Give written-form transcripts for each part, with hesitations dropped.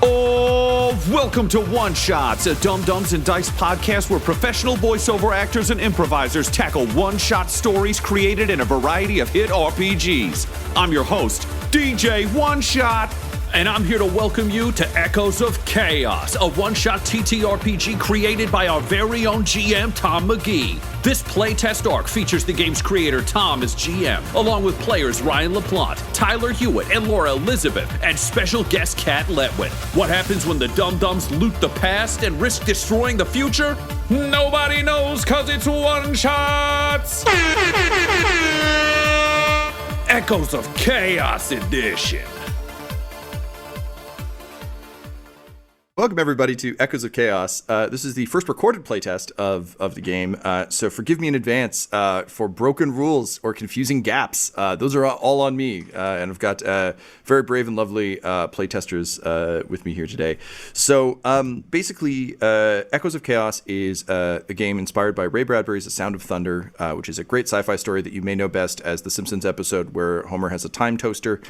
Oh, welcome to One Shots, a Dum Dums and Dice podcast where professional voiceover actors and improvisers tackle one-shot stories created in a variety of hit RPGs. I'm your host, DJ One Shot, and I'm here to welcome you to Echoes of Chaos, a one-shot TTRPG created by our very own GM Tom McGee. This playtest arc features the game's creator Tom as GM, along with players Ryan LaPlante, Tyler Hewitt, and Laura Elizabeth, and special guest Kat Letwin. What happens when the Dum-Dums loot the past and risk destroying the future? Nobody knows, cause it's One Shots! Echoes of Chaos Edition. Welcome, everybody, to Echoes of Chaos. This is the first recorded playtest of the game, so forgive me in advance for broken rules or confusing gaps. Those are all on me, and I've got very brave and lovely playtesters with me here today. So, basically, Echoes of Chaos is a game inspired by Ray Bradbury's The Sound of Thunder, which is a great sci-fi story that you may know best as the Simpsons episode where Homer has a time toaster.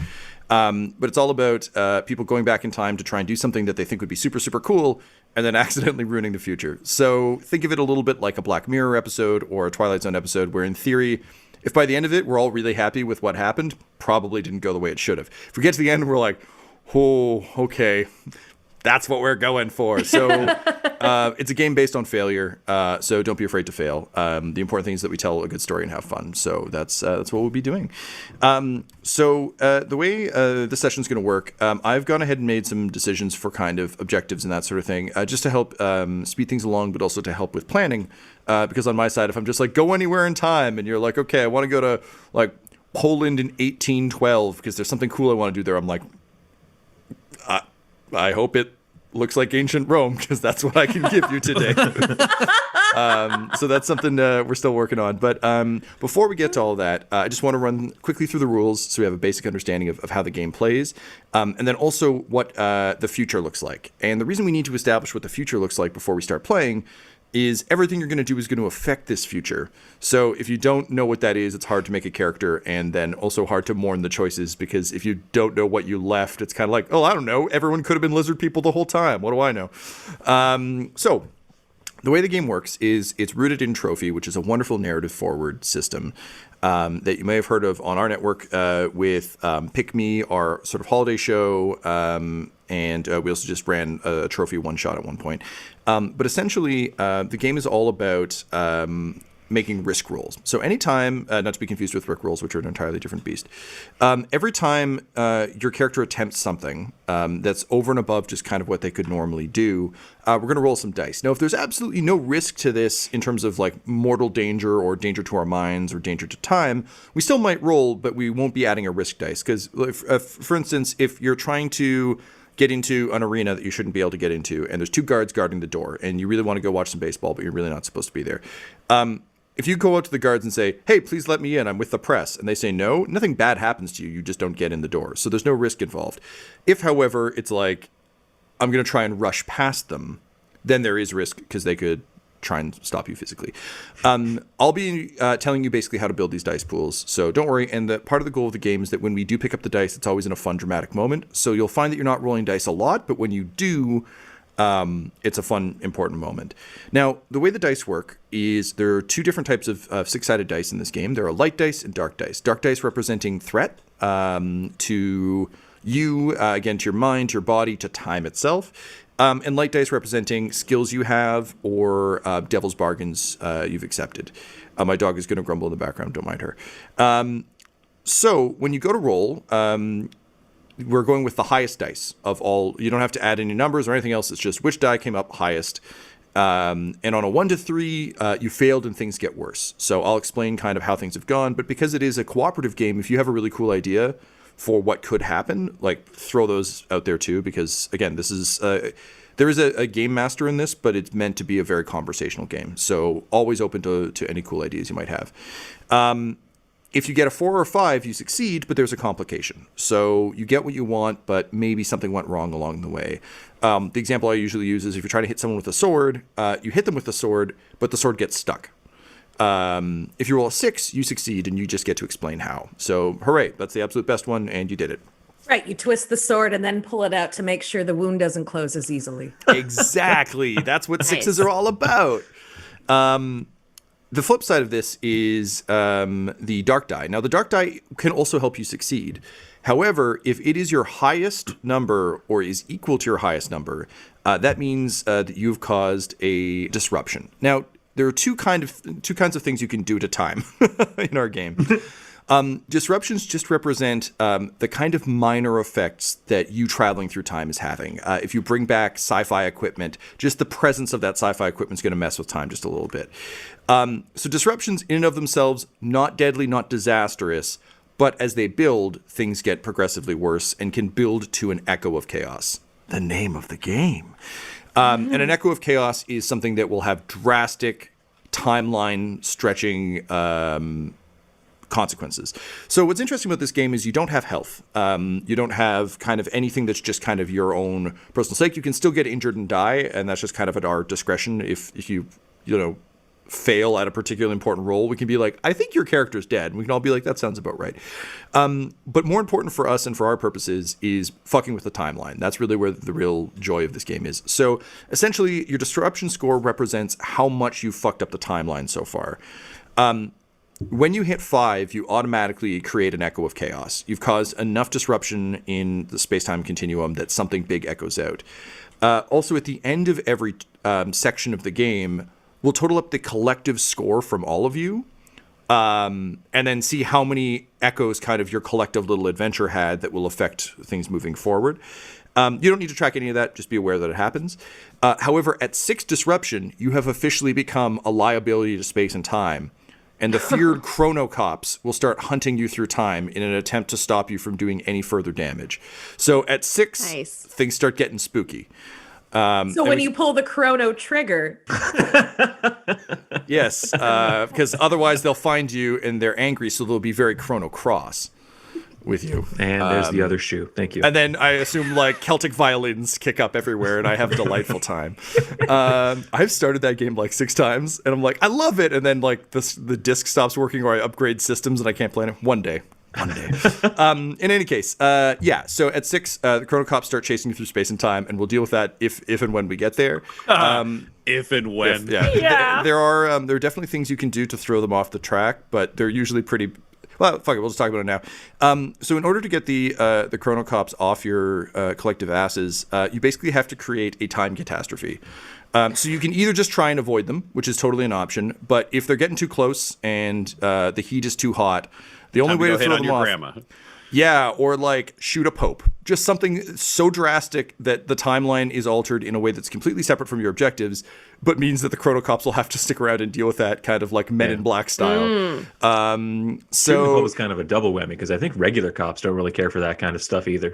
But it's all about people going back in time to try and do something that they think would be super, super cool, and then accidentally ruining the future. So think of it a little bit like a Black Mirror episode or a Twilight Zone episode, where in theory, if by the end of it we're all really happy with what happened, probably didn't go the way it should have. If we get to the end, we're like, oh, okay, that's what we're going for. So it's a game based on failure, so don't be afraid to fail. The important thing is that we tell a good story and have fun. So that's what we'll be doing. So the way this session's going to work, I've gone ahead and made some decisions for kind of objectives and that sort of thing, just to help speed things along, but also to help with planning. Because on my side, if I'm just like, go anywhere in time, and you're like, okay, I want to go to like Poland in 1812 because there's something cool I want to do there, I'm like, I hope it looks like ancient Rome, because that's what I can give you today. So that's something we're still working on. But before we get to all that, I just want to run quickly through the rules so we have a basic understanding of how the game plays, and then also what the future looks like. And the reason we need to establish what the future looks like before we start playing is everything you're going to do is going to affect this future. So if you don't know what that is, it's hard to make a character, and then also hard to mourn the choices, because if you don't know what you left, it's kind of like, oh, I don't know, everyone could have been lizard people the whole time. What do I know? So the way the game works is it's rooted in Trophy, which is a wonderful narrative forward system that you may have heard of on our network with Pick Me, our sort of holiday show, and we also just ran a Trophy one-shot at one point. But essentially, the game is all about making risk rolls. So anytime, not to be confused with Rick rolls, which are an entirely different beast, every time your character attempts something that's over and above just kind of what they could normally do, we're going to roll some dice. Now, if there's absolutely no risk to this in terms of like mortal danger or danger to our minds or danger to time, we still might roll, but we won't be adding a risk dice. Because, for instance, if you're trying to get into an arena that you shouldn't be able to get into, and there's two guards guarding the door, and you really want to go watch some baseball, but you're really not supposed to be there. If you go out to the guards and say, hey, please let me in, I'm with the press, and they say no, nothing bad happens to you, you just don't get in the door. So there's no risk involved. If, however, it's like, I'm going to try and rush past them, then there is risk, because they could try and stop you physically. I'll be telling you basically how to build these dice pools, so don't worry. And the part of the goal of the game is that when we do pick up the dice, it's always in a fun, dramatic moment. So you'll find that you're not rolling dice a lot, but when you do, it's a fun, important moment. Now, the way the dice work is there are two different types of six-sided dice in this game. There are light dice and dark dice. Dark dice representing threat to you, again, to your mind, to your body, to time itself. And light dice representing skills you have or devil's bargains you've accepted. My dog is going to grumble in the background. Don't mind her. So when you go to roll, we're going with the highest dice of all. You don't have to add any numbers or anything else. It's just which die came up highest. And on a 1 to 3, you failed and things get worse. So I'll explain kind of how things have gone. But because it is a cooperative game, if you have a really cool idea for what could happen, like throw those out there too, because again, this is there is a game master in this, but it's meant to be a very conversational game. So always open to any cool ideas you might have. If you get a 4 or 5, you succeed, but there's a complication. So you get what you want, but maybe something went wrong along the way. The example I usually use is if you're trying to hit someone with a sword, you hit them with the sword, but the sword gets stuck. If you roll a 6, you succeed, and you just get to explain how. So hooray, that's the absolute best one, and you did it. Right, you twist the sword and then pull it out to make sure the wound doesn't close as easily. Exactly. That's what sixes are all about. The flip side of this is the dark die. Now, the dark die can also help you succeed. However, if it is your highest number or is equal to your highest number, that means that you've caused a disruption. Now, there are two kinds of things you can do at a time in our game. Disruptions just represent the kind of minor effects that you traveling through time is having. If you bring back sci-fi equipment, just the presence of that sci-fi equipment is going to mess with time just a little bit. So disruptions in and of themselves, not deadly, not disastrous, but as they build, things get progressively worse and can build to an echo of chaos. The name of the game. And an echo of chaos is something that will have drastic timeline stretching consequences. So what's interesting about this game is you don't have health. You don't have kind of anything that's just kind of your own personal sake. You can still get injured and die, and that's just kind of at our discretion. If you fail at a particularly important role, we can be like, I think your character's dead. And we can all be like, that sounds about right. But more important for us and for our purposes is fucking with the timeline. That's really where the real joy of this game is. So essentially, your disruption score represents how much you've fucked up the timeline so far. When you hit 5, you automatically create an echo of chaos. You've caused enough disruption in the space-time continuum that something big echoes out. Also, at the end of every section of the game, we'll total up the collective score from all of you, and then see how many echoes kind of your collective little adventure had that will affect things moving forward. You don't need to track any of that. Just be aware that it happens. However, at 6 disruption, you have officially become a liability to space and time. And the feared chronocops will start hunting you through time in an attempt to stop you from doing any further damage. So at 6, things start getting spooky. So when you pull the chrono trigger. Yes, because otherwise they'll find you and they're angry, so they'll be very chrono cross with you. And there's the other shoe. Thank you. And then I assume like Celtic violins kick up everywhere and I have a delightful time. I've started that game like 6 times and I'm like, I love it. And then like the disc stops working or I upgrade systems and I can't play it. One day. In any case, so at 6, the chronocops start chasing you through space and time, and we'll deal with that if and when we get there. If and when. There are definitely things you can do to throw them off the track, but they're usually pretty. Well, fuck it, we'll just talk about it now. So in order to get the chronocops off your collective asses, you basically have to create a time catastrophe. So you can either just try and avoid them, which is totally an option, but if they're getting too close and the heat is too hot, the only way to throw them off, grandma. Yeah, or like shoot a pope. Just something so drastic that the timeline is altered in a way that's completely separate from your objectives, but means that the chronocops will have to stick around and deal with that kind of like Men in Black style. So it was kind of a double whammy because I think regular cops don't really care for that kind of stuff either.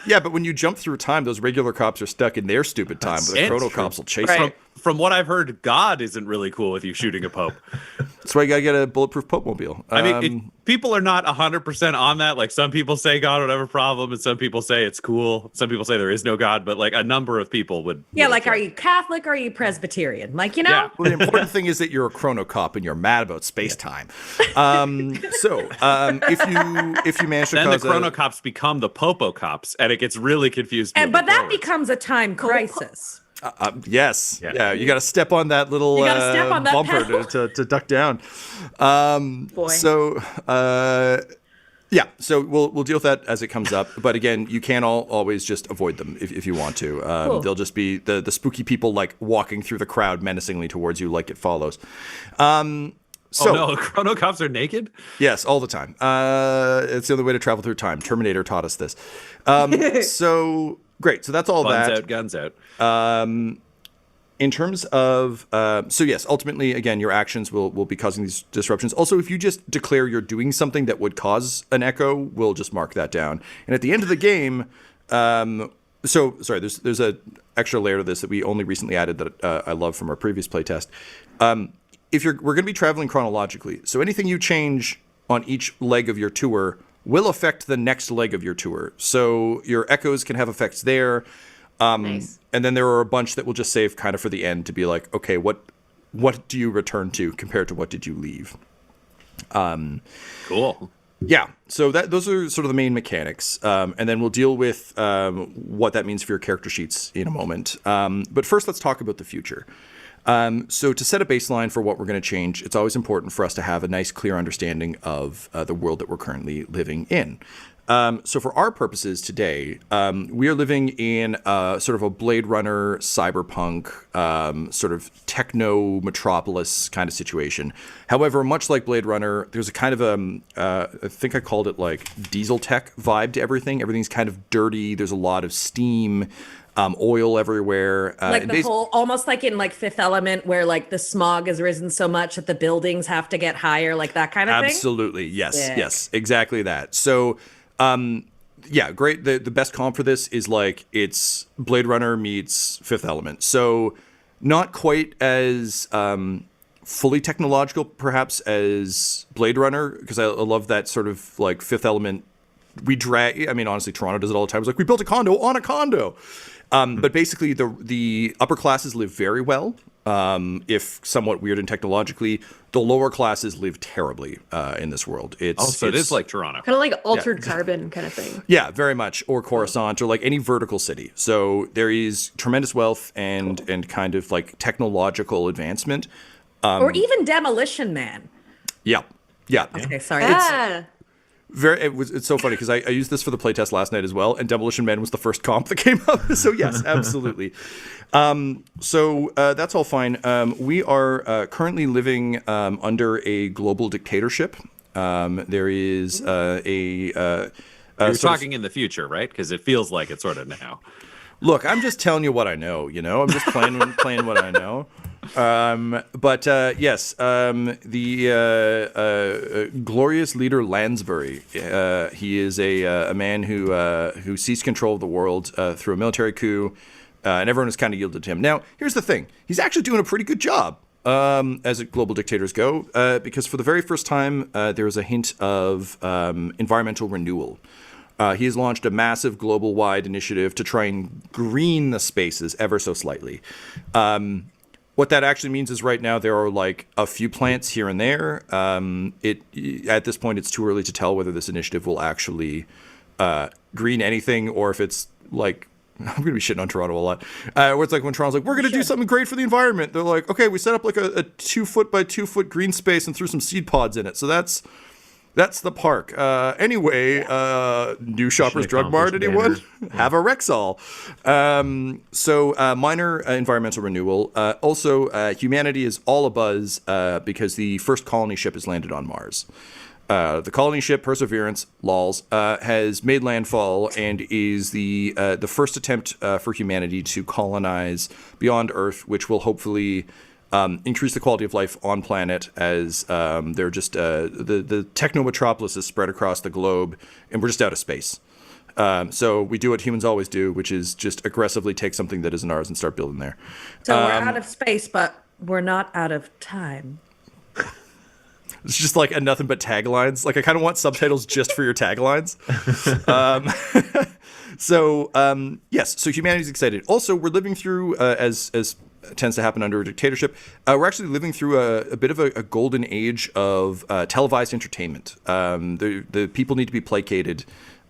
Yeah, but when you jump through time, those regular cops are stuck in their stupid time, but the chronocops will chase them. From what I've heard, God isn't really cool with you shooting a pope. That's why you gotta get a bulletproof Pope mobile. I mean, people are not 100% on that. Like some people say God would have a problem, and some people say it's cool. Some people say there is no God, but like a number of people would. Yeah, like are you Catholic or are you Presbyterian? Like, you know? Yeah. Well, the important thing is that you're a chronocop and you're mad about space time. If you manage to then the chronocops become the popo cops, and it gets really confused. But that becomes a time crisis. Yes. Yeah. You got to step on that little bumper to duck down. So we'll deal with that as it comes up. But again, you can always just avoid them if you want to. Cool. They'll just be the spooky people like walking through the crowd menacingly towards you like it follows. So, chronocops are naked? Yes, all the time. It's the only way to travel through time. Terminator taught us this. So great. So that's all Guns out. In terms of, ultimately, again, your actions will be causing these disruptions. Also, if you just declare you're doing something that would cause an echo, we'll just mark that down. And at the end of the game, there's a extra layer to this that we only recently added that I love from our previous playtest. We're going to be traveling chronologically. So anything you change on each leg of your tour will affect the next leg of your tour. So your echoes can have effects there. Nice. And then there are a bunch that will just save kind of for the end to be like, okay, what do you return to compared to what did you leave? Cool. Yeah, so those are sort of the main mechanics, and then we'll deal with what that means for your character sheets in a moment. But first, let's talk about the future. So to set a baseline for what we're going to change, it's always important for us to have a nice, clear understanding of the world that we're currently living in. So for our purposes today, we are living in sort of a Blade Runner, cyberpunk, sort of techno metropolis kind of situation. However, much like Blade Runner, there's a kind of I think I called it like diesel tech vibe to everything. Everything's kind of dirty. There's a lot of steam. Oil everywhere. Like the whole, almost like in like Fifth Element, where like the smog has risen so much that the buildings have to get higher, like that kind of thing. Absolutely, yes, yes, exactly that. So, yeah, great. The best comp for this is like it's Blade Runner meets Fifth Element. So, not quite as fully technological, perhaps, as Blade Runner, because I love that sort of like Fifth Element. I mean, honestly, Toronto does it all the time. It's like we built a condo on a condo. But basically, the upper classes live very well, if somewhat weird and technologically. The lower classes live terribly in this world. It is like Toronto. Kind of like altered carbon kind of thing. Yeah, very much. Or Coruscant, or like any vertical city. So there is tremendous wealth and kind of like technological advancement. Or even Demolition Man. Yeah. Yeah. Okay, sorry. It's so funny because I used this for the playtest last night as well, and Demolition Man was the first comp that came up. So yes, absolutely. So that's all fine. We are currently living under a global dictatorship. There is You're talking in the future, right? Because it feels like it's sort of now. Look, I'm just telling you what I know. I'm just playing what I know. But yes, the glorious leader Lansbury. He is a man who seized control of the world through a military coup, and everyone has kind of yielded to him. Now, here's the thing: he's actually doing a pretty good job as global dictators go, because for the very first time, there is a hint of environmental renewal. He has launched a massive global-wide initiative to try and green the spaces ever so slightly. What that actually means is right now there are like a few plants here and there. At this point, it's too early to tell whether this initiative will actually green anything, or if it's like, I'm going to be shitting on Toronto a lot. Where it's like when Toronto's like, we're going to do something great for the environment. They're like, okay, we set up like a 2 foot by 2 foot green space and threw some seed pods in it. So that's the park. Anyway, new Shoppers Drug Mart, anyone? Have a Rexall. So minor environmental renewal. Also, humanity is all abuzz because the first colony ship has landed on Mars. The colony ship Perseverance, lols, has made landfall and is the first attempt for humanity to colonize beyond Earth, which will hopefully increase the quality of life on planet as they're just the techno metropolis is spread across the globe, and we're just out of space. So we do what humans always do, which is just aggressively take something that isn't ours and start building there. So we're out of space, but we're not out of time. It's just like a nothing but taglines. Like I kind of want subtitles just for your taglines. Yes, so humanity's excited. Also, we're living through as tends to happen under a dictatorship. We're actually living through a bit of a golden age of televised entertainment. The people need to be placated.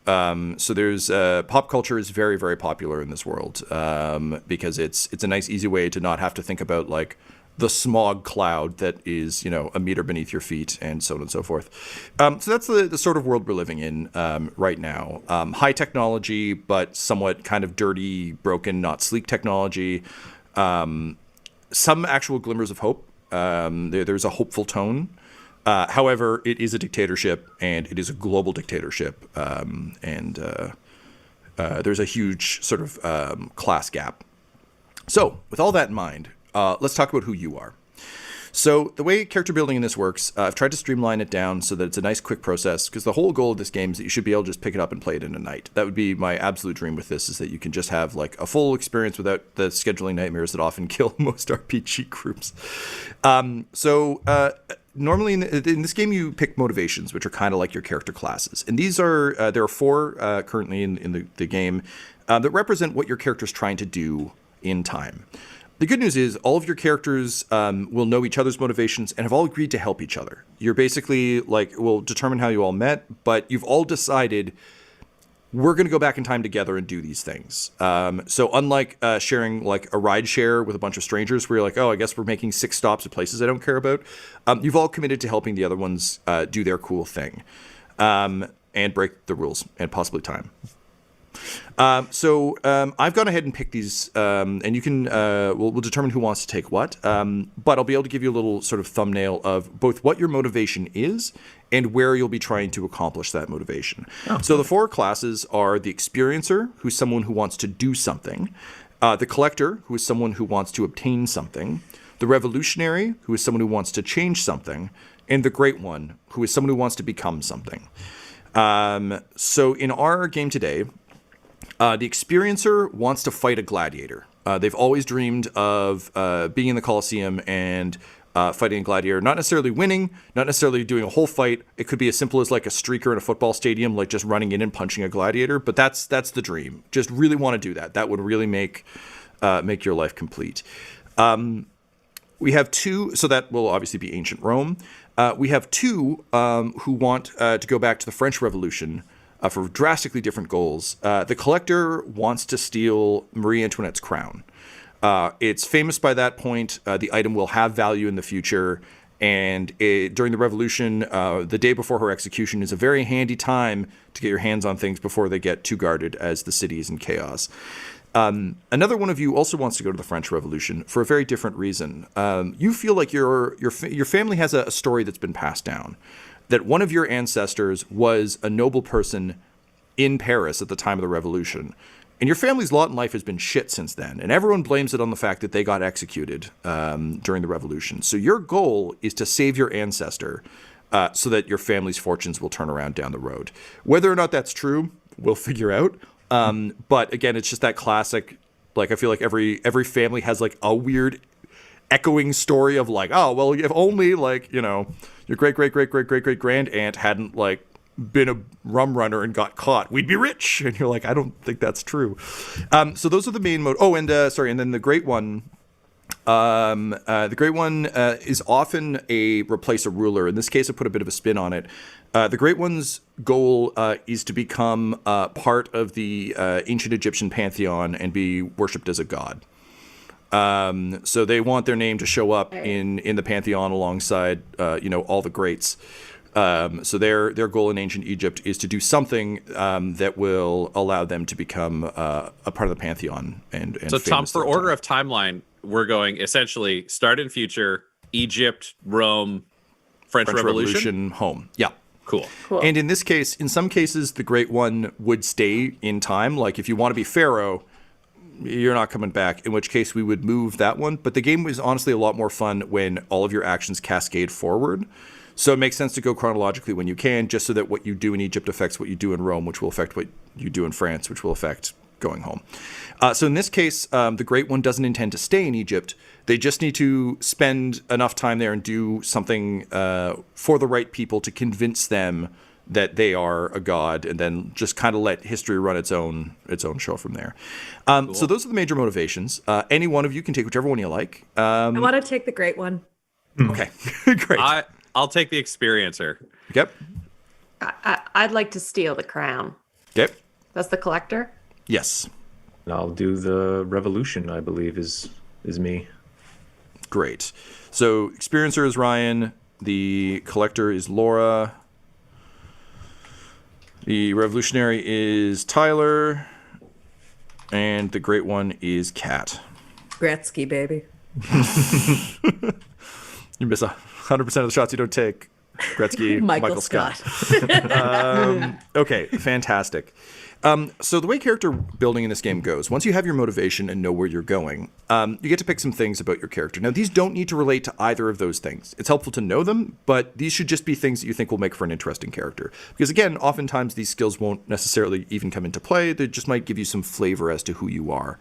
So there's pop culture is very, very popular in this world because it's a nice, easy way to not have to think about like the smog cloud that is, a meter beneath your feet and so on and so forth. So that's the sort of world we're living in right now. High technology, but somewhat kind of dirty, broken, not sleek technology. Some actual glimmers of hope. There's a hopeful tone. However, it is a dictatorship, and it is a global dictatorship. There's a huge sort of class gap. So, with all that in mind, let's talk about who you are. So the way character building in this works, I've tried to streamline it down so that it's a nice, quick process, because the whole goal of this game is that you should be able to just pick it up and play it in a night. That would be my absolute dream with this, is that you can just have like a full experience without the scheduling nightmares that often kill most RPG groups. Normally in this game, you pick motivations, which are kind of like your character classes. And these are, there are 4 currently in the game that represent what your character's trying to do in time. The good news is all of your characters will know each other's motivations and have all agreed to help each other. You're basically will determine how you all met, but you've all decided we're going to go back in time together and do these things. So unlike sharing a ride share with a bunch of strangers where you're like, oh, I guess we're making 6 stops at places I don't care about, you've all committed to helping the other ones do their cool thing and break the rules and possibly time. So I've gone ahead and picked these, and you can we'll determine who wants to take what. But I'll be able to give you a little sort of thumbnail of both what your motivation is and where you'll be trying to accomplish that motivation. Oh. So the 4 classes are the experiencer, who's someone who wants to do something, the collector, who is someone who wants to obtain something, the revolutionary, who is someone who wants to change something, and the great one, who is someone who wants to become something. So in our game today, the experiencer wants to fight a gladiator. They've always dreamed of being in the Colosseum and fighting a gladiator. Not necessarily winning, not necessarily doing a whole fight. It could be as simple as like a streaker in a football stadium, like just running in and punching a gladiator. But that's the dream. Just really want to do that. That would really make your life complete. We have 2, so that will obviously be ancient Rome. We have 2 who want to go back to the French Revolution for drastically different goals. The collector wants to steal Marie Antoinette's crown. It's famous by that point. The item will have value in the future. And during the revolution, the day before her execution is a very handy time to get your hands on things before they get too guarded as the city is in chaos. Another one of you also wants to go to the French Revolution for a very different reason. You feel like your family has a story that's been passed down. That one of your ancestors was a noble person in Paris at the time of the revolution. And your family's lot in life has been shit since then. And everyone blames it on the fact that they got executed during the revolution. So your goal is to save your ancestor so that your family's fortunes will turn around down the road. Whether or not that's true, we'll figure out. But again, it's just that classic, I feel like every family has a weird echoing story of oh, well, if only your great-great-great-great-great-great-grand aunt hadn't been a rum runner and got caught, we'd be rich. And you're like, I don't think that's true. So those are the main and then the great one. The great one is often replace a ruler. In this case, I put a bit of a spin on it. The great one's goal is to become part of the ancient Egyptian pantheon and be worshipped as a god. So they want their name to show up in the pantheon alongside, all the greats. So their goal in ancient Egypt is to do something that will allow them to become a part of the pantheon. And so, Tom, for order of timeline, we're going essentially start in future, Egypt, Rome, French Revolution, home. Yeah. Cool. And in this case, in some cases, the Great One would stay in time. Like if you want to be Pharaoh, you're not coming back, in which case we would move that one. But the game was honestly a lot more fun when all of your actions cascade forward. So it makes sense to go chronologically when you can, just so that what you do in Egypt affects what you do in Rome, which will affect what you do in France, which will affect going home. So in this case, the Great One doesn't intend to stay in Egypt. They just need to spend enough time there and do something for the right people to convince them that they are a god, and then just kind of let history run its own show from there. Cool. So those are the major motivations. Any one of you can take whichever one you like. I want to take the Great One. Okay, great. I'll take the experiencer. Yep. I'd like to steal the crown. Yep. That's the collector? Yes. I'll do the revolution, I believe, is me. Great. So experiencer is Ryan. The collector is Laura. The revolutionary is Tyler. And the great one is Kat. Gretzky, baby. You miss 100% of the shots you don't take. Gretzky, Michael Scott. Okay, fantastic. So the way character building in this game goes, once you have your motivation and know where you're going, you get to pick some things about your character. Now, these don't need to relate to either of those things. It's helpful to know them, but these should just be things that you think will make for an interesting character. Because again, oftentimes these skills won't necessarily even come into play. They just might give you some flavor as to who you are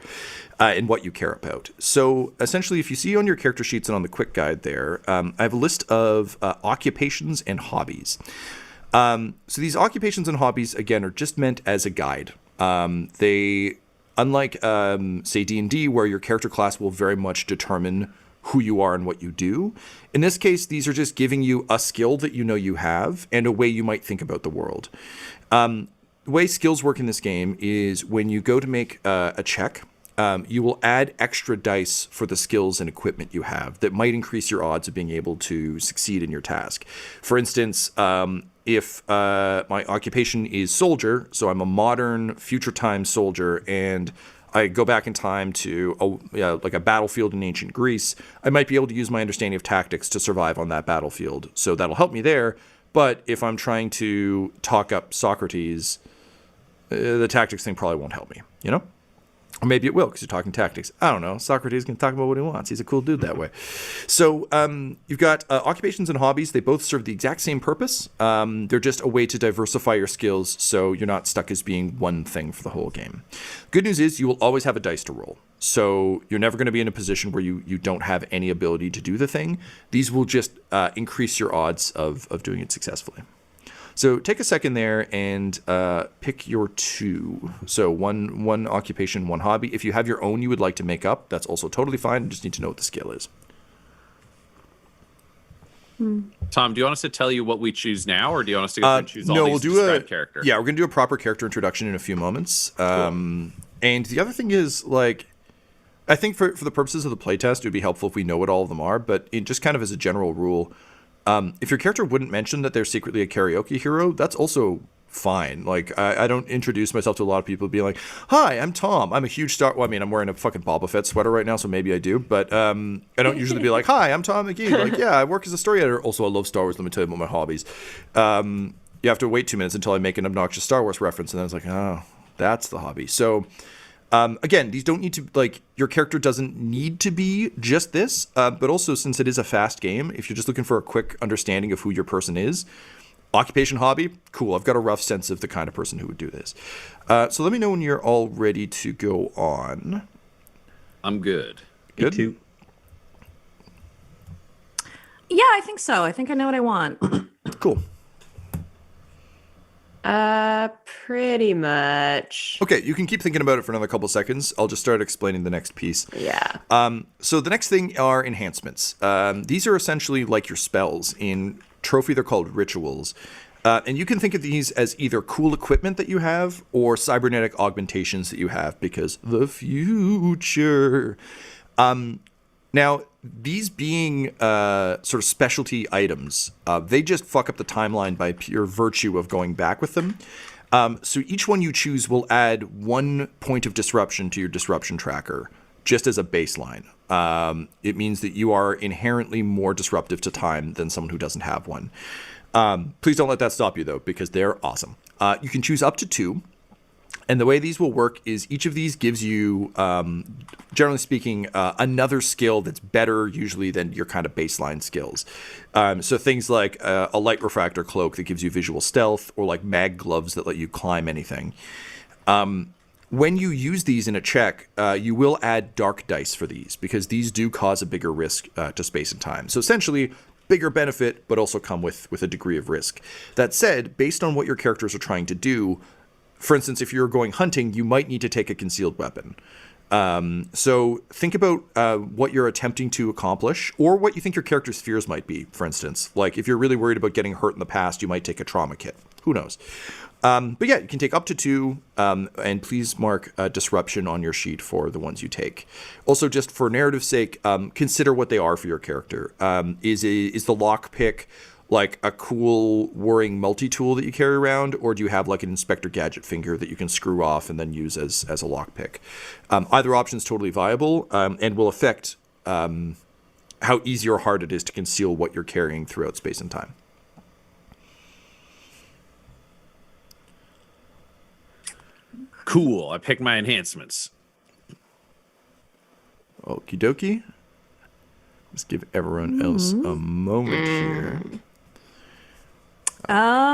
and what you care about. So essentially, if you see on your character sheets and on the quick guide there, I have a list of occupations and hobbies. So these occupations and hobbies, again, are just meant as a guide. They Unlike, say, D&D, where your character class will very much determine who you are and what you do. In this case, these are just giving you a skill that you know you have and a way you might think about the world. The way skills work in this game is when you go to make a check, you will add extra dice for the skills and equipment you have that might increase your odds of being able to succeed in your task. For instance, if my occupation is soldier, so I'm a modern future time soldier, and I go back in time to like a battlefield in ancient Greece, I might be able to use my understanding of tactics to survive on that battlefield. So that'll help me there. But if I'm trying to talk up Socrates, the tactics thing probably won't help me, you know? Or maybe it will because you're talking tactics. I don't know. Socrates can talk about what he wants. He's a cool dude that way. So you've got occupations and hobbies. They both serve the exact same purpose. They're just a way to diversify your skills so you're not stuck as being one thing for the whole game. Good news is you will always have a dice to roll. So you're never going to be in a position where you don't have any ability to do the thing. These will just increase your odds of doing it successfully. So take a second there and pick your 2. So one occupation, one hobby. If you have your own you would like to make up, that's also totally fine. You just need to know what the skill is. Tom, do you want us to tell you what we choose now, or do you want us to go through and choose all no, these we'll do described character? Yeah, we're going to do a proper character introduction in a few moments. Cool. And the other thing is, like, I think for the purposes of the playtest, it would be helpful if we know what all of them are, but just kind of as a general rule, if your character wouldn't mention that they're secretly a karaoke hero, that's also fine. Like, I don't introduce myself to a lot of people being like, hi, I'm Tom. I'm a huge Star... Well, I mean, I'm wearing a fucking Boba Fett sweater right now, so maybe I do. But I don't usually be like, hi, I'm Tom McGee. Like, yeah, I work as a story editor. Also, I love Star Wars. Let me tell you about my hobbies. You have to wait 2 minutes until I make an obnoxious Star Wars reference, and then it's like, oh, that's the hobby. So... again, these don't need to, like, your character doesn't need to be just this, but also since it is a fast game, if you're just looking for a quick understanding of who your person is, occupation, hobby, cool, I've got a rough sense of the kind of person who would do this. So let me know when you're all ready to go on. I'm good. Good? Me too. Yeah, I think so. I think I know what I want. Cool. Pretty much. Okay, you can keep thinking about it for another couple seconds. I'll just start explaining the next piece. Yeah. So the next thing are enhancements. These are essentially like your spells. In Trophy, they're called rituals. And you can think of these as either cool equipment that you have or cybernetic augmentations that you have because the future. Now, these being sort of specialty items, they just fuck up the timeline by pure virtue of going back with them. So each one you choose will add 1 point of disruption to your disruption tracker, just as a baseline. It means that you are inherently more disruptive to time than someone who doesn't have one. Please don't let that stop you, though, because they're awesome. You can choose up to 2. And the way these will work is each of these gives you, generally speaking, another skill that's better usually than your kind of baseline skills. So things like a light refractor cloak that gives you visual stealth, or like mag gloves that let you climb anything. When you use these in a check, you will add dark dice for these because these do cause a bigger risk to space and time. So essentially, bigger benefit, but also come with a degree of risk. That said, based on what your characters are trying to do, for instance, if you're going hunting, you might need to take a concealed weapon. So think about what you're attempting to accomplish or what you think your character's fears might be, for instance. Like if you're really worried about getting hurt in the past, you might take a trauma kit. Who knows? But yeah, you can take up to 2, and please mark disruption on your sheet for the ones you take. Also, just for narrative's sake, consider what they are for your character. Is the lockpick like a cool whirring multi-tool that you carry around, or do you have like an Inspector Gadget finger that you can screw off and then use as a lockpick? Either option is totally viable and will affect how easy or hard it is to conceal what you're carrying throughout space and time. Cool. I picked my enhancements. Okie dokie. Let's give everyone else a moment here. All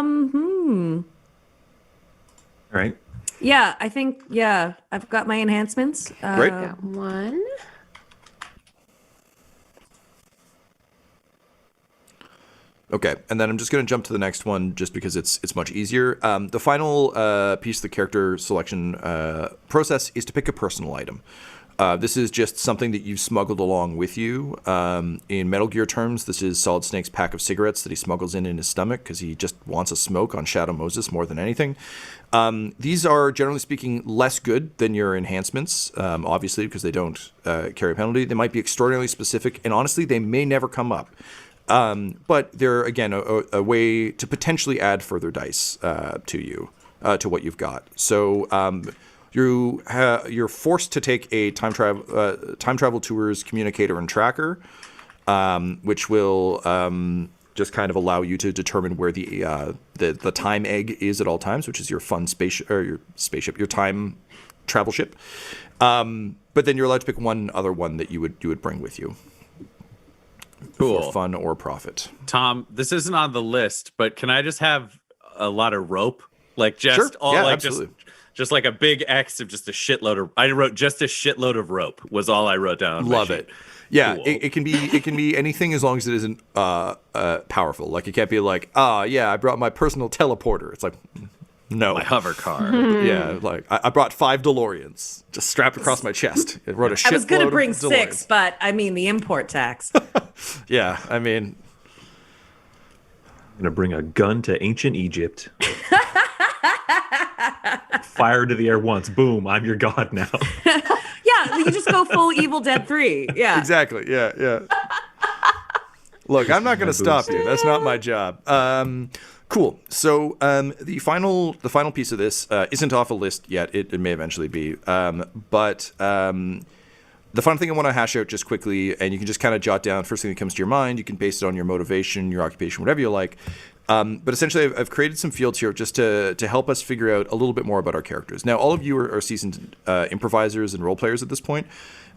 right. Yeah, I think, I've got my enhancements. Great. Got 1. Okay, and then I'm just going to jump to the next one just because it's much easier. The final piece of the character selection process is to pick a personal item. This is just something that you've smuggled along with you. In Metal Gear terms, this is Solid Snake's pack of cigarettes that he smuggles in his stomach because he just wants a smoke on Shadow Moses more than anything. These are, generally speaking, less good than your enhancements, obviously, because they don't carry a penalty. They might be extraordinarily specific, and honestly, they may never come up. But they're, again, a way to potentially add further dice to you, to what you've got. So you're forced to take a time travel tours communicator and tracker, which will just kind of allow you to determine where the time egg is at all times, which is your fun your time travel ship. But then you're allowed to pick one other one that you would bring with you. Cool. For fun or profit. Tom, this isn't on the list, but can I just have a lot of rope? Like Sure. Absolutely. Just like a big X of just a shitload of. I wrote just a shitload of rope was all I wrote down. Love it. Yeah, Cool. it can be anything as long as it isn't powerful. Like it can't be like, I brought my personal teleporter. It's like, no. My hover car. Yeah, like I brought 5 DeLoreans just strapped across my chest. It wrote a shitload. I was going to bring of 6, DeLoreans. but I mean the import tax. Yeah, I mean, I'm gonna bring a gun to ancient Egypt. Fire to the air once. Boom! I'm your god now. Yeah, you just go full Evil Dead 3. Yeah. exactly. Yeah. Look, I'm not going to stop you. That's not my job. Cool. So the final piece of this isn't off a list yet. It may eventually be. But the fun thing I want to hash out just quickly, and you can just kind of jot down first thing that comes to your mind. You can base it on your motivation, your occupation, whatever you like. But essentially, I've created some fields here just to help us figure out a little bit more about our characters. Now, all of you are seasoned improvisers and role players at this point.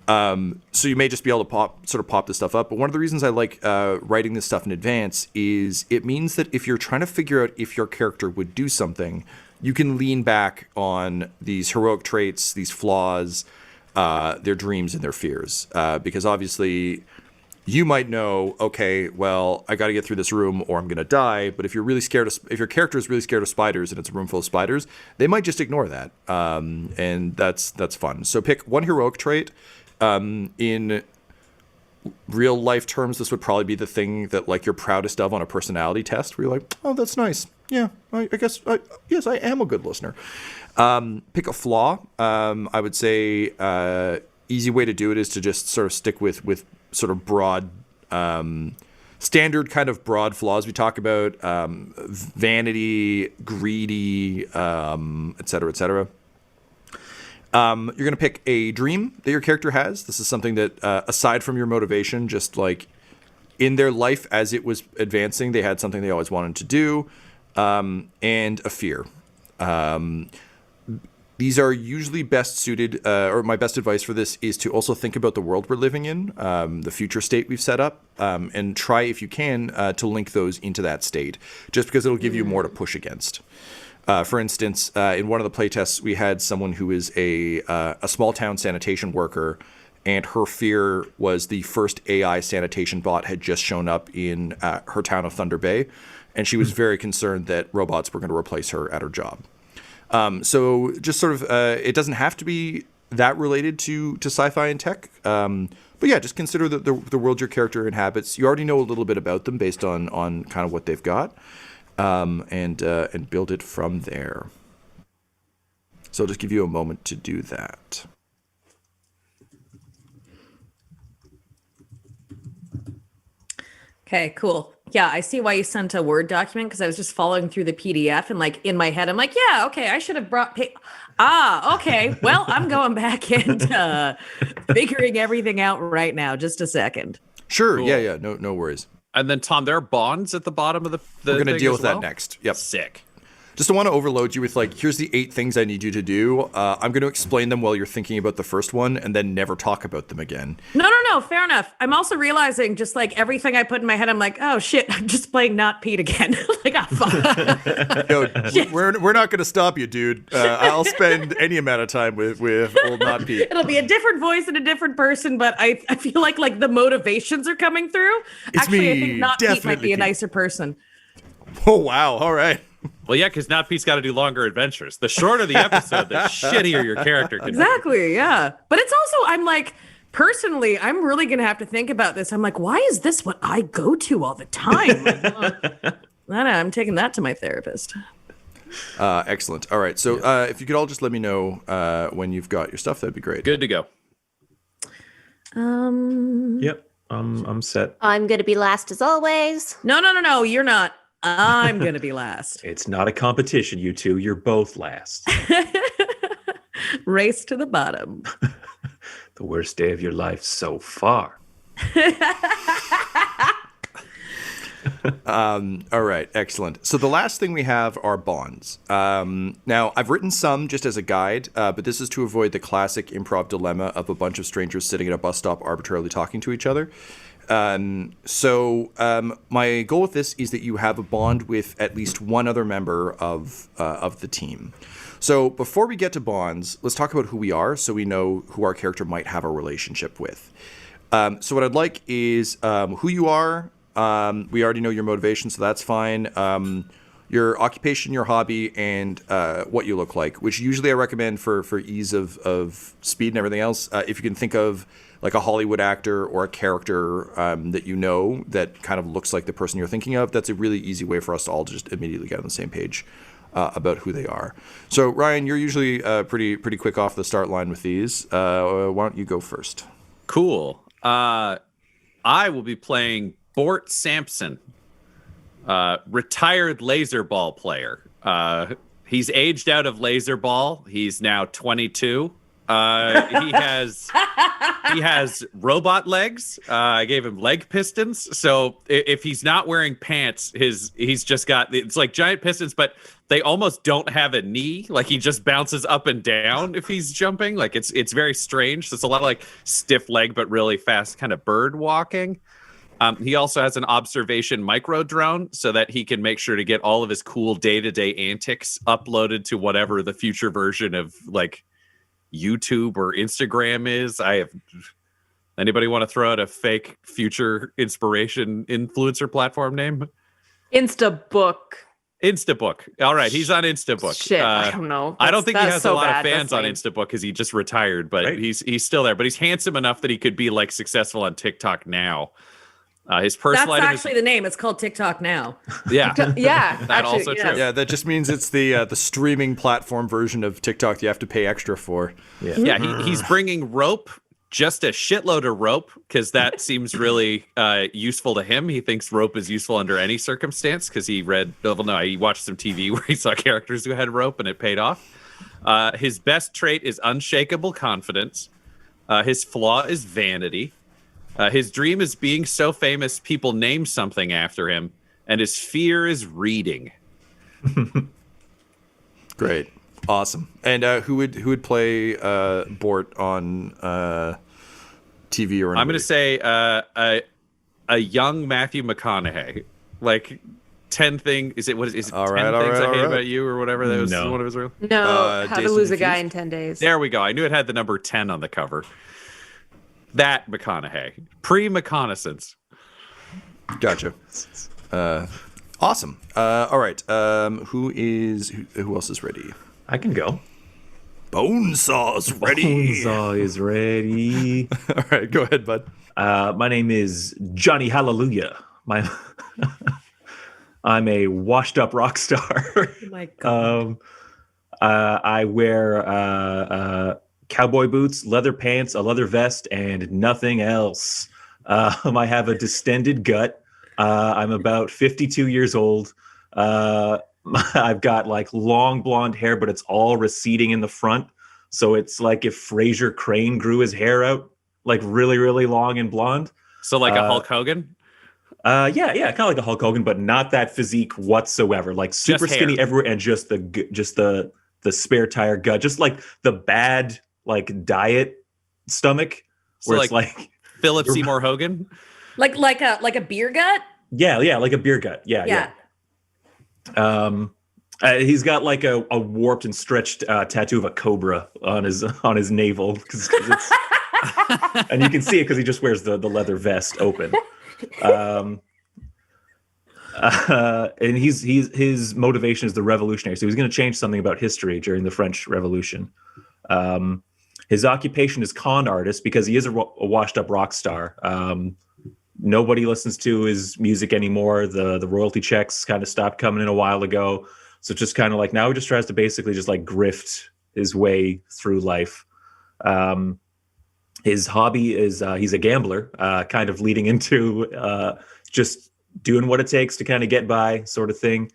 So you may just be able to pop this stuff up. But one of the reasons I like writing this stuff in advance is it means that if you're trying to figure out if your character would do something, you can lean back on these heroic traits, these flaws, their dreams and their fears. Because obviously you might know, okay, well, I got to get through this room or I'm going to die. But if you're really scared if your character is really scared of spiders and it's a room full of spiders, they might just ignore that. And that's fun. So pick one heroic trait. In real life terms, this would probably be the thing that like you're proudest of on a personality test where you're like, oh, that's nice. Yeah, I guess, yes, I am a good listener. Pick a flaw. I would say easy way to do it is to just sort of stick with sort of broad, standard kind of broad flaws we talk about, vanity, greedy, et cetera, et cetera. You're going to pick a dream that your character has. This is something that, aside from your motivation, just like in their life as it was advancing, they had something they always wanted to do, and a fear. These are usually best suited, or my best advice for this is to also think about the world we're living in, the future state we've set up, and try, if you can, to link those into that state, just because it'll give you more to push against. For instance, in one of the playtests, we had someone who is a small town sanitation worker, and her fear was the first AI sanitation bot had just shown up in her town of Thunder Bay, and she was very concerned that robots were going to replace her at her job. So just sort of, it doesn't have to be that related to sci-fi and tech, but yeah, just consider the world your character inhabits. You already know a little bit about them based on kind of what they've got. And build it from there. So I'll just give you a moment to do that. Okay, cool. Yeah, I see why you sent a Word document because I was just following through the PDF and like in my head, I'm like, yeah, okay, I should have brought okay. Well, I'm going back and figuring everything out right now. Just a second. Sure. Cool. Yeah. No worries. And then Tom, there are bonds at the bottom of the We're going to thing deal as with well? that next. Yep. Sick. Just don't want to overload you with like, here's the 8 things I need you to do. I'm going to explain them while you're thinking about the first one and then never talk about them again. No, fair enough. I'm also realizing just like everything I put in my head, I'm like, oh shit, I'm just playing not Pete again. Like, ah, fuck. Yo, we're not going to stop you, dude. I'll spend any amount of time with old not Pete. It'll be a different voice and a different person, but I feel like the motivations are coming through. It's Actually, me, I think not Pete might definitely be a Pete. nicer person. Oh, wow. All right. Well, yeah, because not Pete's got to do longer adventures. The shorter the episode, the shittier your character can be. Exactly, yeah. But it's also, I'm like, personally, I'm really going to have to think about this. I'm like, why is this what I go to all the time? Like, I don't know, I'm taking that to my therapist. Excellent. All right. So if you could all just let me know when you've got your stuff, that'd be great. Good to go. Yep. I'm set. I'm going to be last as always. No, you're not. I'm going to be last. It's not a competition, you two. You're both last. Race to the bottom. The worst day of your life so far. All right, excellent. So the last thing we have are bonds. Now, I've written some just as a guide, but this is to avoid the classic improv dilemma of a bunch of strangers sitting at a bus stop arbitrarily talking to each other. So my goal with this is that you have a bond with at least one other member of the team. So before we get to bonds, let's talk about who we are so we know who our character might have a relationship with. So what I'd like is who you are. We already know your motivation, so that's fine. Your occupation, your hobby, and what you look like, which usually I recommend for ease of speed and everything else. If you can think of like a Hollywood actor or a character that you know that kind of looks like the person you're thinking of, that's a really easy way for us to all just immediately get on the same page about who they are. So Ryan, you're usually pretty quick off the start line with these. Why don't you go first? Cool. I will be playing Bort Sampson, retired laser ball player. He's aged out of laser ball. He's now 22. He has robot legs. I gave him leg pistons. So if he's not wearing pants, he's just got, it's like giant pistons, but they almost don't have a knee. Like he just bounces up and down if he's jumping. Like it's very strange. So it's a lot of like stiff leg, but really fast kind of bird walking. He also has an observation micro drone so that he can make sure to get all of his cool day-to-day antics uploaded to whatever the future version of like YouTube or Instagram is. Anybody want to throw out a fake future inspiration influencer platform name? Instabook. Instabook. All right, he's on Instabook. Shit, I don't know. I don't think he has so a lot bad. of fans on Instabook because he just retired, but right. He's still there. But he's handsome enough that he could be like successful on TikTok now. His personal That's item actually the name. It's called TikTok now. Yeah. Yeah. That actually, also yes. true. Yeah, that just means it's the streaming platform version of TikTok you have to pay extra for. Yeah. Yeah, he's bringing rope, just a shitload of rope, because that seems really useful to him. He thinks rope is useful under any circumstance because he watched some TV where he saw characters who had rope and it paid off. His best trait is unshakable confidence. His flaw is vanity. His dream is being so famous people name something after him, and his fear is reading. Great, awesome. And who would play Bort on TV or? I'm going to say a young Matthew McConaughey, like 10 things. Is it 10 things I hate about you or whatever? That was one of his real. No, How Days to Lose a Confused? Guy in 10 Days. There we go. I knew it had the number 10 on the cover. That McConaughey, pre-reconnaissance. Gotcha. Awesome. All right. Who else is ready? I can go. Bonesaw's ready. Bonesaw is ready. All right, go ahead, bud. My name is Johnny Hallelujah. I'm a washed-up rock star. Oh my God. I wear cowboy boots, leather pants, a leather vest, and nothing else. I have a distended gut. I'm about 52 years old. I've got like long blonde hair, but it's all receding in the front. So it's like if Fraser Crane grew his hair out, like really, really long and blonde. So like a Hulk Hogan? Yeah, kind of like a Hulk Hogan, but not that physique whatsoever. Like super Just skinny hair. everywhere, and just the spare tire gut, just like the bad like diet stomach, So, where it's like- like Philip Seymour Hogan. Like a beer gut. yeah, like a beer gut. Yeah. He's got like a warped and stretched tattoo of a cobra on his navel, 'cause it's, and you can see it because he just wears the leather vest open. And his motivation is the revolutionary. So he's going to change something about history during the French Revolution. His occupation is con artist because he is a washed up rock star. Nobody listens to his music anymore. The royalty checks kind of stopped coming in a while ago. So just kind of like now he just tries to basically just like grift his way through life. His hobby is he's a gambler, kind of leading into just doing what it takes to kind of get by sort of thing.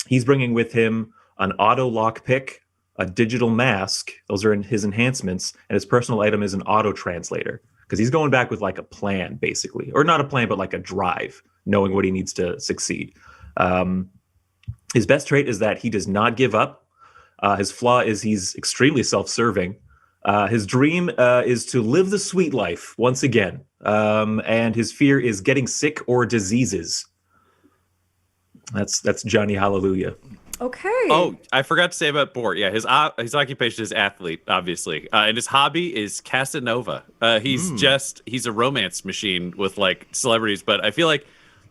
He's bringing with him an auto lockpick, a digital mask. Those are his enhancements. And his personal item is an auto translator because he's going back with like a plan, basically. Or not a plan, but like a drive, knowing what he needs to succeed. His best trait is that he does not give up. His flaw is he's extremely self-serving. His dream is to live the sweet life once again. And his fear is getting sick or diseases. That's Johnny Hallelujah. Okay. Oh, I forgot to say about Bort. Yeah, his occupation is athlete, obviously, and his hobby is Casanova. He's a romance machine with like celebrities, but I feel like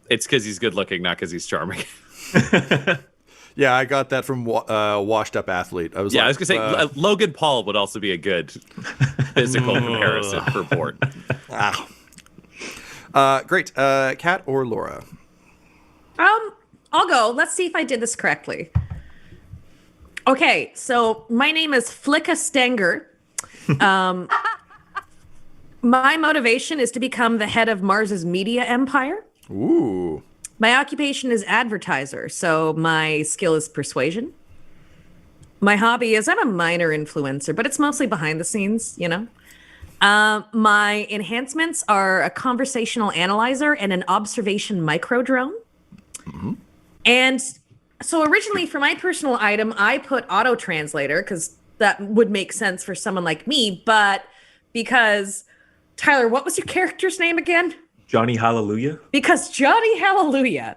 it's because he's good looking, not because he's charming. Yeah, I got that from washed up athlete. I was I was gonna say Logan Paul would also be a good physical comparison for Bort. Great. Kat or Laura? I'll go. Let's see if I did this correctly. Okay, so my name is Flicka Stenger. My motivation is to become the head of Mars's media empire. Ooh. My occupation is advertiser, so my skill is persuasion. My hobby is I'm a minor influencer, but it's mostly behind the scenes, you know. My enhancements are a conversational analyzer and an observation micro drone. Mm-hmm. And so originally for my personal item, I put auto translator because that would make sense for someone like me. But because, Tyler, what was your character's name again? Johnny Hallelujah? Because Johnny Hallelujah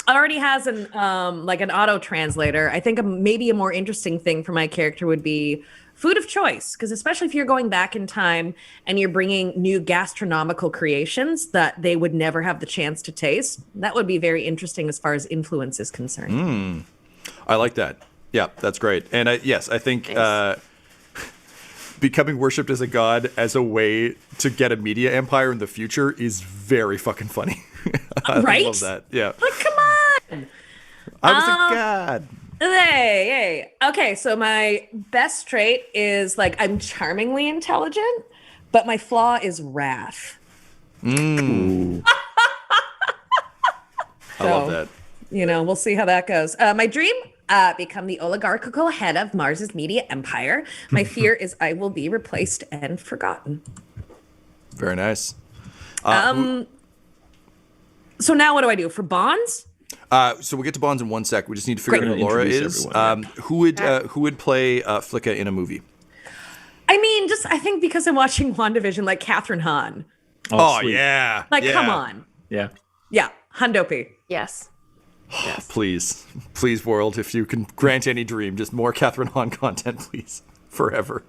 already has an auto translator. I think maybe a more interesting thing for my character would be food of choice, because especially if you're going back in time and you're bringing new gastronomical creations that they would never have the chance to taste, that would be very interesting as far as influence is concerned. I like that. Yeah, that's great. And I think becoming worshipped as a god as a way to get a media empire in the future is very fucking funny. Right? I love that. Yeah. Like, come on. I was a god. Hey. Okay, so my best trait is like I'm charmingly intelligent, but my flaw is wrath. I love that. You know, we'll see how that goes. My dream, become the oligarchical head of Mars's media empire. My fear is I will be replaced and forgotten. Very nice. So now what do I do for bonds? So we'll get to Bonds in 1 sec. We just need to figure Great. out who Laura Introduce is. everyone, Who would play Flicka in a movie? I mean, I think because I'm watching WandaVision, like Catherine Hahn. Oh, sweet. yeah. Like, Yeah. come on. Yeah. Yeah, Hundopi. Yes. Please, world, if you can grant any dream, just more Catherine Hahn content, please, forever.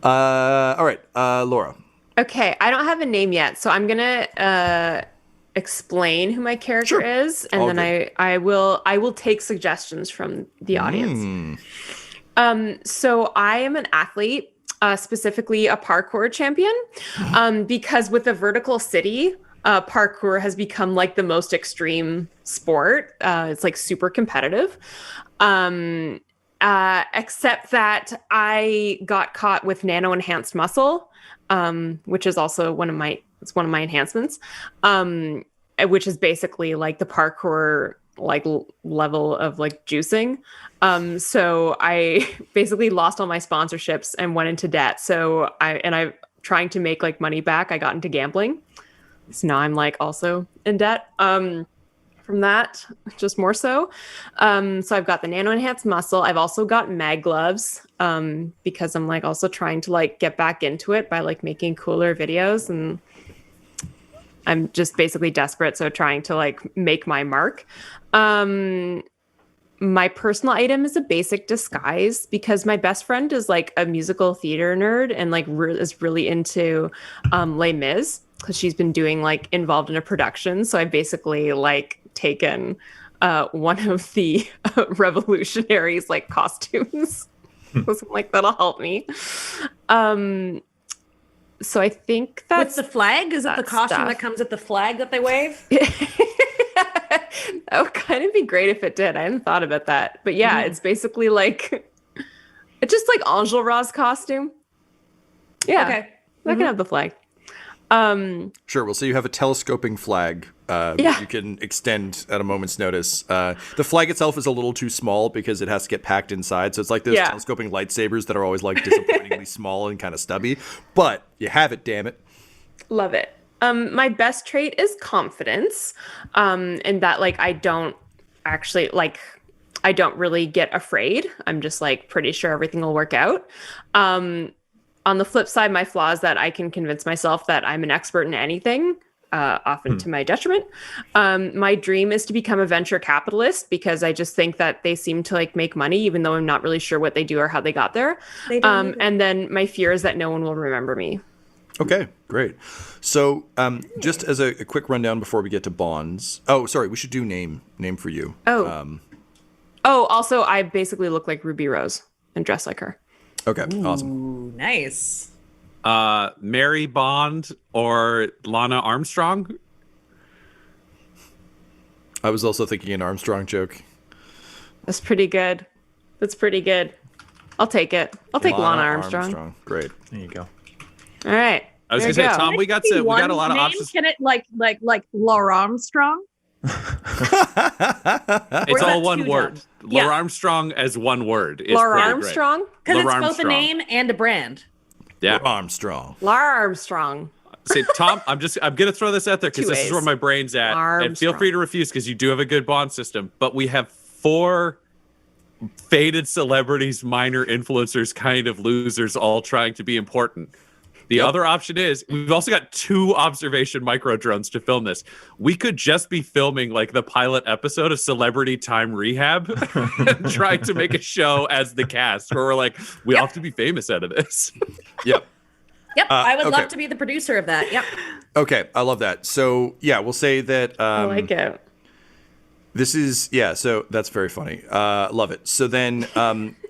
All right, Laura. Okay, I don't have a name yet, so I'm gonna explain who my character is, and All then I will take suggestions from the audience. So I am an athlete, specifically a parkour champion, because with the vertical city, parkour has become like the most extreme sport. It's like super competitive. Except that I got caught with nano enhanced muscle, which is also one of my enhancements, which is basically like the parkour like level of like juicing. So I basically lost all my sponsorships and went into debt. So I trying to make like money back. I got into gambling. So now I'm like also in debt from that, just more so. So I've got the nano enhanced muscle. I've also got mag gloves because I'm like also trying to like get back into it by like making cooler videos, and I'm just basically desperate. So trying to like make my mark. My personal item is a basic disguise because my best friend is like a musical theater nerd and like is really into Les Mis because she's been doing like involved in a production. So I basically like taken one of the revolutionaries like costumes. So I'm like, that'll help me. So I think that's with the flag. Is it the costume that comes with the flag that they wave? That would kind of be great if it did. I hadn't thought about that. But yeah, it's basically like it's just like Enjolras costume. Yeah. Okay. I can have the flag. Sure. Well, so you have a telescoping flag that you can extend at a moment's notice. The flag itself is a little too small because it has to get packed inside. So it's like those telescoping lightsabers that are always like disappointingly small and kind of stubby. But you have it, damn it. Love it. My best trait is confidence. And that like I don't really get afraid. I'm just like pretty sure everything will work out. On the flip side, my flaw is that I can convince myself that I'm an expert in anything, often to my detriment. My dream is to become a venture capitalist because I just think that they seem to like make money, even though I'm not really sure what they do or how they got there. And then my fear is that no one will remember me. Okay, great. So just as a quick rundown before we get to bonds. Oh, sorry, we should do name for you. Also, I basically look like Ruby Rose and dress like her. Okay, awesome. Ooh, nice. Mary Bond or Lana Armstrong? I was also thinking an Armstrong joke. That's pretty good. I'll take it. I'll take Lana Armstrong. Great. There you go. All right. I was gonna say, Tom, we got a lot of options. Can it like Laura Armstrong? It's all one word. Laura Armstrong as one word. Laura Armstrong? Because it's both a name and a brand. Yeah. Armstrong. Laura Armstrong. Say, Tom, I'm gonna throw this out there because this is where my brain's at. Armstrong. And feel free to refuse because you do have a good bond system. But we have 4 faded celebrities, minor influencers, kind of losers, all trying to be important. The other option is we've also got 2 observation micro drones to film this. We could just be filming like the pilot episode of Celebrity Time Rehab and trying to make a show as the cast where we're like, we all have to be famous out of this. Yep. Yep. I would love to be the producer of that. Yep. Okay. I love that. So yeah, we'll say that. I like it. This is, so that's very funny. Love it. So then,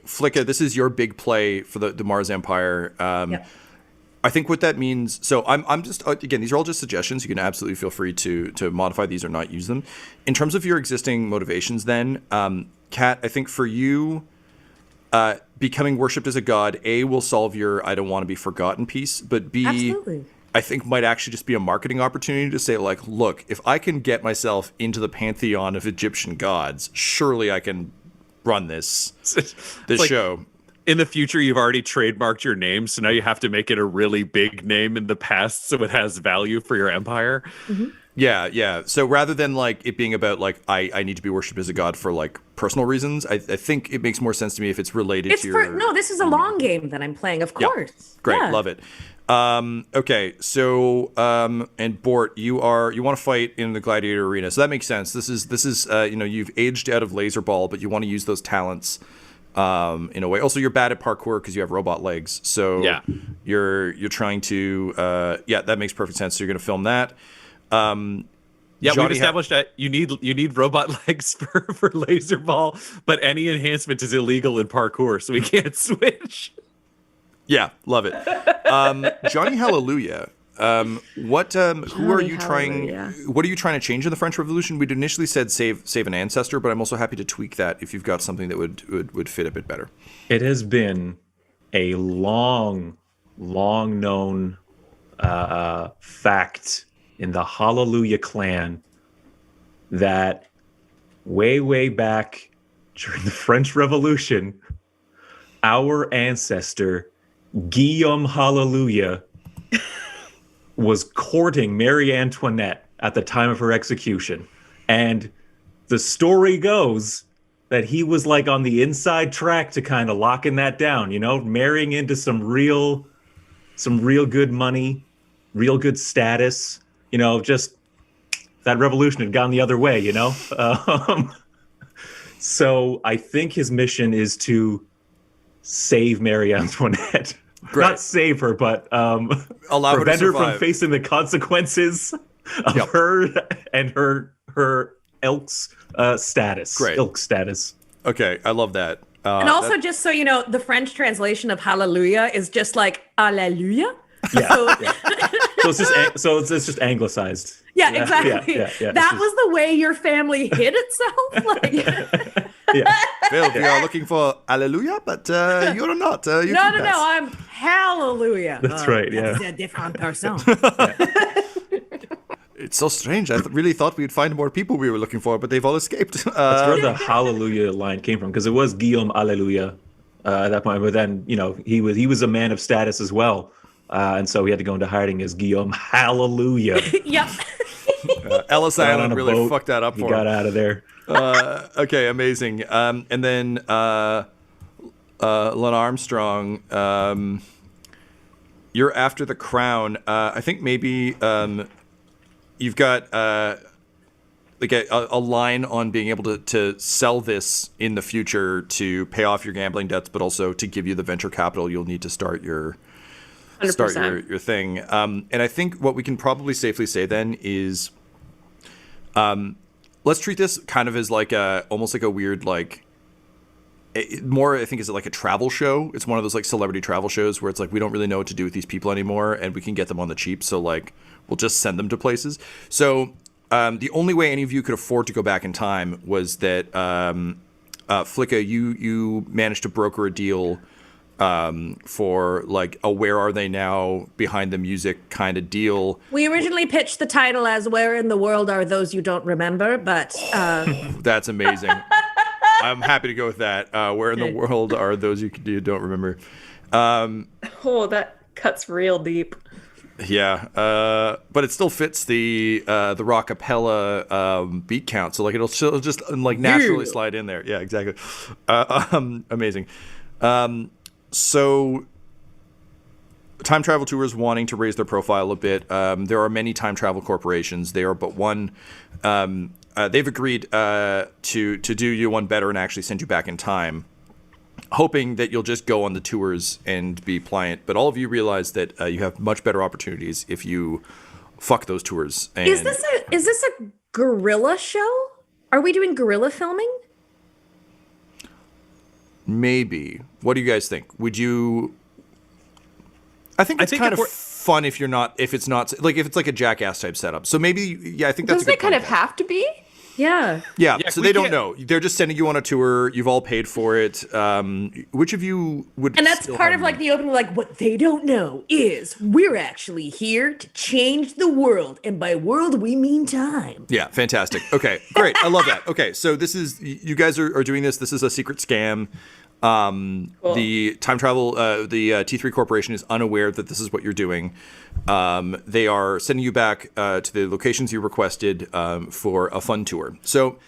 Flicka, this is your big play for the Mars Empire. Yep. I think what that means, so I'm just, again, these are all just suggestions. You can absolutely feel free to modify these or not use them. In terms of your existing motivations then, Kat, I think for you, becoming worshipped as a god, A, will solve your I don't want to be forgotten piece, but B, Absolutely. I think might actually just be a marketing opportunity to say like, look, if I can get myself into the pantheon of Egyptian gods, surely I can run this show. In the future, you've already trademarked your name, so now you have to make it a really big name in the past so it has value for your empire. Mm-hmm. Yeah. So rather than like it being about like I need to be worshipped as a god for like personal reasons, I think it makes more sense to me if it's related to your... No, this is a long game that I'm playing, of course. Yeah. Great, Yeah. love it. Okay, so and Bort, you want to fight in the gladiator arena, so that makes sense. This is you've aged out of laser ball, but you want to use those talents in a way. Also, you're bad at parkour because you have robot legs, so you're trying to that makes perfect sense. So you're going to film that. We've established that you need robot legs for laser ball, but any enhancement is illegal in parkour, so we can't switch. Yeah, love it. Johnny Hallelujah. What are you trying to change in the French Revolution? We'd initially said save an ancestor, but I'm also happy to tweak that if you've got something that would fit a bit better. It has been a long known fact in the Hallelujah clan that way back during the French Revolution, our ancestor Guillaume Hallelujah was courting Marie Antoinette at the time of her execution. And the story goes that he was like on the inside track to kind of locking that down, you know, marrying into some real good money, real good status, you know, just that revolution had gone the other way, you know? So I think his mission is to save Marie Antoinette. Great. Not save her, but Allow her to prevent her from survive. facing the consequences of her and her ilk's status. Great. Ilk status. Okay, I love that. And also, just so you know, the French translation of hallelujah is just like alleluia. Yeah. So, Yeah. So it's just anglicized. yeah, exactly. Yeah. That was the way your family hid itself. Like, Yeah. Phil, we are looking for Alleluia, but you're not. You no, can no, pass. no, I'm hallelujah. That's right, yeah. That's a different person. It's so strange. I really thought we'd find more people we were looking for, but they've all escaped. That's where the hallelujah line came from, because it was Guillaume Alleluia at that point. But then, you know, he was a man of status as well. And so he had to go into hiding as Guillaume Hallelujah. Yep. Ellis Got on Island a really boat. fucked that up He for got him. out of there. Okay, amazing. And then Len Armstrong, you're after the crown. I think maybe you've got like a line on being able to sell this in the future to pay off your gambling debts, but also to give you the venture capital you'll need to start your 100%. your thing. And I think what we can probably safely say then is, let's treat this kind of as like almost like a weird more I think is like a travel show. It's one of those like celebrity travel shows where it's like we don't really know what to do with these people anymore, and we can get them on the cheap. So like we'll just send them to places. So the only way any of you could afford to go back in time was that Flicka, you managed to broker a deal for like a Where Are They Now behind the music kind of deal. We originally pitched the title as Where in the World Are Those You Don't Remember, but That's amazing. I'm happy to go with that. Where in the world are those you don't remember? Oh, that cuts real deep. Yeah, but it still fits the rockapella beat count, so like it'll just like naturally slide in there. Yeah, exactly. Amazing. So time travel tours wanting to raise their profile a bit. There are many time travel corporations. They are but one. They've agreed to do you one better and actually send you back in time, hoping that you'll just go on the tours and be pliant. But all of you realize that you have much better opportunities if you fuck those tours. And is this a guerrilla show? Are we doing guerrilla filming? maybe. What do you guys think? Would you? I think it's kind of fun if it's not like if it's like a Jackass type setup. So maybe, yeah, I think that's Doesn't a it good kind point. of have to be? Yeah. Yeah, so we they don't can't- know. They're just sending you on a tour. You've all paid for it. Which of you would? And that's still part have of like money? the opening, like what they don't know is we're actually here to change the world. And by world, we mean time. Yeah, fantastic. Okay, great. I love that. Okay, so this is you guys are doing this. This is a secret scam. The time travel, the T3 Corporation is unaware that this is what you're doing. They are sending you back to the locations you requested for a fun tour. So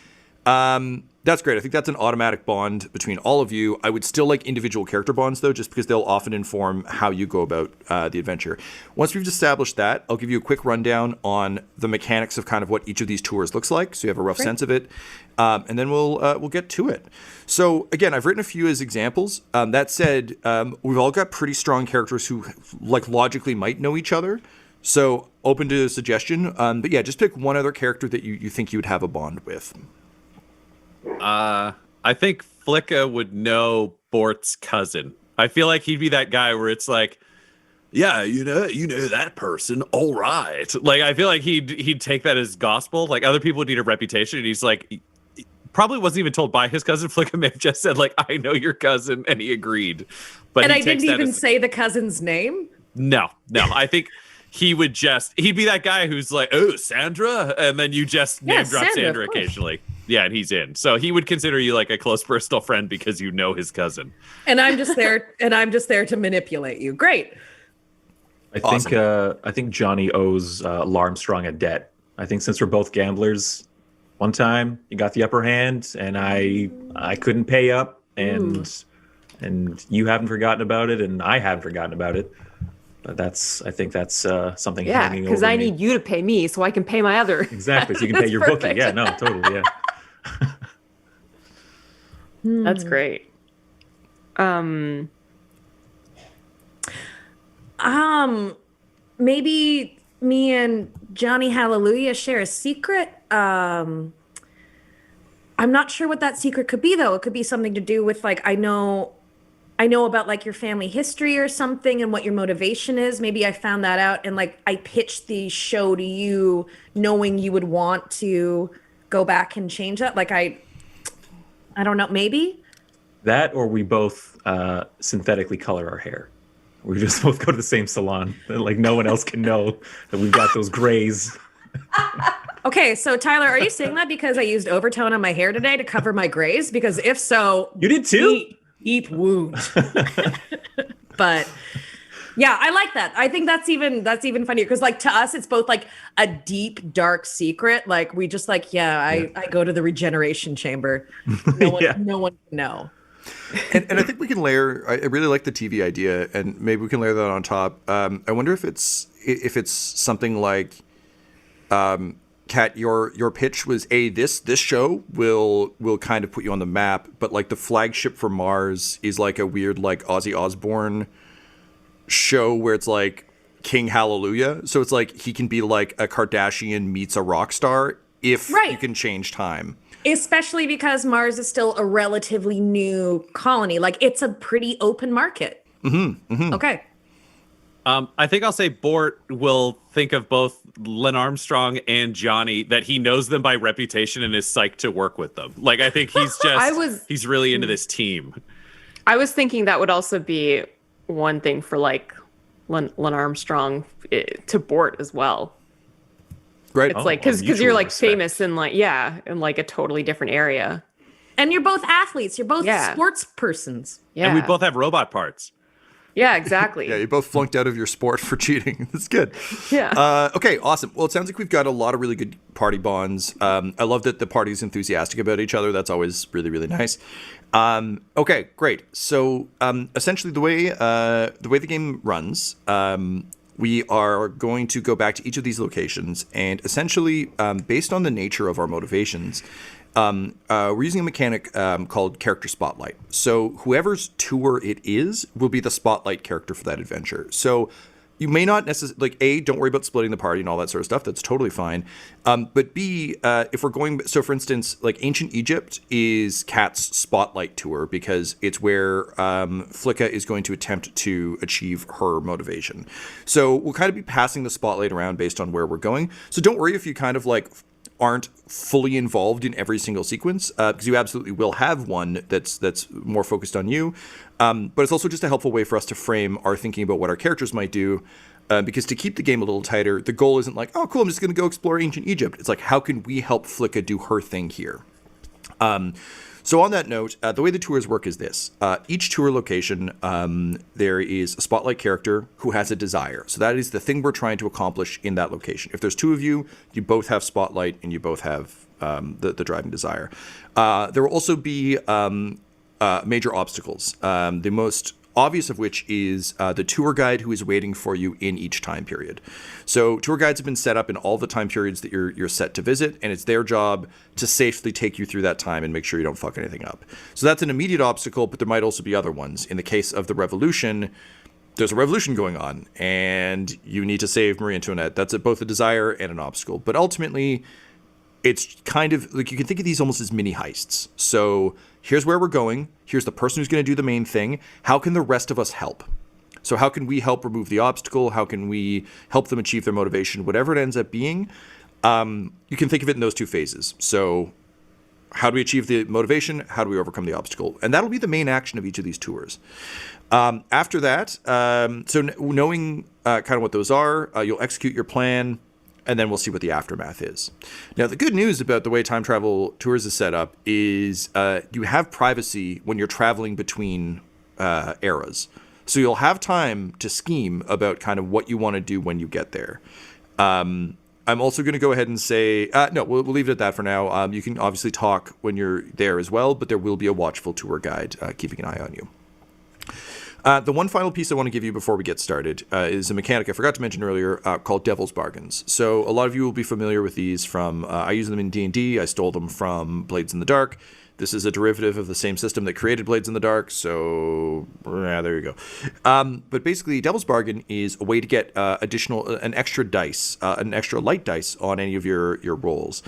that's great. I think that's an automatic bond between all of you. I would still like individual character bonds, though, just because they'll often inform how you go about the adventure. Once we've established that, I'll give you a quick rundown on the mechanics of kind of what each of these tours looks like, so you have a rough sense of it, and then we'll get to it. So again, I've written a few as examples. That said, we've all got pretty strong characters who like logically might know each other. So open to suggestion. But yeah, just pick one other character that you think you would have a bond with. I think Flicka would know Bort's cousin. I feel like he'd be that guy where it's like, yeah, you know that person, all right. Like I feel like he'd take that as gospel. Like other people would need a reputation, and he's like, he probably wasn't even told by his cousin. Flicka may have just said like, I know your cousin, and he agreed. But And he I takes didn't that even as- say the cousin's name. No. I think he'd be that guy who's like, oh, Sandra, and then you just Yeah, name drop Sandra, Sandra of course. occasionally. Yeah, and he's in. So he would consider you like a close personal friend because you know his cousin. And I'm just there to manipulate you. Great. I think Johnny owes Larmstrong a debt. I think since we're both gamblers, one time you got the upper hand, and I couldn't pay up, and you haven't forgotten about it, and I haven't forgotten about it. But I think that's something hanging over because I me. need you to pay me so I can pay my other. Exactly, so you can pay your bookie. Yeah, no, totally, yeah. That's great. Maybe me and Johnny Hallelujah share a secret. I'm not sure what that secret could be, though. It could be something to do with, like, I know about, like, your family history or something and what your motivation is. Maybe I found that out and, like, I pitched the show to you knowing you would want to go back and change that. Like, I don't know, maybe? That, or we both synthetically color our hair. We just both go to the same salon. Like, no one else can know that we've got those grays. Okay, so Tyler, are you saying that because I used overtone on my hair today to cover my grays? Because if so, You did too? Eat wound. But yeah, I like that. I think that's even funnier because, like, to us, it's both like a deep, dark secret. Like, we just like, I go to the regeneration chamber. No one can know. And I think we can layer. I really like the TV idea, and maybe we can layer that on top. I wonder if it's something like, Kat, your pitch was this show will kind of put you on the map, but like the flagship for Mars is like a weird like Ozzy Osbourne show where it's like King Hallelujah. So it's like he can be like a Kardashian meets a rock star if you can change time. Especially because Mars is still a relatively new colony. Like, it's a pretty open market. Okay. I think I'll say Bort will think of both Len Armstrong and Johnny, that he knows them by reputation and is psyched to work with them. Like, I think he's just, he's really into this team. I was thinking that would also be one thing for, like, Len Armstrong to Bort as well. Right. It's like, because you're like famous in like, in like a totally different area. And you're both athletes. You're both sports persons. Yeah. And we both have robot parts. Yeah, exactly. Yeah, you both flunked out of your sport for cheating. That's good. Yeah. Okay, awesome. Well, it sounds like we've got a lot of really good party bonds. I love that the party's enthusiastic about each other. That's always really, really nice. Okay, great. So essentially the way the game runs, we are going to go back to each of these locations, and essentially, based on the nature of our motivations, we're using a mechanic called Character Spotlight. So whoever's tour it is will be the spotlight character for that adventure. So you may not necessarily, like, don't worry about splitting the party and all that sort of stuff. That's totally fine. But B, if we're going, so for instance, like Ancient Egypt is Kat's spotlight tour because it's where Flicka is going to attempt to achieve her motivation. So we'll kind of be passing the spotlight around based on where we're going. So don't worry if you kind of like aren't fully involved in every single sequence, because you absolutely will have one that's more focused on you. But it's also just a helpful way for us to frame our thinking about what our characters might do, because to keep the game a little tighter, the goal isn't like, oh, cool, I'm just going to go explore ancient Egypt. It's like, how can we help Flicka do her thing here? So on that note, the way the tours work is this. Each tour location, there is a spotlight character who has a desire. So that is the thing we're trying to accomplish in that location. If there's two of you, you both have spotlight and you both have the driving desire. There will also be major obstacles. The most obvious of which is the tour guide who is waiting for you in each time period. So tour guides have been set up in all the time periods that you're set to visit, and it's their job to safely take you through that time and make sure you don't fuck anything up. So that's an immediate obstacle, but there might also be other ones. In the case of the revolution, there's a revolution going on, and you need to save Marie Antoinette. That's both a desire and an obstacle. But ultimately, it's kind of like you can think of these almost as mini heists. So here's where we're going. Here's the person who's going to do the main thing. How can the rest of us help? So how can we help remove the obstacle? How can we help them achieve their motivation? Whatever it ends up being, you can think of it in those two phases. So how do we achieve the motivation? How do we overcome the obstacle? And that'll be the main action of each of these tours. After that, so knowing kind of what those are, you'll execute your plan, and then we'll see what the aftermath is. Now, the good news about the way time travel tours is set up is you have privacy when you're traveling between eras. So you'll have time to scheme about kind of what you want to do when you get there. I'm also going to go ahead and say, no, we'll leave it at that for now. You can obviously talk when you're there as well, but there will be a watchful tour guide keeping an eye on you. The one final piece I want to give you before we get started is a mechanic I forgot to mention earlier called Devil's Bargains. So a lot of you will be familiar with these from, I use them in D&D. I stole them from Blades in the Dark. This is a derivative of the same system that created Blades in the Dark, so there you go. But basically, Devil's Bargain is a way to get an extra dice, an extra light dice on any of your rolls.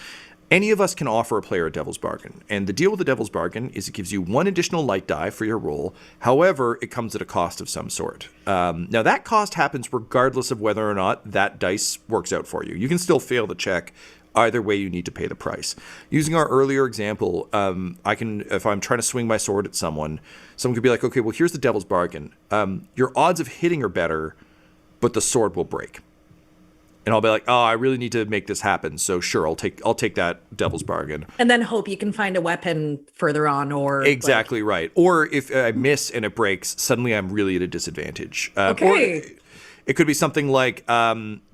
Any of us can offer a player a Devil's Bargain, and the deal with the Devil's Bargain is it gives you one additional light die for your roll. However, it comes at a cost of some sort. Now, that cost happens regardless of whether or not that dice works out for you. You can still fail the check. Either way, you need to pay the price. Using our earlier example, I can, if I'm trying to swing my sword at someone could be like, okay, well, here's the Devil's Bargain. Your odds of hitting are better, but the sword will break. And I'll be like, oh, I really need to make this happen. So sure, I'll take that Devil's Bargain. And then hope you can find a weapon further on, or exactly right. Or if I miss and it breaks, suddenly I'm really at a disadvantage. Okay. Or it could be something like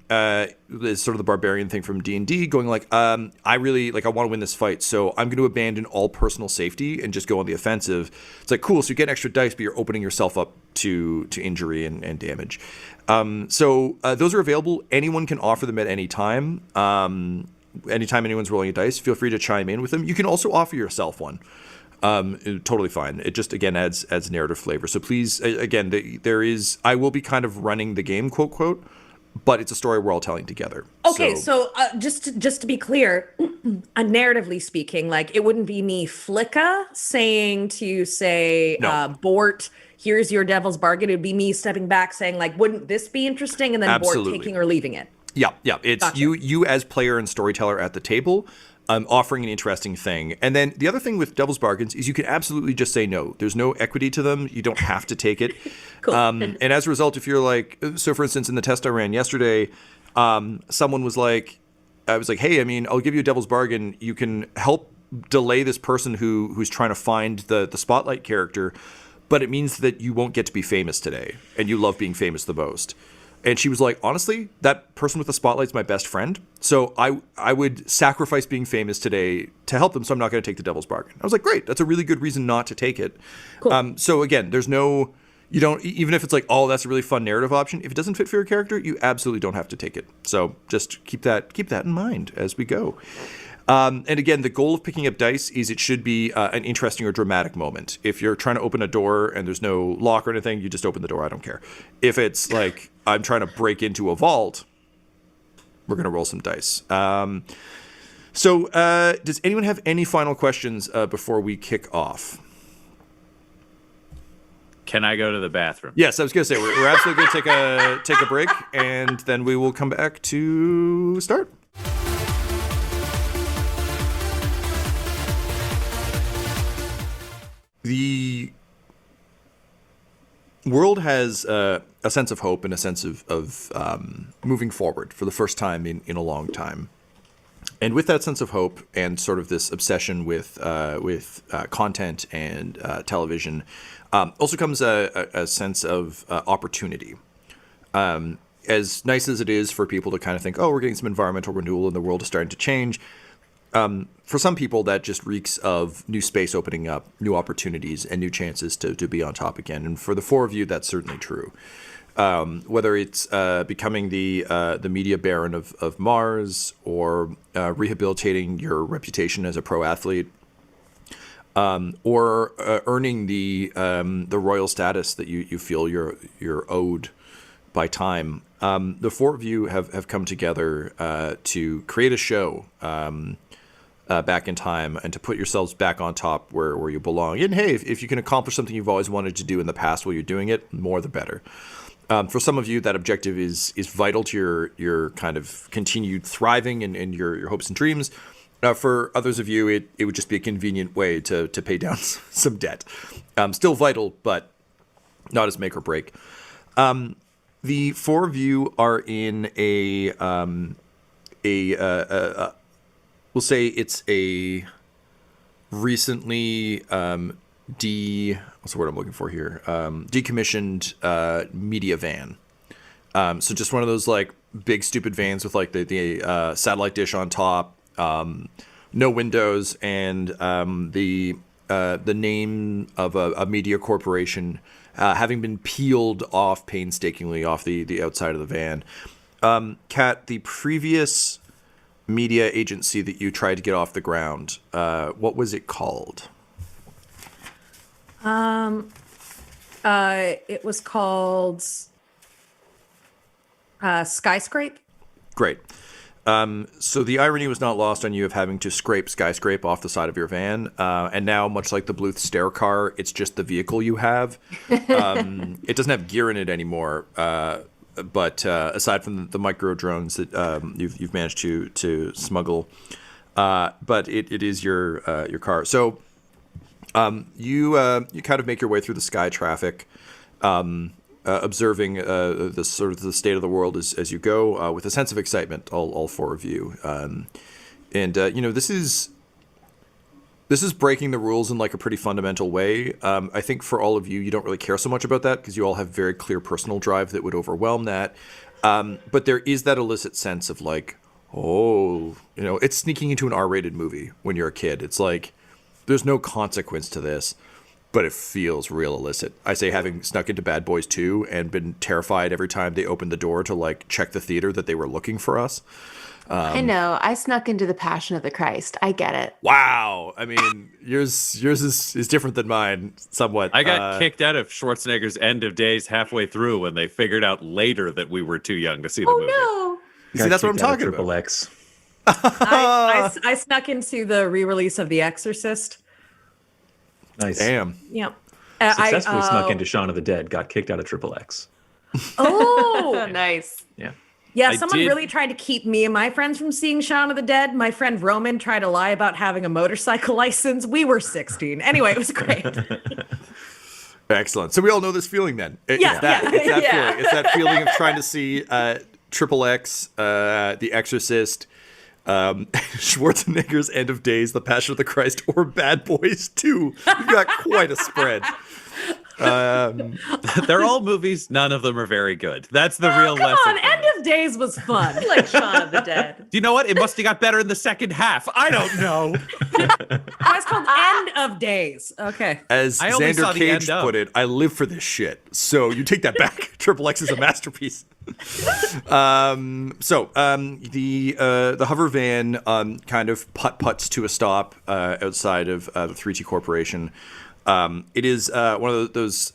it's sort of the barbarian thing from D&D, going like, I want to win this fight, so I'm going to abandon all personal safety and just go on the offensive. It's like, cool, so you get extra dice, but you're opening yourself up to injury and damage. So those are available. Anyone can offer them at any time. Anytime anyone's rolling a dice, feel free to chime in with them. You can also offer yourself one. Totally fine. It just, again, adds narrative flavor. So please, again, I will be kind of running the game, quote, quote, but it's a story we're all telling together. Okay, so just to be clear, narratively speaking, like it wouldn't be me Flicka saying to say, No. Bort, here's your Devil's Bargain. It would be me stepping back saying like, wouldn't this be interesting? And then Absolutely. Bort taking or leaving it. Yeah. It's Gotcha. you as player and storyteller at the table, offering an interesting thing. And then the other thing with Devil's Bargains is you can absolutely just say no. There's no equity to them. You don't have to take it. Cool. And as a result, if you're like, so for instance, in the test I ran yesterday, someone was like, I was like, hey, I mean, I'll give you a Devil's Bargain. You can help delay this person who's trying to find the spotlight character, but it means that you won't get to be famous today, and you love being famous the most. And she was like, honestly, that person with the spotlight's my best friend. So I would sacrifice being famous today to help them, so I'm not going to take the Devil's Bargain. I was like, great, that's a really good reason not to take it. Cool. So again, you don't, even if it's like, oh, that's a really fun narrative option, if it doesn't fit for your character, you absolutely don't have to take it. So just keep that in mind as we go. And again, the goal of picking up dice is it should be an interesting or dramatic moment. If you're trying to open a door and there's no lock or anything, you just open the door. I don't care. If it's like I'm trying to break into a vault, we're going to roll some dice. So does anyone have any final questions before we kick off? Can I go to the bathroom? Yes, I was going to say we're absolutely going to take a break, and then we will come back to start. The world has a sense of hope and a sense of moving forward for the first time in a long time. And with that sense of hope and sort of this obsession with content and television, also comes a sense of opportunity. As nice as it is for people to kind of think, oh, we're getting some environmental renewal and the world is starting to change, for some people, that just reeks of new space opening up, new opportunities, and new chances to be on top again. And for the four of you, that's certainly true. Whether it's becoming the media baron of Mars, or rehabilitating your reputation as a pro athlete, or earning the royal status that you feel you're owed by time, the four of you have come together to create a show. Back in time, and to put yourselves back on top where you belong. And hey, if you can accomplish something you've always wanted to do in the past while you're doing it, more the better. For some of you, that objective is vital to your kind of continued thriving and your hopes and dreams. For others of you, it would just be a convenient way to pay down some debt. Still vital, but not as make or break. The four of you are in we'll say it's a recently what's the word I'm looking for here? Decommissioned media van. So just one of those like big stupid vans with like the satellite dish on top, no windows, and the name of a media corporation having been peeled off painstakingly off the outside of the van. Kat, the previous media agency that you tried to get off the ground, what was it called? It was called Skyscrape. Great. So the irony was not lost on you of having to scrape Skyscrape off the side of your van. And now, much like the Bluth stair car, it's just the vehicle you have. It doesn't have gear in it anymore. But aside from the micro drones that you've managed to smuggle, but it is your car. So you kind of make your way through the sky traffic, observing the sort of the state of the world as you go, with a sense of excitement. All four of you, this is breaking the rules in like a pretty fundamental way. I think for all of you, you don't really care so much about that because you all have very clear personal drive that would overwhelm that. But there is that illicit sense of like, it's sneaking into an R-rated movie when you're a kid. It's like, there's no consequence to this, but it feels real illicit. I say having snuck into Bad Boys 2 and been terrified every time they opened the door to like check the theater that they were looking for us. I know. I snuck into the Passion of the Christ. I get it. Wow. I mean, yours is different than mine somewhat. I got kicked out of Schwarzenegger's End of Days halfway through when they figured out later that we were too young to see the movie. Oh, You see, that's what I'm talking Triple about. X. I snuck into the re-release of The Exorcist. Nice. Damn. Yep. Successfully snuck into Shaun of the Dead. Got kicked out of Triple X. Oh, no. Nice. Yeah. yeah. I Someone did- really tried to keep me and my friends from seeing Shaun of the Dead. My friend Roman tried to lie about having a motorcycle license. We were 16. Anyway, it was great. Excellent. So we all know this feeling then. It's Yeah, that. yeah, It's that yeah. feeling. It's that feeling of trying to see Triple X, The Exorcist, Schwarzenegger's End of Days, The Passion of the Christ, or Bad Boys 2. You've got quite a spread. They're all movies. None of them are very good. That's the real Come lesson. on, from End this. of Days was fun. I like Shaun of the Dead. Do you know what? It must have got better in the second half. I don't know. Oh, it's called End of Days. Okay. As I only saw Xander the Cage end of. put it, I live for this shit. So you take that back. Triple X is a masterpiece. The hover van kind of putt-putts to a stop outside of the 3T Corporation. It is one of those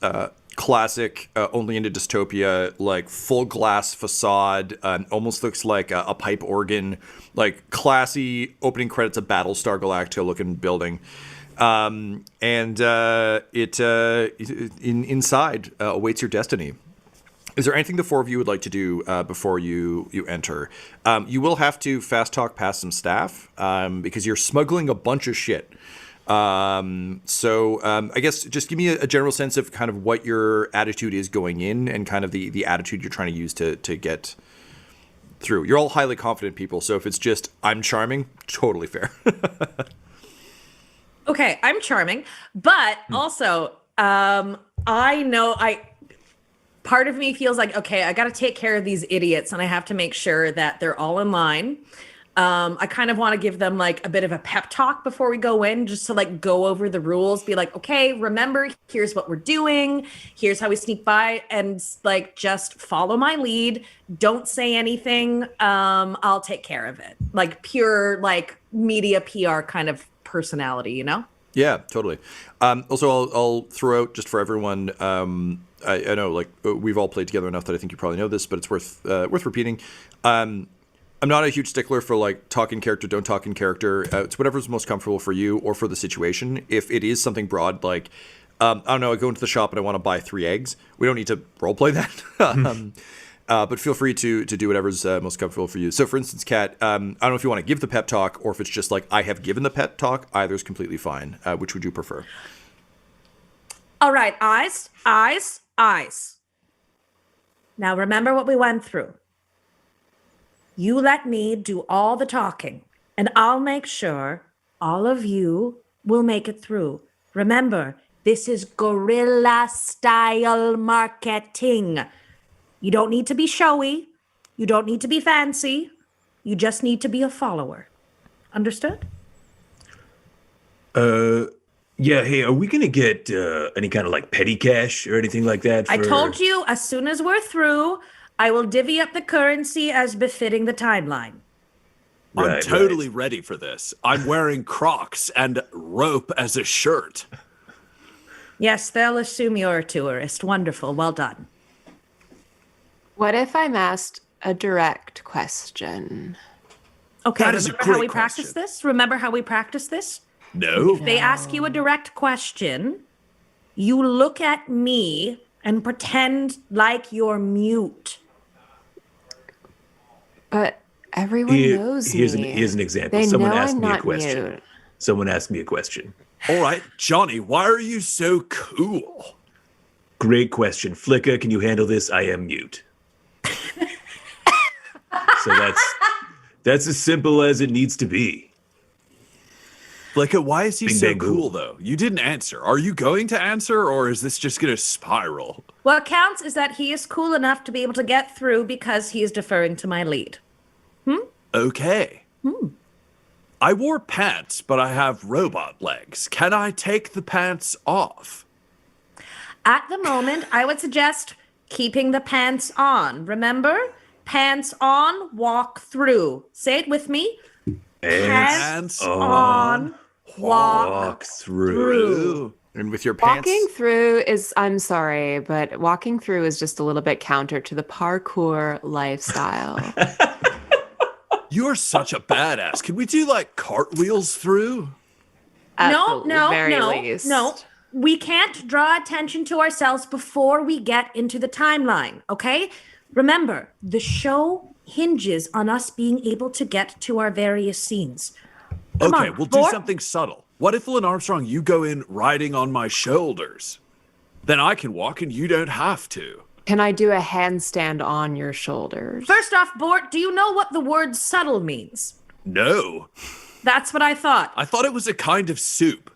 classic, only into dystopia, like full glass facade, almost looks like a pipe organ, like classy opening credits of Battlestar Galactica looking building. Inside awaits your destiny. Is there anything the four of you would like to do before you enter? You will have to fast talk past some staff because you're smuggling a bunch of shit. I guess just give me a general sense of kind of what your attitude is going in and kind of the attitude you're trying to use to get through. You're all highly confident people, so if it's just I'm charming, totally fair. Okay, I'm charming, but also I know part of me feels like, okay, I got to take care of these idiots and I have to make sure that they're all in line. I kind of want to give them like a bit of a pep talk before we go in, just to like go over the rules, be like, okay, remember, here's what we're doing. Here's how we sneak by, and like, just follow my lead. Don't say anything. I'll take care of it. Like pure, like media PR kind of personality, you know? Yeah, totally. Also, I'll throw out just for everyone. I know, like we've all played together enough that I think you probably know this, but it's worth repeating. I'm not a huge stickler for like talk in character, don't talk in character. It's whatever's most comfortable for you or for the situation. If it is something broad, like I don't know, I go into the shop and I want to buy 3 eggs. We don't need to role play that. But feel free to do whatever's most comfortable for you. So, for instance, Kat, I don't know if you want to give the pep talk or if it's just like I have given the pep talk. Either is completely fine. Which would you prefer? All right, eyes. Now remember what we went through. You let me do all the talking, and I'll make sure all of you will make it through. Remember, This is guerrilla style marketing. You don't need to be showy. You don't need to be fancy. You just need to be a follower. Understood? Yeah, hey, are we gonna get any kind of like petty cash or anything like that? I told you, as soon as we're through, I will divvy up the currency as befitting the timeline. I'm totally ready for this. I'm wearing Crocs and rope as a shirt. Yes, they'll assume you're a tourist. Wonderful. Well done. What if I'm asked a direct question? Okay, That is a remember how great we practice this? Remember how we practice this? No. If they ask you a direct question, you look at me and pretend like you're mute. But everyone knows here's me. Here's an example. They Someone know asked I'm me a not question. mute. Someone asked me a question. All right, Johnny, why are you so cool? Great question. Flicka, can you handle this? I am mute. So that's as simple as it needs to be. Flicka, why is he Bing, so bang, boom. cool, though? You didn't answer. Are you going to answer, or is this just going to spiral? What counts is that he is cool enough to be able to get through because he is deferring to my lead. Okay. I wore pants, but I have robot legs. Can I take the pants off? At the moment, I would suggest keeping the pants on. Remember? Pants on, walk through. Say it with me. Pants on, walk through. And with your pants. Walking through is, I'm sorry, but walking through is just a little bit counter to the parkour lifestyle. You're such a badass. Can we do like cartwheels through? At No, the no, very no, least. no. We can't draw attention to ourselves before we get into the timeline, okay? Remember, the show hinges on us being able to get to our various scenes. Come Okay, on, we'll do Bort. something subtle. What if, Lynn Armstrong, you go in riding on my shoulders? Then I can walk and you don't have to. Can I do a handstand on your shoulders? First off, Bort, do you know what the word subtle means? No. That's what I thought. I thought it was a kind of soup.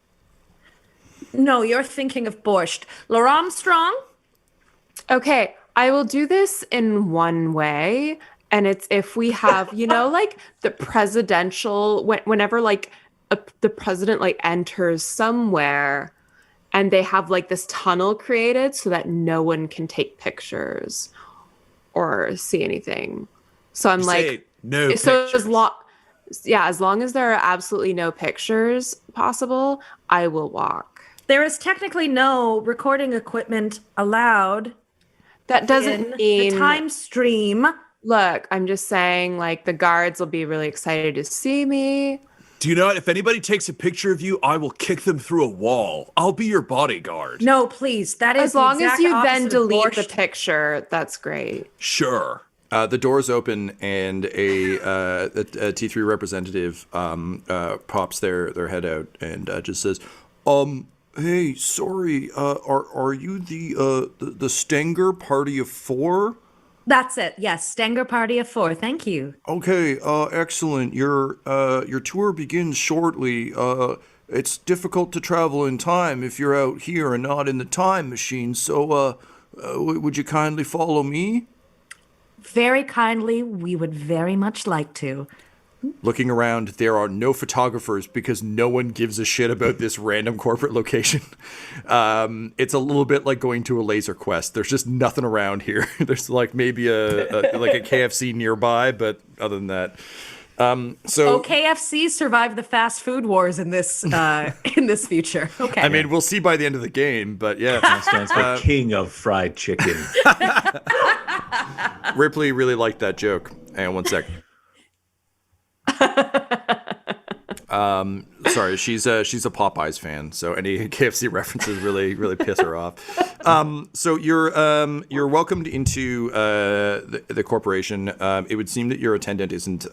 No, you're thinking of borscht. Laura Armstrong? Okay, I will do this in one way. And it's if we have, like the presidential, whenever like the president like enters somewhere and they have like this tunnel created so that no one can take pictures or see anything. So I'm Say no so pictures. as long as there are absolutely no pictures possible, I will walk. There is technically no recording equipment allowed That in doesn't mean the time stream. Look, I'm just saying, like, the guards will be really excited to see me. Do you know what? If anybody takes a picture of you, I will kick them through a wall. I'll be your bodyguard. No, please. That is As long the as exact you then opposite of delete the borscht. picture, that's great. Sure. The doors open and a T3 representative pops their head out and just says, "Hey, sorry, are you the Stenger party of 4? That's it. Yes, Stenger party of 4. Thank you. Okay, excellent. Your tour begins shortly. It's difficult to travel in time if you're out here and not in the time machine. So, would you kindly follow me?" Very kindly, we would very much like to. Looking around, there are no photographers because no one gives a shit about this random corporate location. It's a little bit like going to a laser quest. There's just nothing around here. There's like maybe a KFC nearby, but other than that, so KFC survived the fast food wars in this future. Okay. I mean, we'll see by the end of the game, but yeah. That stands for King of Fried Chicken. Ripley really liked that joke. Hang on one sec. Sorry, she's a Popeyes fan, so any KFC references really piss her off. So you're welcomed into the corporation. It would seem that your attendant isn't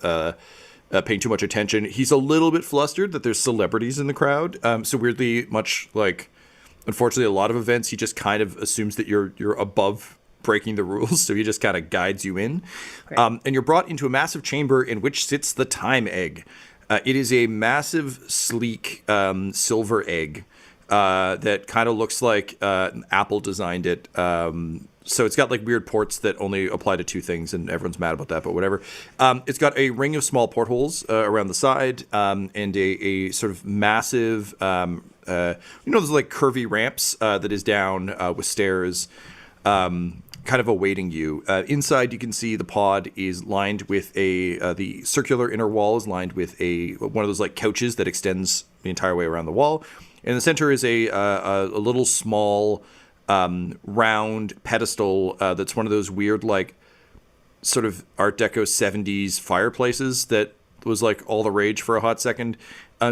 paying too much attention. He's a little bit flustered that there's celebrities in the crowd. So weirdly, much like, unfortunately, a lot of events, he just kind of assumes that you're above breaking the rules, so he just kind of guides you in. And you're brought into a massive chamber in which sits the time egg. It is a massive, sleek silver egg. that kind of looks like Apple designed it. So it's got like weird ports that only apply to two things, and everyone's mad about that, but whatever. It's got a ring of small portholes around the side, and a sort of massive, those like curvy ramps that is down with stairs, kind of awaiting you. Inside, you can see the pod is lined with the circular inner wall is lined with one of those like couches that extends the entire way around the wall. In the center is a little small round pedestal that's one of those weird like sort of Art Deco 70s fireplaces that was like all the rage for a hot second.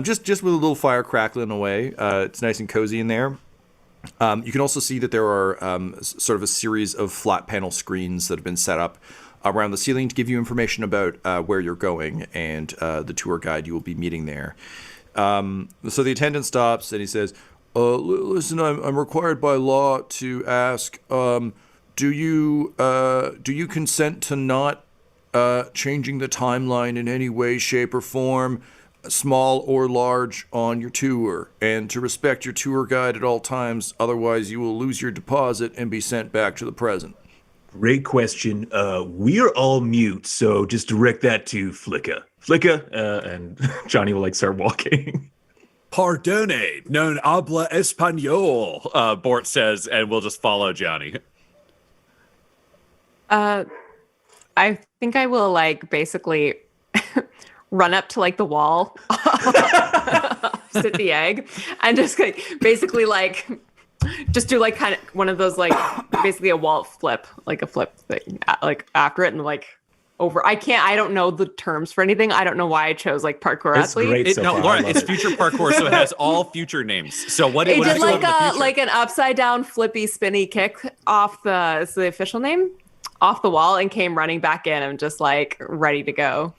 Just with a little fire crackling away. It's nice and cozy in there. You can also see that there are sort of a series of flat panel screens that have been set up around the ceiling to give you information about where you're going and the tour guide you will be meeting there. So the attendant stops and he says, listen, I'm required by law to ask, do you consent to not changing the timeline in any way, shape, or form, small or large, on your tour, and to respect your tour guide at all times, otherwise you will lose your deposit and be sent back to the present? Great question. We're all mute, so just direct that to Flicka. And Johnny will like start walking. Pardone, non habla español, Bort says, and we'll just follow Johnny. I think I will like basically run up to like the wall opposite the egg and just like basically like just do like kind of one of those like basically a wall flip, like a flip thing like after it and like over. I don't know the terms for anything. I don't know why I chose like parkour It's athlete. great so far. Laura, it's future parkour, so it has all future names. So what It what did is like an upside down flippy spinny kick off is the official name, off the wall, and came running back in. I'm just like ready to go.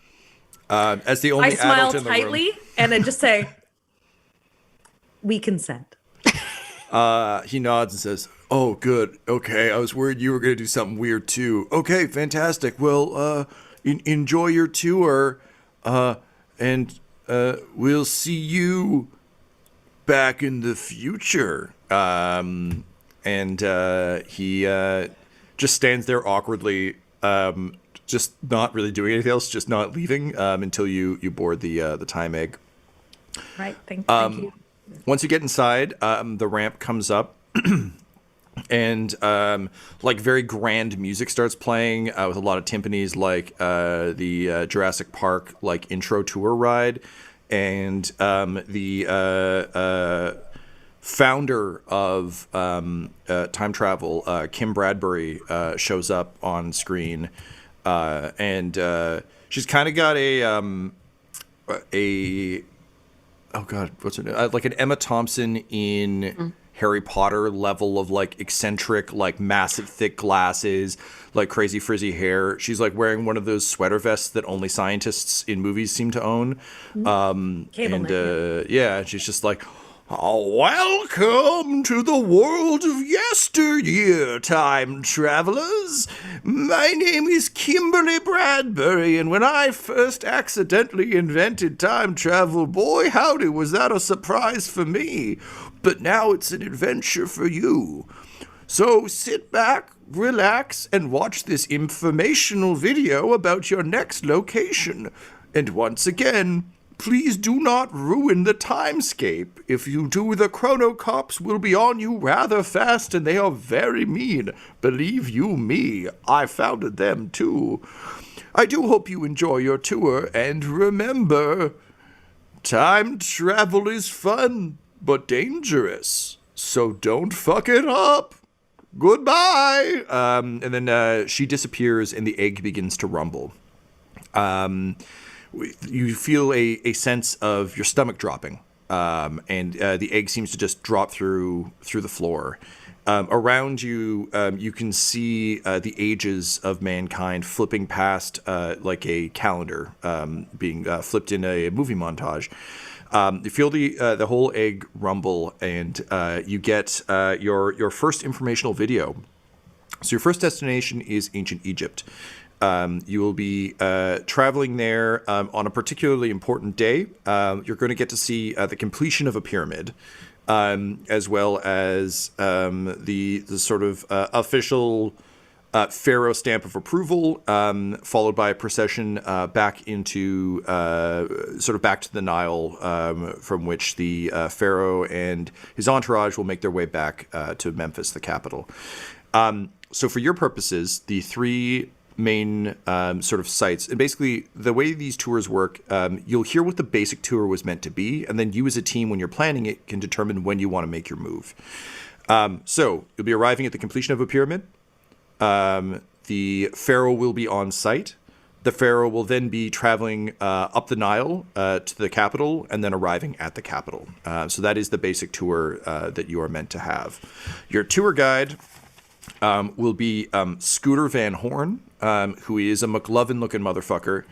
As the only I smile adult in the tightly room, and then just say, "We consent." he nods and says, "Oh, good. Okay, I was worried you were going to do something weird too. Okay, fantastic. Well, enjoy your tour, and we'll see you back in the future." And he just stands there awkwardly, just not really doing anything else, just not leaving until you board the time egg. Right. Thank you. Once you get inside, the ramp comes up, and like very grand music starts playing with a lot of timpanis, like the Jurassic Park like intro tour ride, and the founder of time travel, Kim Bradbury, shows up on screen, and she's kind of got a oh god, what's her name? Like an Emma Thompson in Harry Potter level of like eccentric, like massive thick glasses, like crazy frizzy hair. She's like wearing one of those sweater vests that only scientists in movies seem to own. Yeah, she's just like, "Oh, welcome to the world of yesteryear, time travelers. My name is Kimberly Bradbury, and when I first accidentally invented time travel, boy howdy, was that a surprise for me. But now it's an adventure for you. So sit back, relax, and watch this informational video about your next location. And once again, please do not ruin the timescape. If you do, the chrono cops will be on you rather fast, and they are very mean. Believe you me, I founded them too. I do hope you enjoy your tour, and remember, time travel is fun, but dangerous. So don't fuck it up. Goodbye." And then she disappears, and the egg begins to rumble. You feel a sense of your stomach dropping, and the egg seems to just drop through the floor. Around you, you can see the ages of mankind flipping past like a calendar being flipped in a movie montage. You feel the whole egg rumble, and you get your first informational video. So your first destination is ancient Egypt. You will be traveling there on a particularly important day. You're going to get to see the completion of a pyramid. as well as the sort of official pharaoh stamp of approval, followed by a procession back into sort of back to the Nile, from which the pharaoh and his entourage will make their way back to Memphis, the capital. So for your purposes, the three main sort of sites, and basically the way these tours work, you'll hear what the basic tour was meant to be, and then you as a team, when you're planning it, can determine when you want to make your move. So you'll be arriving at the completion of a pyramid. The pharaoh will be on site. The pharaoh will then be traveling up the Nile to the capital and then arriving at the capital. So that is the basic tour that you are meant to have. Your tour guide will be Scooter Van Horn, who is a McLovin-looking motherfucker.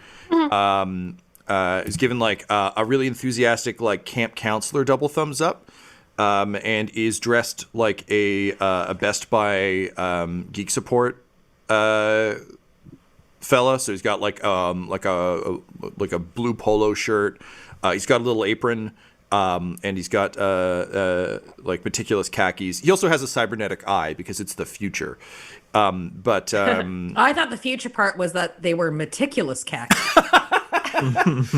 Is given like a really enthusiastic like camp counselor double thumbs up. And is dressed like a Best Buy geek support fella. So he's got like a blue polo shirt. He's got a little apron, and he's got like meticulous khakis. He also has a cybernetic eye because it's the future. But I thought the future part was that they were meticulous khakis.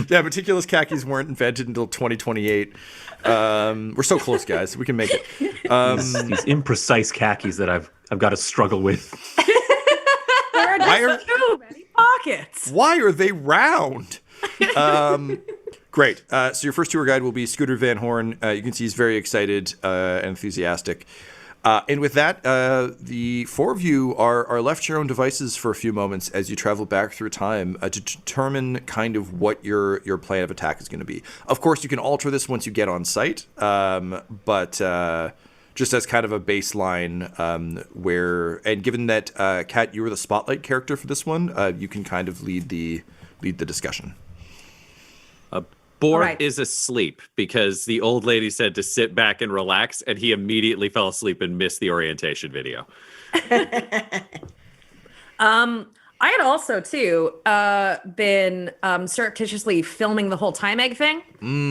Yeah, meticulous khakis weren't invented until 2028. We're so close, guys. We can make it. These imprecise khakis that I've got to struggle with. There are just too many pockets. Why are they round? Great. So your first tour guide will be Scooter Van Horn. You can see he's very excited and enthusiastic. And with that, the four of you are left to your own devices for a few moments as you travel back through time to determine kind of what your plan of attack is going to be. Of course, you can alter this once you get on site, but just as kind of a baseline and given that, Kat, you were the spotlight character for this one, you can kind of lead the discussion. Bort Right. is asleep because the old lady said to sit back and relax, and he immediately fell asleep and missed the orientation video. I had also too been surreptitiously filming the whole time egg thing,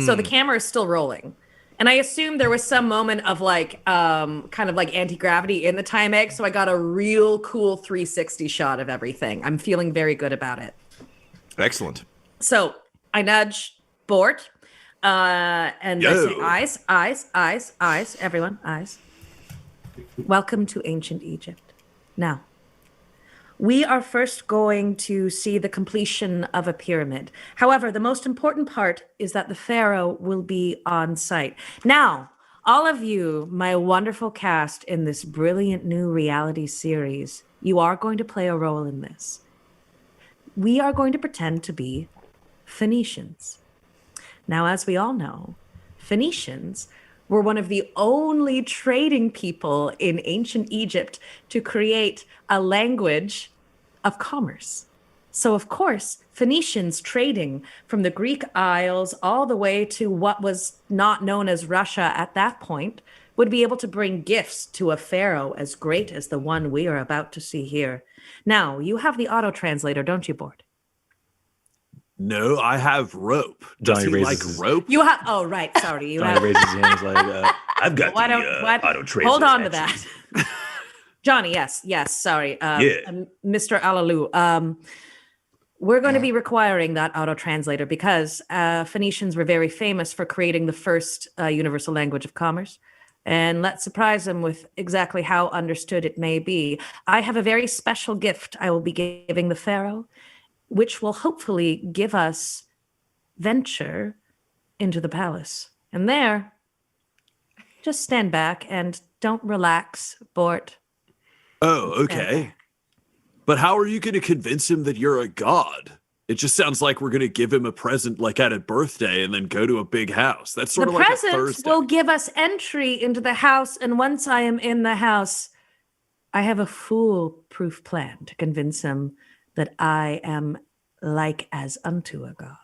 so the camera is still rolling, and I assumed there was some moment of like kind of like anti-gravity in the time egg, so I got a real cool 360 shot of everything. I'm feeling very good about it. Excellent. So I nudge Bort, and I say, eyes, everyone, eyes. Welcome to ancient Egypt. Now, we are first going to see the completion of a pyramid. However, the most important part is that the pharaoh will be on site. Now, all of you, my wonderful cast in this brilliant new reality series, you are going to play a role in this. We are going to pretend to be Phoenicians. Now, as we all know, Phoenicians were one of the only trading people in ancient Egypt to create a language of commerce. So, of course, Phoenicians trading from the Greek Isles all the way to what was not known as Russia at that point would be able to bring gifts to a pharaoh as great as the one we are about to see here. Now, you have the auto translator, don't you, Bort? No, I have rope. Does Johnny he raises like rope? You have. Oh, right. Sorry. You Johnny have. raises his hands like, I've got Why the don't? auto tracer. Hold on to actions. that. Johnny, yes. Sorry. Mr. Alalu. We're going to be requiring that auto translator because Phoenicians were very famous for creating the first universal language of commerce. And let's surprise them with exactly how understood it may be. I have a very special gift I will be giving the pharaoh, which will hopefully give us venture into the palace. And there, just stand back and don't relax, Bort. Oh, okay. But how are you going to convince him that you're a god? It just sounds like we're going to give him a present like at a birthday and then go to a big house. That's sort The of like a present Thursday. will give us entry into the house, and once I am in the house, I have a foolproof plan to convince him that I am like as unto a god.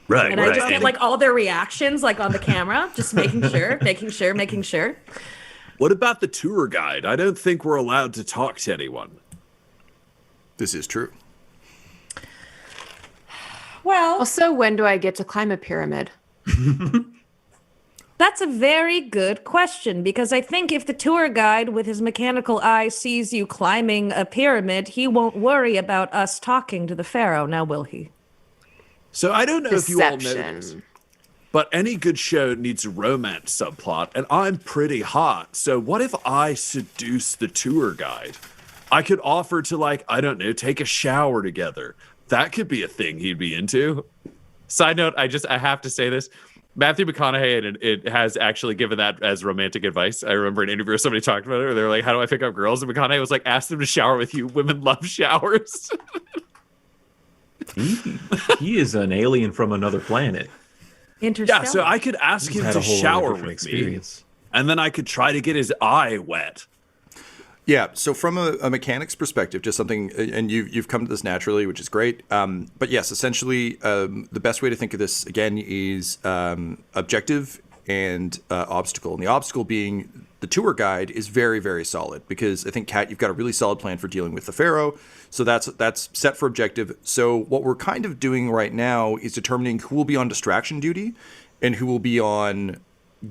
Right, And I just get like all their reactions like on the camera, just making sure. What about the tour guide? I don't think we're allowed to talk to anyone. This is true. Well, Also, when do I get to climb a pyramid? the That's a very good question, because I think if the tour guide with his mechanical eye sees you climbing a pyramid, he won't worry about us talking to the pharaoh, now will he? So I don't know if you all know Deception. this, but any good show needs a romance subplot, and I'm pretty hot. So what if I seduce the tour guide? I could offer to, like, I don't know, take a shower together. That could be a thing he'd be into. Side note, I have to say this. Matthew McConaughey and it has actually given that as romantic advice. I remember an interview where somebody talked about it where they were like, how do I pick up girls? And McConaughey was like, ask them to shower with you. Women love showers. He is an alien from another planet. Interstellar. Yeah, so I could ask He's him had to a whole shower different with me. experience. And then I could try to get his eye wet. Yeah, so from a mechanics perspective, just something, and you've come to this naturally, which is great. But yes, essentially, the best way to think of this, again, is objective and obstacle. And the obstacle being the tour guide is very, very solid, because I think, Kat, you've got a really solid plan for dealing with the pharaoh. So that's set for objective. So what we're kind of doing right now is determining who will be on distraction duty and who will be on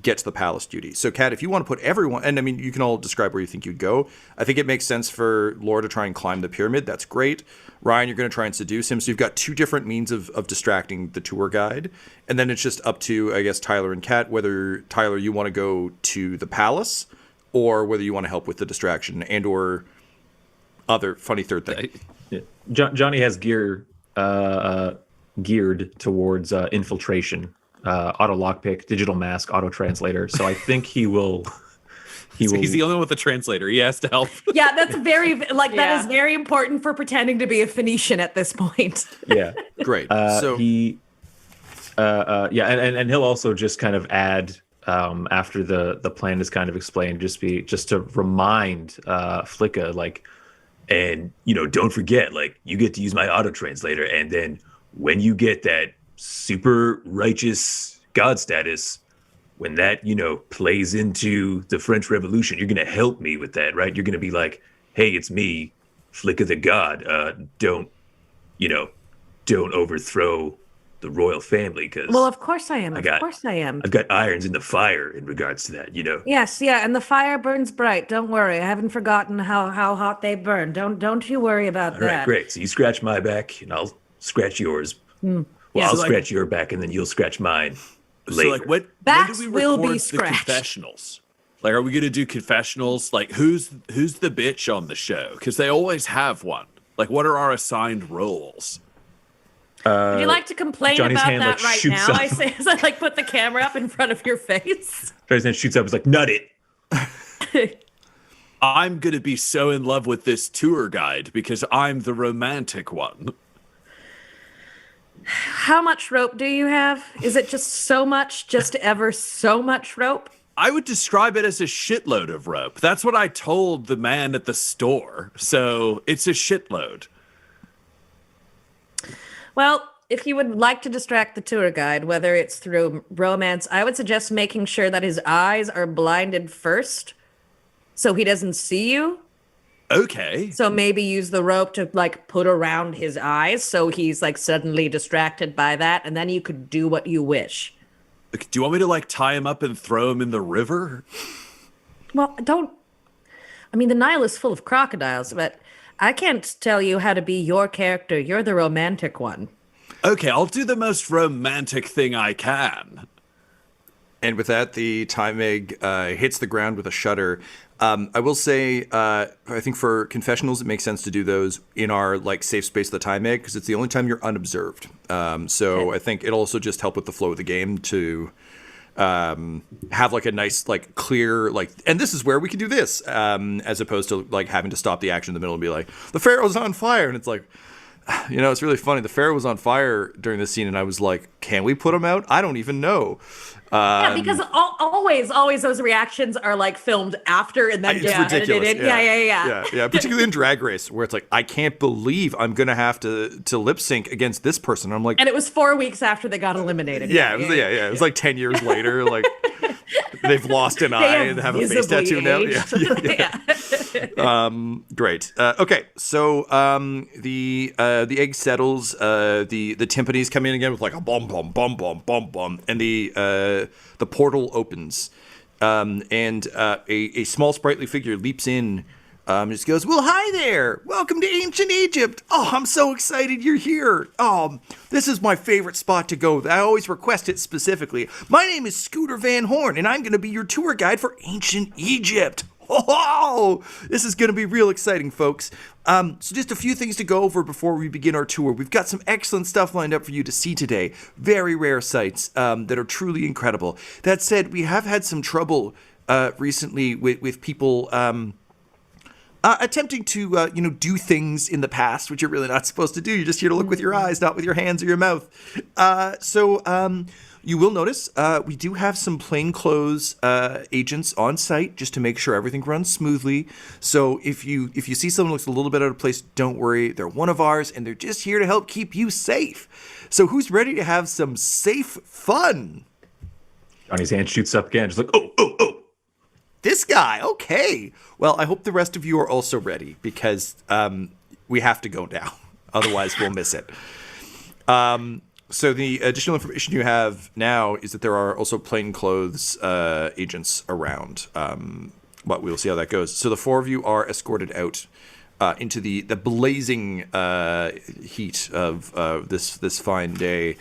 get to the palace duty. So, Kat, if you want to put everyone, and I mean, you can all describe where you think you'd go. I think it makes sense for Laura to try and climb the pyramid. That's great. Ryan, you're going to try and seduce him. So you've got two different means of distracting the tour guide. And then it's just up to, I guess, Tyler and Kat, whether, Tyler, you want to go to the palace or whether you want to help with the distraction and or other funny third thing. Yeah. Johnny has geared towards infiltration. Auto lockpick, digital mask, auto translator. So I think he will. He's the only one with the translator. He has to help. Yeah, that's very, like, that Yeah. is very important for pretending to be a Phoenician at this point. Yeah, Great. So he, yeah, and he'll also just kind of add after the plan is kind of explained, just to remind Flicka, like, and don't forget, like, you get to use my auto translator, and then when you get that super righteous god status, when that plays into the French Revolution, you're gonna help me with that, right? You're gonna be like, hey, it's me, Flicka the god. Don't overthrow the royal family, because Well, of course I am. Of course I am. I've got irons in the fire in regards to that. Yes, yeah, and the fire burns bright. Don't worry, I haven't forgotten how hot they burn. Don't you worry about All that. right, great. So you scratch my back, and I'll scratch yours. Well, Yeah, I'll so, scratch your back, and then you'll scratch mine later. So, like, when Backs do we will record be the scratched. confessionals? Like, are we going to do confessionals? Like, who's the bitch on the show? Because they always have one. Like, what are our assigned roles? Would you like to complain Johnny's about hand, that like, right shoots now? up. I say as I like put the camera up in front of your face. Johnny's hand shoots up. It's like, nut it. I'm going to be so in love with this tour guide because I'm the romantic one. How much rope do you have? Is it just so much? Just ever so much rope? I would describe it as a shitload of rope. That's what I told the man at the store. So it's a shitload. Well, if you would like to distract the tour guide, whether it's through romance, I would suggest making sure that his eyes are blinded first so he doesn't see you. Okay. So maybe use the rope to like put around his eyes so he's like suddenly distracted by that, and then you could do what you wish. Do you want me to like tie him up and throw him in the river? Well, I mean, the Nile is full of crocodiles, but I can't tell you how to be your character. You're the romantic one. Okay, I'll do the most romantic thing I can. And with that, the time egg hits the ground with a shudder. I will say, I think for confessionals, it makes sense to do those in our like safe space of the time egg because it's the only time you're unobserved. So I think it'll also just help with the flow of the game to have like a nice like clear like, and this is where we can do this, as opposed to like having to stop the action in the middle and be like, the pharaoh's on fire, and it's like. It's really funny. The pharaoh was on fire during this scene, and I was like, "Can we put him out? I don't even know." Yeah, because always those reactions are like filmed after and then It's just ridiculous. edited in. Yeah. Particularly in Drag Race, where it's like, I can't believe I'm gonna have to lip sync against this person. I'm like, And it was 4 weeks after they got eliminated. it was like 10 years later. Like, They've lost an eye and have a face visibly tattoo now. aged. Great. Okay, so the egg settles. The timpanis come in again with like a bum bum bum bum bum bum, and the portal opens, and a small sprightly figure leaps in. Just goes, well, hi there. Welcome to ancient Egypt. Oh, I'm so excited you're here. Oh, this is my favorite spot to go. I always request it specifically. My name is Scooter Van Horn, and I'm going to be your tour guide for ancient Egypt. Oh, this is going to be real exciting, folks. So just a few things to go over before we begin our tour. We've got some excellent stuff lined up for you to see today. Very rare sights that are truly incredible. That said, we have had some trouble recently with people... attempting to, do things in the past, which you're really not supposed to do. You're just here to look with your eyes, not with your hands or your mouth. So you will notice we do have some plainclothes agents on site just to make sure everything runs smoothly. So if you see someone looks a little bit out of place, don't worry. They're one of ours, and they're just here to help keep you safe. So who's ready to have some safe fun? Johnny's hand shoots up again, just like, oh. This guy, okay. Well, I hope the rest of you are also ready because we have to go now. Otherwise, we'll miss it. So the additional information you have now is that there are also plainclothes agents around. But we'll see how that goes. So the four of you are escorted out into the blazing heat of this fine day.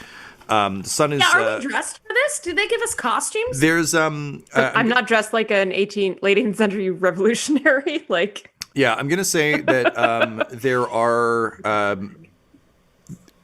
The sun is. Yeah, are we dressed for this? Do they give us costumes? There's I'm not dressed like an late 18th century revolutionary. Like, yeah, I'm gonna say that there are,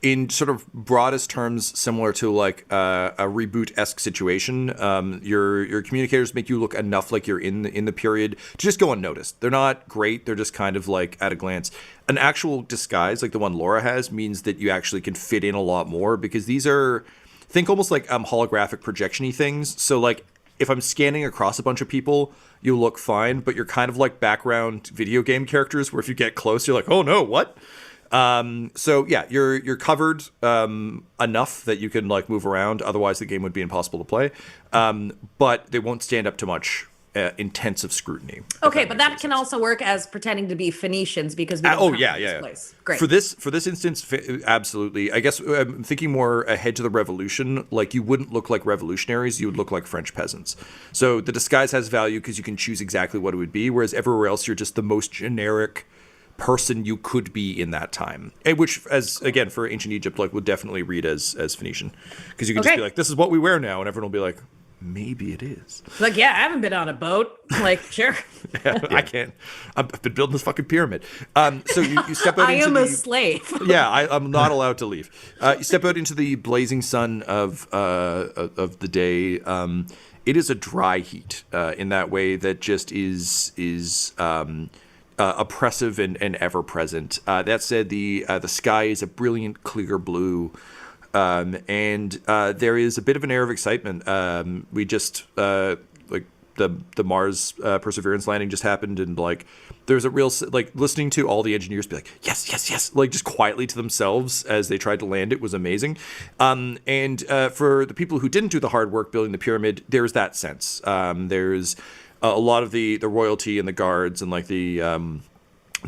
in sort of broadest terms, similar to like a reboot-esque situation. Your communicators make you look enough like you're in the period to just go unnoticed. They're not great. They're just kind of like at a glance. An actual disguise like the one Laura has means that you actually can fit in a lot more because these are, think almost like holographic projection-y things. So like if I'm scanning across a bunch of people, you look fine, but you're kind of like background video game characters where if you get close, you're like, oh no, what? So yeah, you're covered enough that you can like move around. Otherwise, the game would be impossible to play. But they won't stand up to much intensive scrutiny. Okay, but that can also work as pretending to be Phoenicians because we don't have this place. Great. For this instance, absolutely. I guess I'm thinking more ahead to the revolution. Like you wouldn't look like revolutionaries; you would look like French peasants. So the disguise has value because you can choose exactly what it would be. Whereas everywhere else, you're just the most generic person you could be in that time, and which, as again for ancient Egypt, like would definitely read as Phoenician, because you can just be like, "This is what we wear now," and everyone will be like, "Maybe it is." Like, yeah, I haven't been on a boat. Like, sure. I can't. I've been building this fucking pyramid. So you step out. I into am the, a slave. Yeah, I'm not allowed to leave. You step out into the blazing sun of the day. It is a dry heat in that way that just is. Oppressive and ever present. That said, the sky is a brilliant clear blue, and there is a bit of an air of excitement. We just like the Mars Perseverance landing just happened, and like there's a real like listening to all the engineers be like yes, like just quietly to themselves as they tried to land it was amazing. And for the people who didn't do the hard work building the pyramid, there's that sense. There's a lot of the royalty and the guards and like the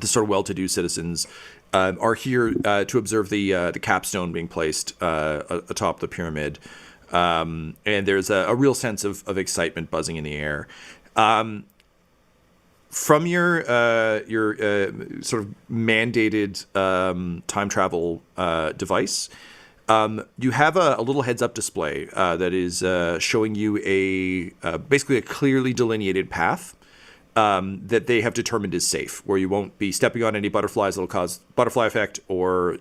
sort of well-to-do citizens are here to observe the capstone being placed atop the pyramid, and there's a real sense of excitement buzzing in the air. From your sort of mandated time travel device. You have a little heads-up display that is showing you basically a clearly delineated path that they have determined is safe, where you won't be stepping on any butterflies that'll cause butterfly effect or,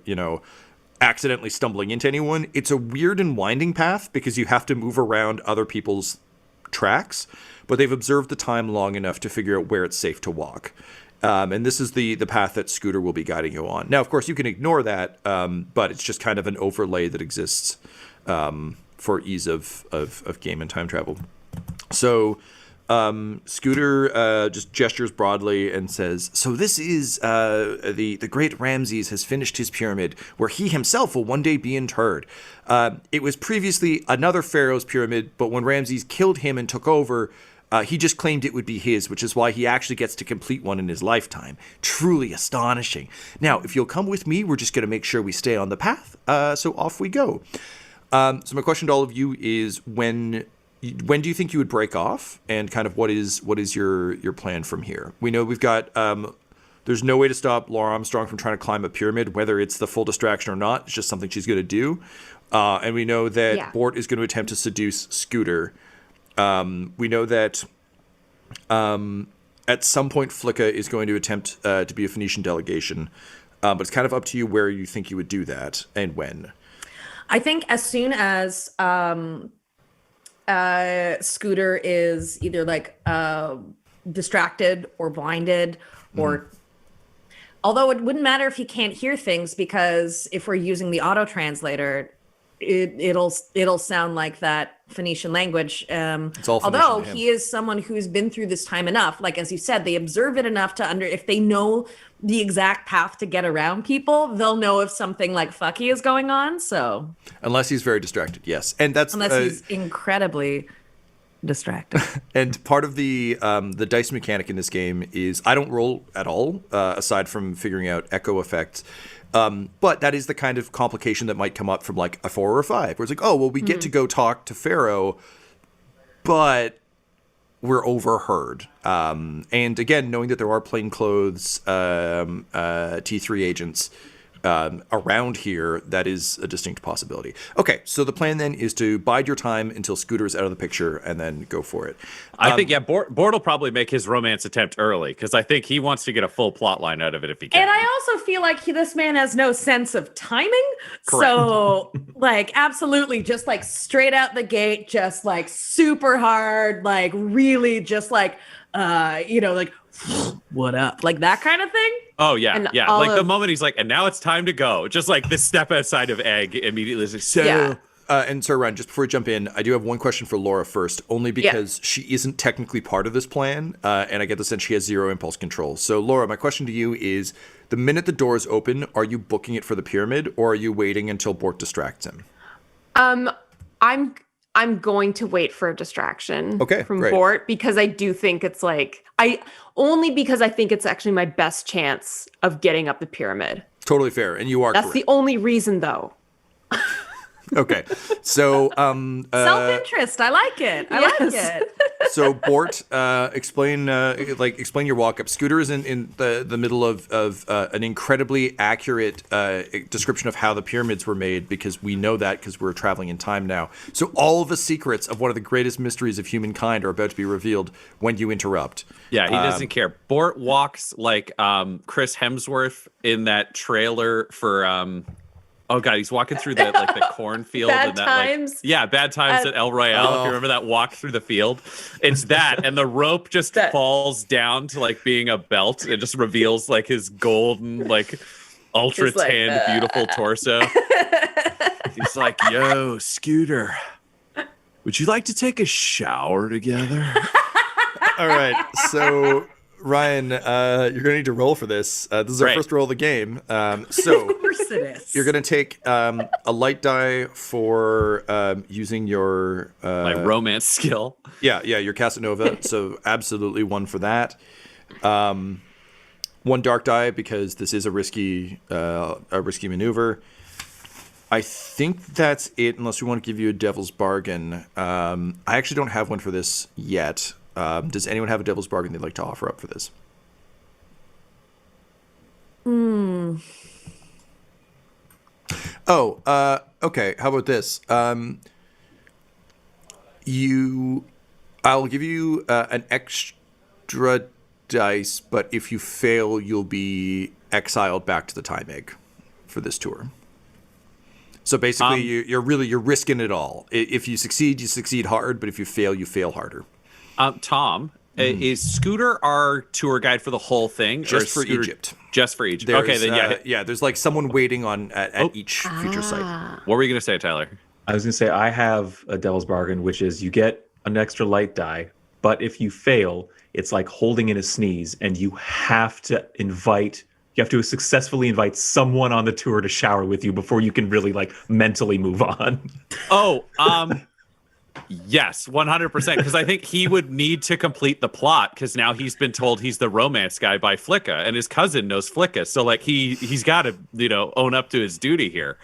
accidentally stumbling into anyone. It's a weird and winding path because you have to move around other people's tracks, but they've observed the time long enough to figure out where it's safe to walk. And this is the path that Scooter will be guiding you on. Now, of course, you can ignore that, but it's just kind of an overlay that exists for ease of game and time travel. So Scooter just gestures broadly and says, "So this is the great Ramses has finished his pyramid, where he himself will one day be interred. It was previously another pharaoh's pyramid, but when Ramses killed him and took over, he just claimed it would be his, which is why he actually gets to complete one in his lifetime. Truly astonishing. Now, if you'll come with me, we're just going to make sure we stay on the path. So off we go." So my question to all of you is, when do you think you would break off, and kind of what is your plan from here? We know we've got there's no way to stop Laura Armstrong from trying to climb a pyramid, whether it's the full distraction or not. It's just something she's going to do. And we know that Bort is going to attempt to seduce Scooter. We know that at some point Flicka is going to attempt to be a Phoenician delegation, but it's kind of up to you where you think you would do that and when. I think as soon as Scooter is either like distracted or blinded, or although it wouldn't matter if he can't hear things, because if we're using the auto translator, it'll sound like that Phoenician language. It's all Phoenician although to him. he is someone who's been through this time enough, like as you said, they observe it enough to if they know the exact path to get around people, they'll know if something like fucky is going on. So unless he's very distracted, yes, and that's unless he's incredibly distracted. And part of the dice mechanic in this game is I don't roll at all, aside from figuring out echo effects. But that is the kind of complication that might come up from like a 4 or a 5, where it's like, oh, well, we get to go talk to Pharaoh, but we're overheard. And again, knowing that there are plainclothes T3 agents around here, that is a distinct possibility. Okay, so the plan then is to bide your time until Scooter is out of the picture and then go for it. I think, Bort will probably make his romance attempt early, because I think he wants to get a full plot line out of it if he can. And I also feel like this man has no sense of timing. Correct. So, like, absolutely, just like straight out the gate, just like super hard, like really just like, like, what up? Like that kind of thing. Oh, yeah, And yeah. Like the moment he's like, and now it's time to go. Just like this step outside of Egg immediately is like, so... Yeah. And so, Ryan, just before we jump in, I do have one question for Laura first, only because she isn't technically part of this plan, and I get the sense she has zero impulse control. So, Laura, my question to you is, the minute the doors open, are you booking it for the pyramid, or are you waiting until Bort distracts him? I'm going to wait for a distraction from great. Bort, because I do think it's like because I think it's actually my best chance of getting up the pyramid. Totally fair, and you are That's correct. the only reason, though. Okay, so Self-interest. I like it. I like it. So Bort, explain your walk up. Scooter is in the middle of an incredibly accurate description of how the pyramids were made, because we know that because we're traveling in time now. So all of the secrets of one of the greatest mysteries of humankind are about to be revealed when you interrupt. Yeah, he doesn't care. Bort walks like Chris Hemsworth in that trailer for... oh god, he's walking through the cornfield Bad and that Times. Bad Times at El Royale. If you remember that walk through the field, it's that, and the rope just falls down to like being a belt. It just reveals like his golden, like ultra tanned, beautiful torso. He's like, "Yo, Scooter, would you like to take a shower together?" All right, so Ryan, you're gonna need to roll for this. This is our first roll of the game. So Of course it is. you're gonna take a light die for using your My romance skill. your Casanova. So absolutely one for that. One dark die because this is a risky maneuver. I think that's it, unless we want to give you a devil's bargain. I actually don't have one for this yet. Does anyone have a devil's bargain they'd like to offer up for this? Oh, okay. How about this? I'll give you an extra dice, but if you fail, you'll be exiled back to the time egg for this tour. So basically, you're risking it all. If you succeed, you succeed hard, but if you fail harder. Tom, is Scooter our tour guide for the whole thing? Just for Egypt. Just for Egypt. There's, okay, then there's like someone waiting at each future site. What were you going to say, Tyler? I was going to say I have a devil's bargain, which is you get an extra light die But if you fail, it's like holding in a sneeze, and you have to successfully invite someone on the tour to shower with you before you can really like mentally move on. Oh, yes, 100%. Because I think he would need to complete the plot because now he's been told he's the romance guy by Flicka, and his cousin knows Flicka. So like he's got to own up to his duty here.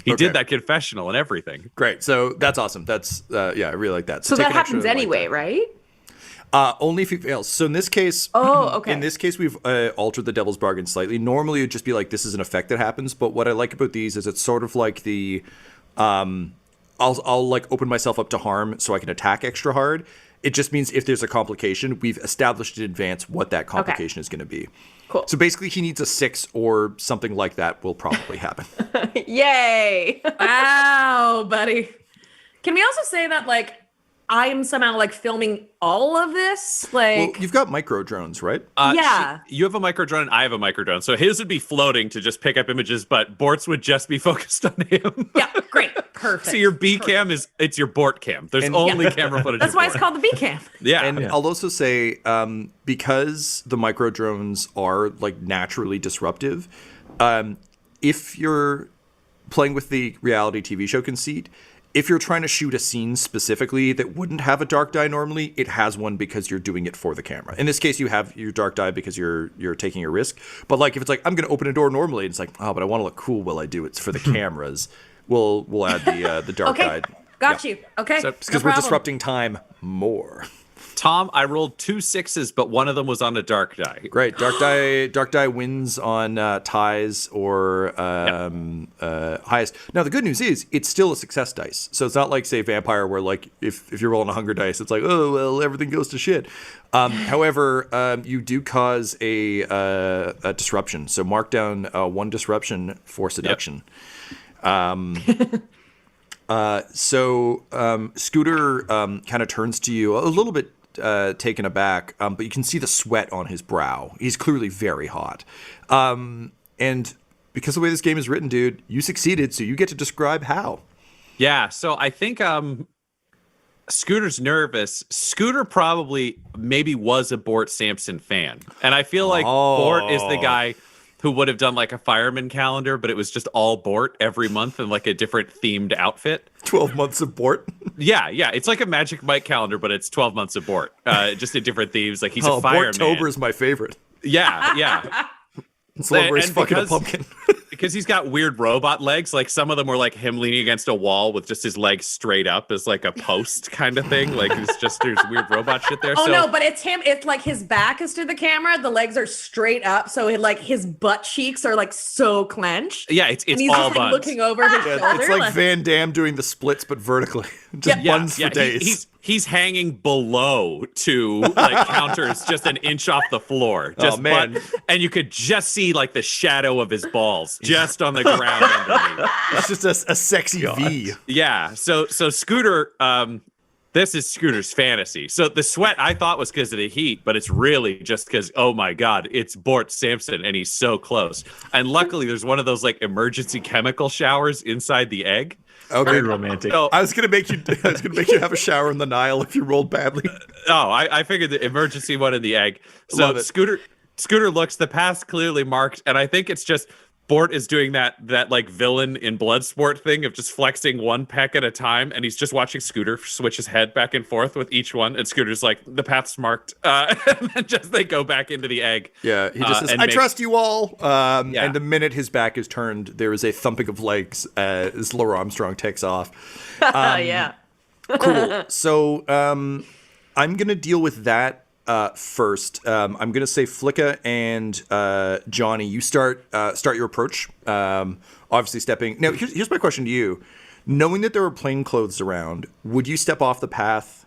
He did that confessional and everything. Great. So that's awesome. That's I really like that. So take that an extra happens like anyway, that. right? Only if he fails. So in this case, Okay. In this case, we've altered the devil's bargain slightly. Normally, it'd just be like this is an effect that happens. But what I like about these is it's sort of like the, I'll like open myself up to harm so I can attack extra hard. It just means if there's a complication, we've established in advance what that complication is going to be. Cool. So basically, he needs a 6 or something like that will probably happen. Yay! Wow, buddy. Can we also say that like I am somehow like filming all of this? Well, Like, you've got micro drones, right? yeah. You have a micro drone and I have a micro drone. So his would be floating to just pick up images, but Bort's would just be focused on him. Yeah, great. Perfect. So your B cam it's your Bort cam. There's only camera footage. That's of why it's Bort. called the B cam. Yeah. And I'll also say, because the micro drones are like naturally disruptive, if you're playing with the reality TV show conceit, if you're trying to shoot a scene specifically that wouldn't have a dark dye normally, it has one because you're doing it for the camera. In this case, you have your dark dye because you're taking a risk. But like if it's like I'm going to open a door normally, and it's like but I want to look cool while I do it. It's for the cameras. We'll add the dark Okay. dye. Got you. Okay. So- Because no we're problem. disrupting time more. Tom, I rolled 2 6s, but one of them was on a dark die. Great. Dark dye wins on ties or highest. Now the good news is it's still a success dice. So it's not like say vampire where like if you're rolling a hunger dice, it's like oh well everything goes to shit. However, you do cause a disruption. So mark down 1 disruption for seduction. So Scooter kind of turns to you a little bit taken aback, but you can see the sweat on his brow. He's clearly very hot. And because of the way this game is written, dude, you succeeded, so you get to describe how. Yeah, so I think Scooter's nervous. Scooter probably maybe was a Bort Sampson fan. And I feel like Bort is the guy who would have done like a fireman calendar, but it was just all Bort every month in like a different themed outfit. 12 months of Bort. Yeah. It's like a Magic Mike calendar, but it's 12 months of Bort, just in different themes. Like he's a fireman. Bortober is my favorite. Yeah. It's the one where he's And fucking a because- pumpkin. Because he's got weird robot legs. Like some of them were like him leaning against a wall with just his legs straight up as like a post kind of thing. Like it's just there's weird robot shit there. Oh so, no, but it's him. It's like his back is to the camera. The legs are straight up, so like his butt cheeks are like so clenched. yeah, it's And he's all just like buns. looking over his shoulder. It's like Van Damme doing the splits, but vertically. Just Yeah. buns for days. He's hanging below two like counters, just an inch off the floor. Just man. and you could just see like the shadow of his balls just on the ground underneath. It's just a sexy V. Yeah. So Scooter, this is Scooter's fantasy. So the sweat I thought was because of the heat, but it's really just because, oh my God, it's Bort Sampson and he's so close. And luckily there's one of those like emergency chemical showers inside the egg. Okay. Very romantic. So, I was gonna make you have a shower in the Nile if you rolled badly. I figured the emergency one in the egg. Love So it. Scooter looks the path clearly marked, and I think it's just Bort is doing that like villain in Bloodsport thing of just flexing one peck at a time, and he's just watching Scooter switch his head back and forth with each one, and Scooter's like, the path's marked, and then just they go back into the egg. Yeah, he just says, and "I makes- trust you all." Yeah. And the minute his back is turned, there is a thumping of legs as Laura Armstrong takes off. yeah. Cool. So I'm gonna deal with that first. I'm gonna say Flicka and Johnny, you start your approach. Obviously stepping. Now here's my question to you: knowing that there were plainclothes around, would you step off the path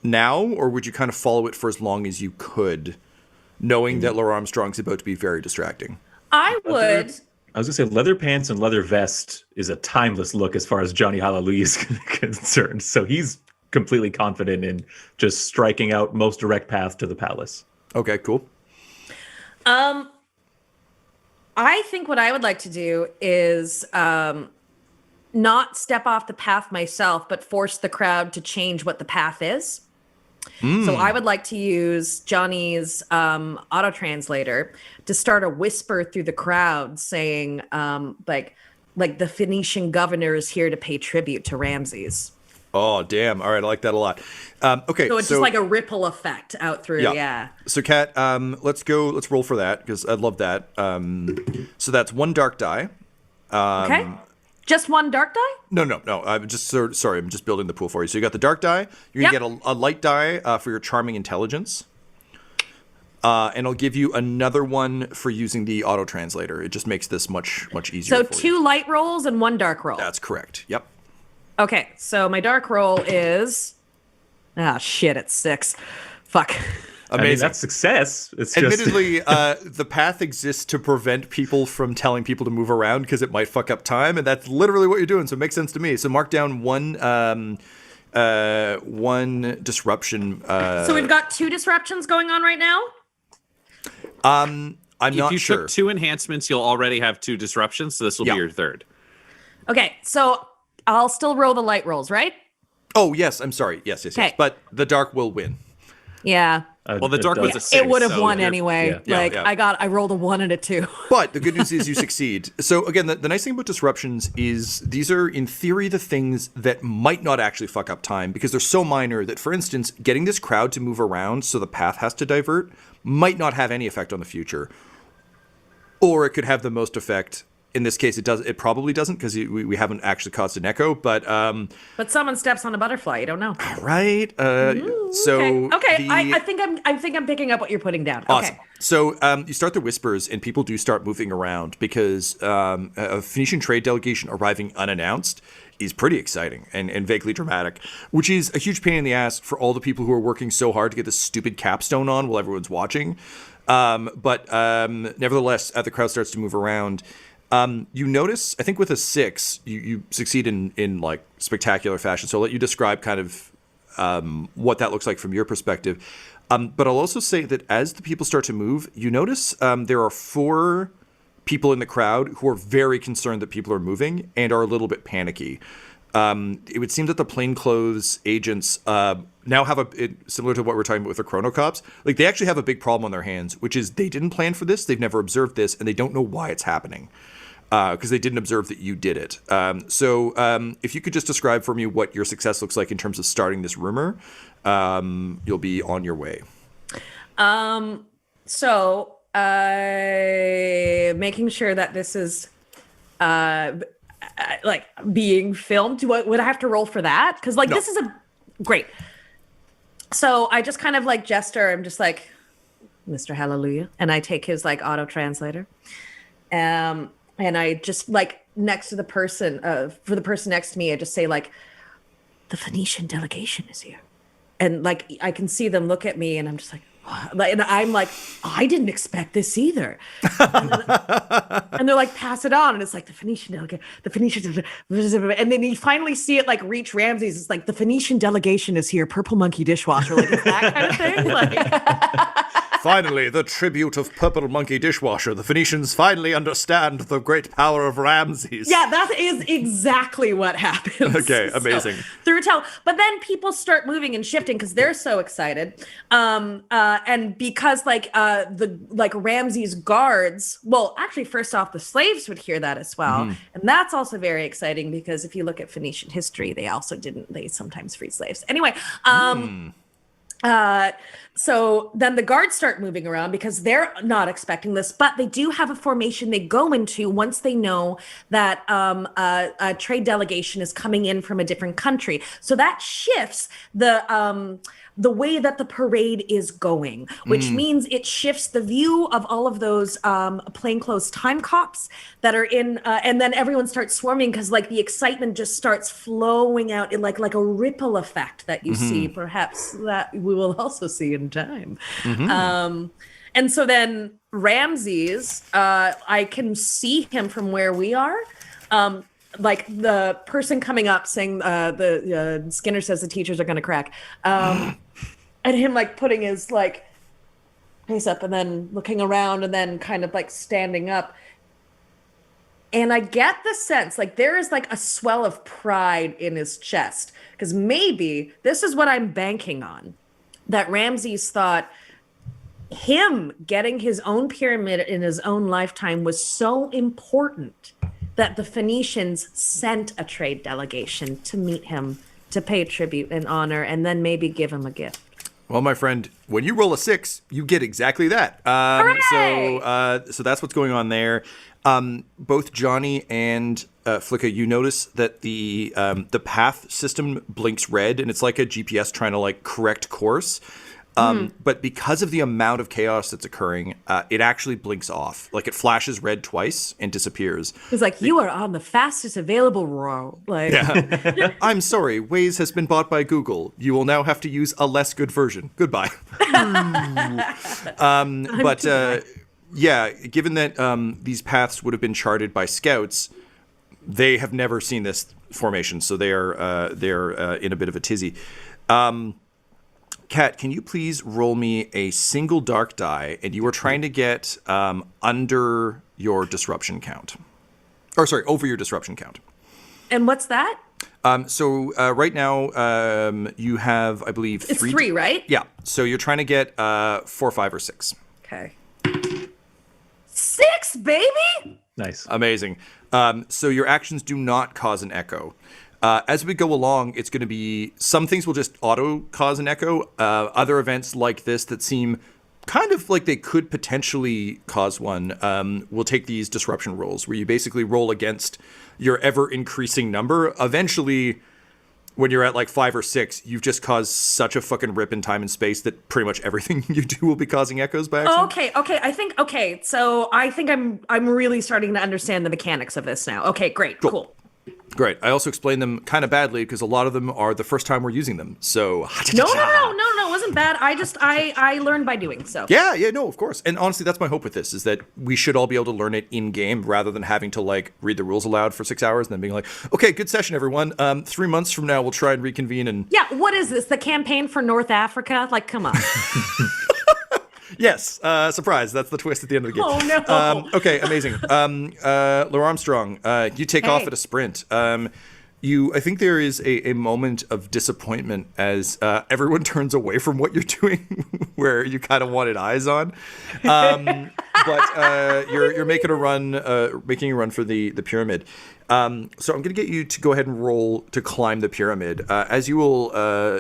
now, or would you kind of follow it for as long as you could, knowing that Laura Armstrong's about to be very distracting? I would. I was gonna say leather pants and leather vest is a timeless look as far as Johnny Hallelujah is concerned. So he's completely confident in just striking out most direct path to the palace. Okay, cool. I think what I would like to do is not step off the path myself, but force the crowd to change what the path is. So I would like to use Johnny's auto translator to start a whisper through the crowd saying, like the Phoenician governor is here to pay tribute to Ramses. Oh, damn. All right, I like that a lot. Okay, So it's just like a ripple effect out through, yeah. So, Kat, let's roll for that, because I love that. So that's 1 dark die. Okay. Just 1 dark die? No. I'm just sorry. I'm just building the pool for you. So you got the dark die. You're gonna get a light die for your charming intelligence, and I'll give you another one for using the auto translator. It just makes this much easier. So for 2 you. light rolls and 1 dark roll. That's correct. Yep. Okay, so my dark roll is it's 6. Fuck. Amazing. I mean, that's success. It's Admittedly, the path exists to prevent people from telling people to move around because it might fuck up time, and that's literally what you're doing. So it makes sense to me. So mark down 1 disruption. So we've got 2 disruptions going on right now? I'm If not you sure. took 2 enhancements, you'll already have 2 disruptions, so this will be your 3rd. Okay, so I'll still roll the light rolls, right? Oh, yes. I'm sorry. Yes. Okay. But the dark will win. Yeah. Well, the dark was a 6. It would have so won you're- anyway. Yeah. I rolled a 1 and a 2. But the good news is you succeed. So again, the nice thing about disruptions is these are in theory the things that might not actually fuck up time because they're so minor that, for instance, getting this crowd to move around so the path has to divert might not have any effect on the future. Or it could have the most effect. In this case, it probably doesn't because we haven't actually caused an echo. But someone steps on a butterfly. You don't know. right. So Okay. I think I'm picking up what you're putting down. Awesome. Okay. So you start the whispers, and people do start moving around because a Phoenician trade delegation arriving unannounced is pretty exciting and vaguely dramatic, which is a huge pain in the ass for all the people who are working so hard to get this stupid capstone on while everyone's watching. But nevertheless, as the crowd starts to move around, you notice, I think with a 6, you succeed in like spectacular fashion. So I'll let you describe kind of what that looks like from your perspective. But I'll also say that as the people start to move, you notice there are 4 people in the crowd who are very concerned that people are moving and are a little bit panicky. It would seem that the plainclothes agents now have similar to what we're talking about with the Chrono Cops, like they actually have a big problem on their hands, which is they didn't plan for this, they've never observed this, and they don't know why it's happening. Because they didn't observe that you did it. So if you could just describe for me what your success looks like in terms of starting this rumor, you'll be on your way. So making sure that this is like being filmed. Would I have to roll for that? Because No. this is great. So I just kind of like gesture. I'm just like, Mr. Hallelujah, and I take his like auto translator. And I just like next to the person, for the person next to me, I just say like, the Phoenician delegation is here. And like, I can see them look at me and I'm just like, what? And I'm like, I didn't expect this either. And they're like, pass it on. And it's like the Phoenician delegation, and then you finally see it like reach Ramses. It's like the Phoenician delegation is here. Purple monkey dishwasher. Like, it's that kind of thing. Like, Finally, the tribute of Purple Monkey Dishwasher. The Phoenicians finally understand the great power of Ramses. yeah, that is exactly what happens. Okay, amazing. Through but then people start moving and shifting because they're so excited. And because the Ramses guards, well, actually, first off, the slaves would hear that as well. And that's also very exciting because if you look at Phoenician history, they sometimes freed slaves. Anyway, so then the guards start moving around because they're not expecting this, but they do have a formation they go into once they know that a trade delegation is coming in from a different country. So that shifts the way that the parade is going, which means it shifts the view of all of those plainclothes time cops that are in, and then everyone starts swarming because like the excitement just starts flowing out in like a ripple effect that you see, perhaps that we will also see in time. And so then Ramses, I can see him from where we are. Like the person coming up saying the Skinner says the teachers are going to crack. And him like putting his like face up and then looking around and then kind of like standing up. And I get the sense like there is like a swell of pride in his chest because maybe this is what I'm banking on. that Ramses thought him getting his own pyramid in his own lifetime was so important that the Phoenicians sent a trade delegation to meet him, to pay tribute and honor, and then maybe give him a gift. Well, my friend, when you roll a 6, you get exactly that. So that's what's going on there. Both Johnny and Flicka, you notice that the path system blinks red, and it's like a GPS trying to like correct course. But because of the amount of chaos that's occurring, it actually blinks off. Like it flashes red twice and disappears. It's like, you are on the fastest available row. Like, I'm sorry, Waze has been bought by Google. You will now have to use a less good version. Goodbye. Given that these paths would have been charted by scouts, they have never seen this formation, so they're in a bit of a tizzy. Kat, can you please roll me a single dark die, and you are trying to get under your disruption count. Over your disruption count. and what's that? Right now, you have, I believe, It's 3, right? Yeah. So you're trying to get 4, 5, or 6. Okay. 6, baby! Nice. Amazing. So your actions do not cause an echo. As we go along, it's going to be some things will just auto cause an echo. Other events like this that seem kind of like they could potentially cause one will take these disruption rolls where you basically roll against your ever increasing number. Eventually, when you're at like 5 or 6, you've just caused such a fucking rip in time and space that pretty much everything you do will be causing echoes by accident. Okay. So I think I'm really starting to understand the mechanics of this now. Okay, great, cool. Great. I also explained them kind of badly because a lot of them are the first time we're using them. So No, it wasn't bad. I learned by doing so. Yeah, no, of course. And honestly, that's my hope with this, is that we should all be able to learn it in game rather than having to like read the rules aloud for 6 hours and then being like, okay, good session, everyone. 3 months from now, we'll try and reconvene and Yeah, what is this? The campaign for North Africa? Like, come on. Yes, surprise. That's the twist at the end of the game. Oh, no. Okay, amazing. Laura Armstrong, you take off at a sprint. I think there is a moment of disappointment as everyone turns away from what you're doing, where you kind of wanted eyes on. But you're making a run for the pyramid. So I'm going to get you to go ahead and roll to climb the pyramid. As you will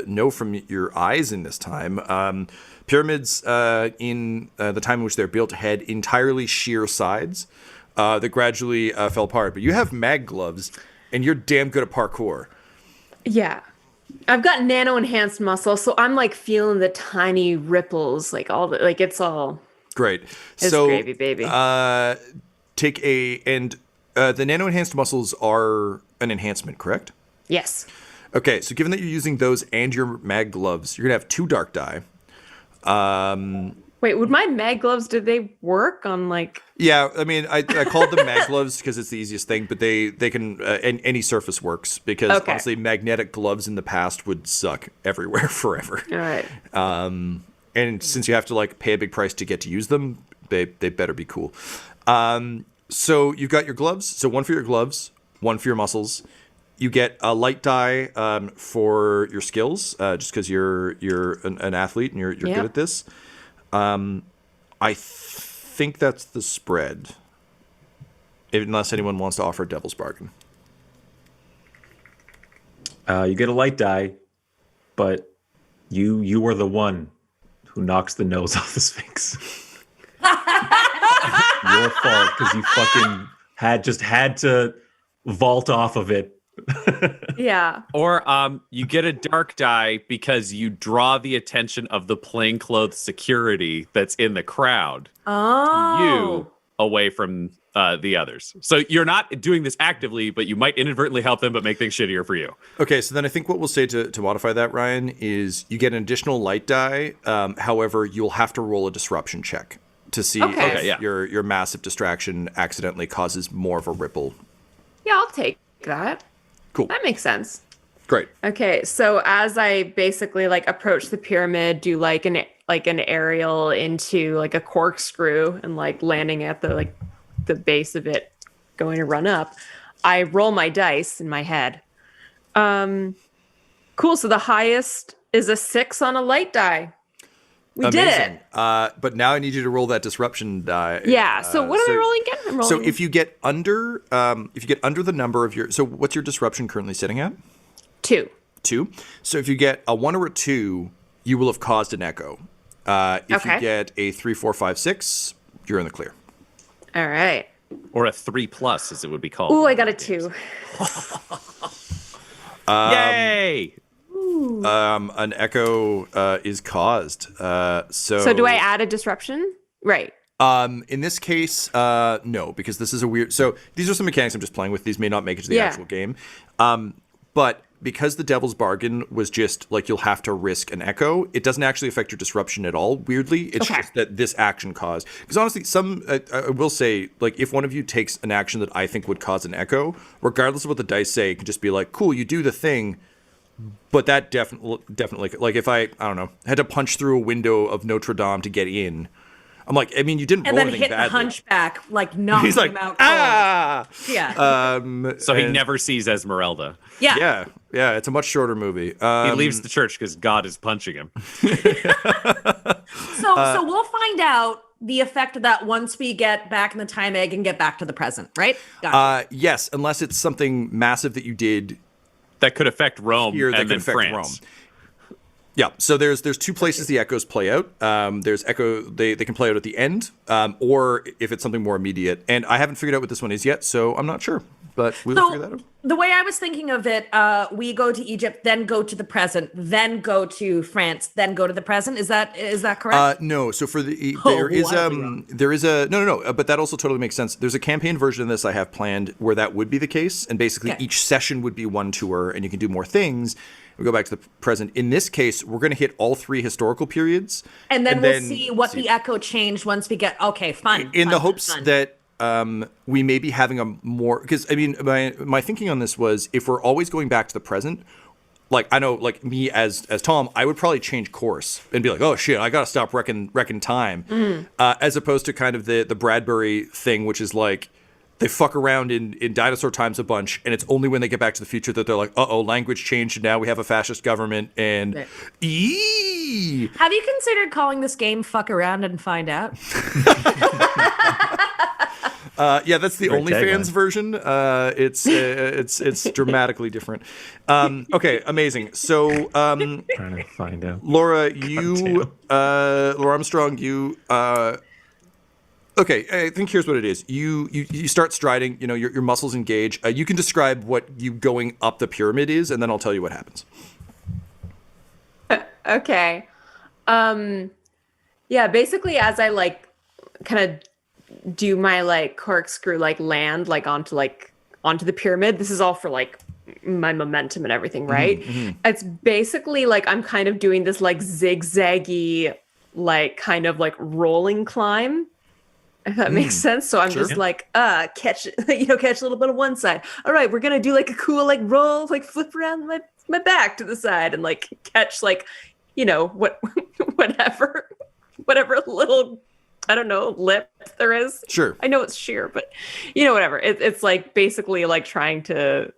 know from your eyes in this time, pyramids in the time in which they're built had entirely sheer sides that gradually fell apart. But you have mag gloves, and you're damn good at parkour. Yeah. I've got nano enhanced muscle, so I'm like feeling the tiny ripples, like all the, like it's all Great. it's gravy, baby. The nano enhanced muscles are an enhancement, correct? Yes. Okay, so given that you're using those and your mag gloves, you're gonna have 2 dark die. Wait, would my mag gloves, did they work on like... Yeah, I mean, I called them mag gloves because it's the easiest thing, but they can, any surface works, because honestly, magnetic gloves in the past would suck everywhere forever. All right. And since you have to like pay a big price to get to use them, they better be cool. So you've got your gloves, so 1 for your gloves, 1 for your muscles. You get a light die for your skills, just because you're an athlete and you're good at this. I think that's the spread, unless anyone wants to offer a devil's bargain. You get a light die, but you are the one who knocks the nose off the Sphinx. Your fault, because you fucking had to vault off of it. Yeah. Or you get a dark die because you draw the attention of the plainclothes security that's in the crowd to you away from the others. So you're not doing this actively, but you might inadvertently help them, but make things shittier for you. Okay, so then I think what we'll say to modify that, Ryan, is you get an additional light die. However, you'll have to roll a disruption check to see if your massive distraction accidentally causes more of a ripple. Yeah, I'll take that. Cool. That makes sense. Great. Okay, so as I basically like approach the pyramid, do like an aerial into like a corkscrew and like landing at the base of it, going to run up, I roll my dice in my head. Cool. So the highest is a 6 on a light die. We did it. But now I need you to roll that disruption die. Yeah. So what am I rolling again? I'm rolling. So if you get under the number of your, so what's your disruption currently sitting at? 2. 2. So if you get a 1 or a 2, you will have caused an echo. If you get a 3, 4, 5, 6, you're in the clear. All right. Or a 3+, as it would be called. Ooh, I got a 2. Yay! An echo is caused. So do I add a disruption? Right. In this case, no, because this is a weird. So these are some mechanics I'm just playing with. These may not make it to the actual game. But because the Devil's Bargain was just like you'll have to risk an echo, it doesn't actually affect your disruption at all. Weirdly, it's just that this action caused. Because honestly, I will say, like, if one of you takes an action that I think would cause an echo, regardless of what the dice say, it can just be like, cool, you do the thing. But that definitely, like, if I don't know, had to punch through a window of Notre Dame to get in, I'm like, I mean, you didn't roll anything badly. And then hit the hunchback, like, knocking He's like, him out cold. Ah! Yeah. So he never sees Esmeralda. Yeah. Yeah, it's a much shorter movie. He leaves the church because God is punching him. So we'll find out the effect of that once we get back in the time egg and get back to the present, right? Gotcha. Yes, unless it's something massive that you did that could affect Rome here that and could then affect France. Rome. Yeah, so there's 2 places the echoes play out. There's echo, they can play out at the end, or if it's something more immediate. And I haven't figured out what this one is yet, so I'm not sure. But we'll figure that out. The way I was thinking of it, we go to Egypt, then go to the present, then go to France, then go to the present. Is that correct? No. So for the no. But that also totally makes sense. There's a campaign version of this I have planned where that would be the case, and basically each session would be one tour, and you can do more things. We go back to the present. In this case, we're going to hit all 3 historical periods, and then we'll see what the echo changed once we get. Okay, fun. In the hopes that we may be having a more, because I mean, my thinking on this was if we're always going back to the present, like I know, like me as Tom, I would probably change course and be like, oh shit, I gotta stop wrecking time, as opposed to kind of the Bradbury thing, which is like they fuck around in dinosaur times a bunch, and it's only when they get back to the future that they're like, uh-oh, language changed, and now we have a fascist government, and Have you considered calling this game Fuck Around and Find Out? Yeah, that's the OnlyFans version. It's dramatically different. Okay, amazing. So, Trying to find out. Laura, Laura Armstrong, okay, I think here's what it is. You start striding. You know, your muscles engage. You can describe what you going up the pyramid is, and then I'll tell you what happens. Okay. Yeah, basically as I like kind of do my like corkscrew like land like onto the pyramid, this is all for like my momentum and everything, right? It's basically like I'm kind of doing this like zigzaggy like kind of like rolling climb, if that makes sense. So I'm just like catch a little bit of one side. All right, we're gonna do like a cool like roll, like flip around my back to the side and like catch like whatever little, I don't know, lip there is. Sure. I know it's sheer, but whatever. It's like basically like trying to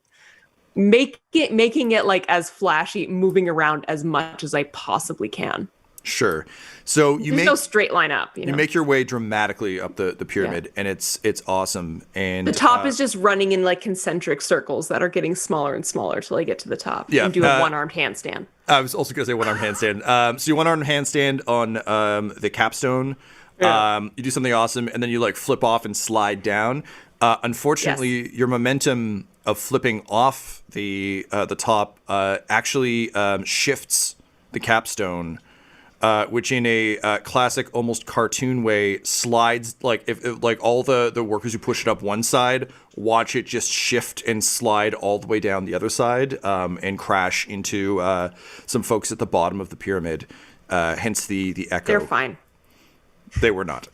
making it like as flashy, moving around as much as I possibly can. Sure. So There's no straight line up. You make your way dramatically up the pyramid, and it's awesome. And the top is just running in like concentric circles that are getting smaller and smaller till I get to the top. Yeah. And do a one-armed handstand. I was also going to say one-arm handstand. So you one-arm handstand on the capstone. Yeah. You do something awesome, and then you like flip off and slide down. Unfortunately, your momentum of flipping off the top actually shifts the capstone, which in a classic, almost cartoon way, slides like if like all the workers who push it up one side watch it just shift and slide all the way down the other side, and crash into some folks at the bottom of the pyramid. Hence the echo. They're fine. They were not.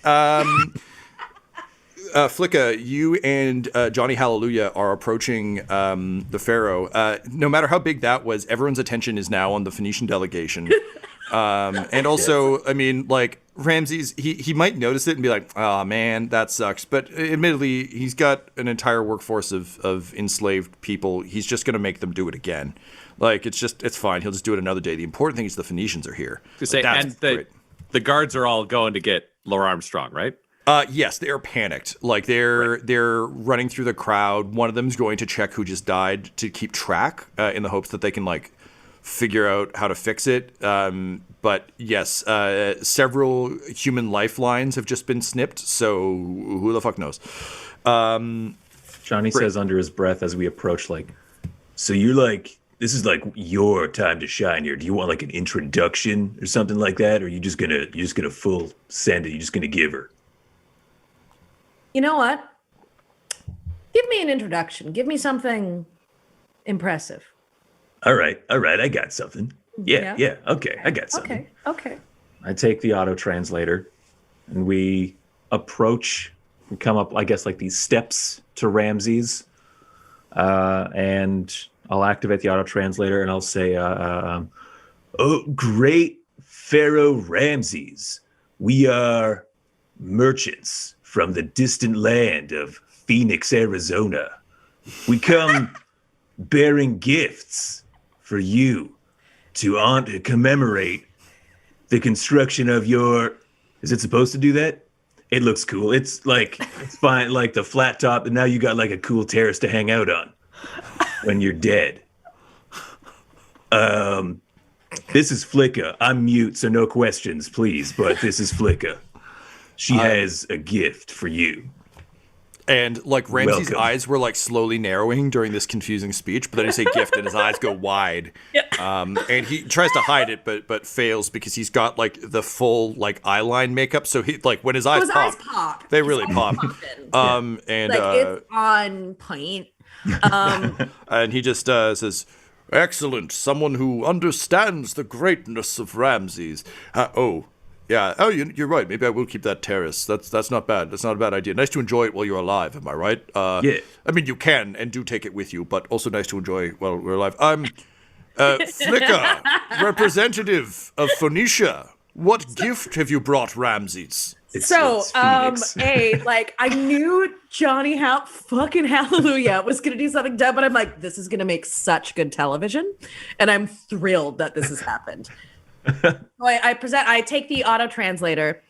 Flicka, you and Johnny Hallelujah are approaching the Pharaoh. No matter how big that was, everyone's attention is now on the Phoenician delegation. And also, I mean, like, Ramses, he might notice it and be like, oh man, that sucks. But admittedly, he's got an entire workforce of enslaved people. He's just going to make them do it again. Like, it's fine. He'll just do it another day. The important thing is the Phoenicians are here. The guards are all going to get Laura Armstrong, right? Yes, they are panicked. Like they're running through the crowd. One of them's going to check who just died to keep track in the hopes that they can like figure out how to fix it. But yes, several human lifelines have just been snipped. So who the fuck knows? Johnny says under his breath as we approach, like, so you're like, this is like your time to shine here. Do you want like an introduction or something like that, or are you just gonna full send it? You're just gonna give her? You know what? Give me an introduction. Give me something impressive. All right. I got something. Yeah. Okay, I got something. Okay. I take the auto translator, and we approach. We come up, I guess, like these steps to Ramses, and I'll activate the auto translator, and I'll say, "Oh, great Pharaoh Ramses, we are merchants from the distant land of Phoenix, Arizona. We come bearing gifts for you to commemorate the construction of your." Is it supposed to do that? It looks cool. It's fine, like the flat top, and now you got like a cool terrace to hang out on when you're dead. This is Flicka. I'm mute, so no questions, please. But this is Flicka. She has a gift for you. And like Ramses' Welcome. eyes were like slowly narrowing during this confusing speech, but then you say gift and his eyes go wide. And he tries to hide it, but fails because he's got like the full like eyeline makeup. So he like when his eyes pop, they really pop. And it's on point. and he just says, "Excellent, someone who understands the greatness of Ramses." Yeah. Oh, you're right. Maybe I will keep that terrace. That's not bad. That's not a bad idea. Nice to enjoy it while you're alive. Am I right? Yeah. I mean, you can and do take it with you, but also nice to enjoy while we're alive. Flicka, representative of Phoenicia. What gift have you brought Ramses? It's Phoenix. I knew Johnny fucking Hallelujah was gonna do something dumb, but I'm like, this is gonna make such good television, and I'm thrilled that this has happened. So I take the auto translator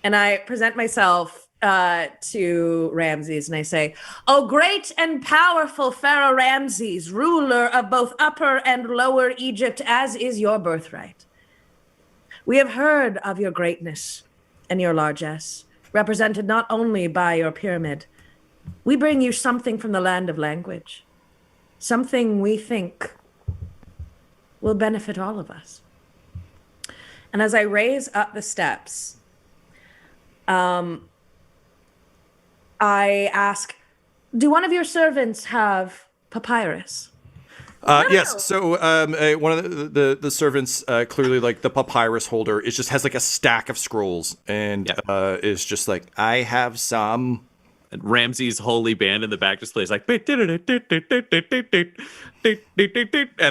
and I present myself to Ramses and I say, "Oh, great and powerful Pharaoh Ramses, ruler of both Upper and Lower Egypt, as is your birthright. We have heard of your greatness and your largesse, represented not only by your pyramid. We bring you something from the land of language, something we think will benefit all of us." And as I raise up the steps, I ask, "Do one of your servants have papyrus?" Yes. So one of the servants, clearly like the papyrus holder, has like a stack of scrolls and is just like, "I have some." And Ramses' holy band in the back just plays like, and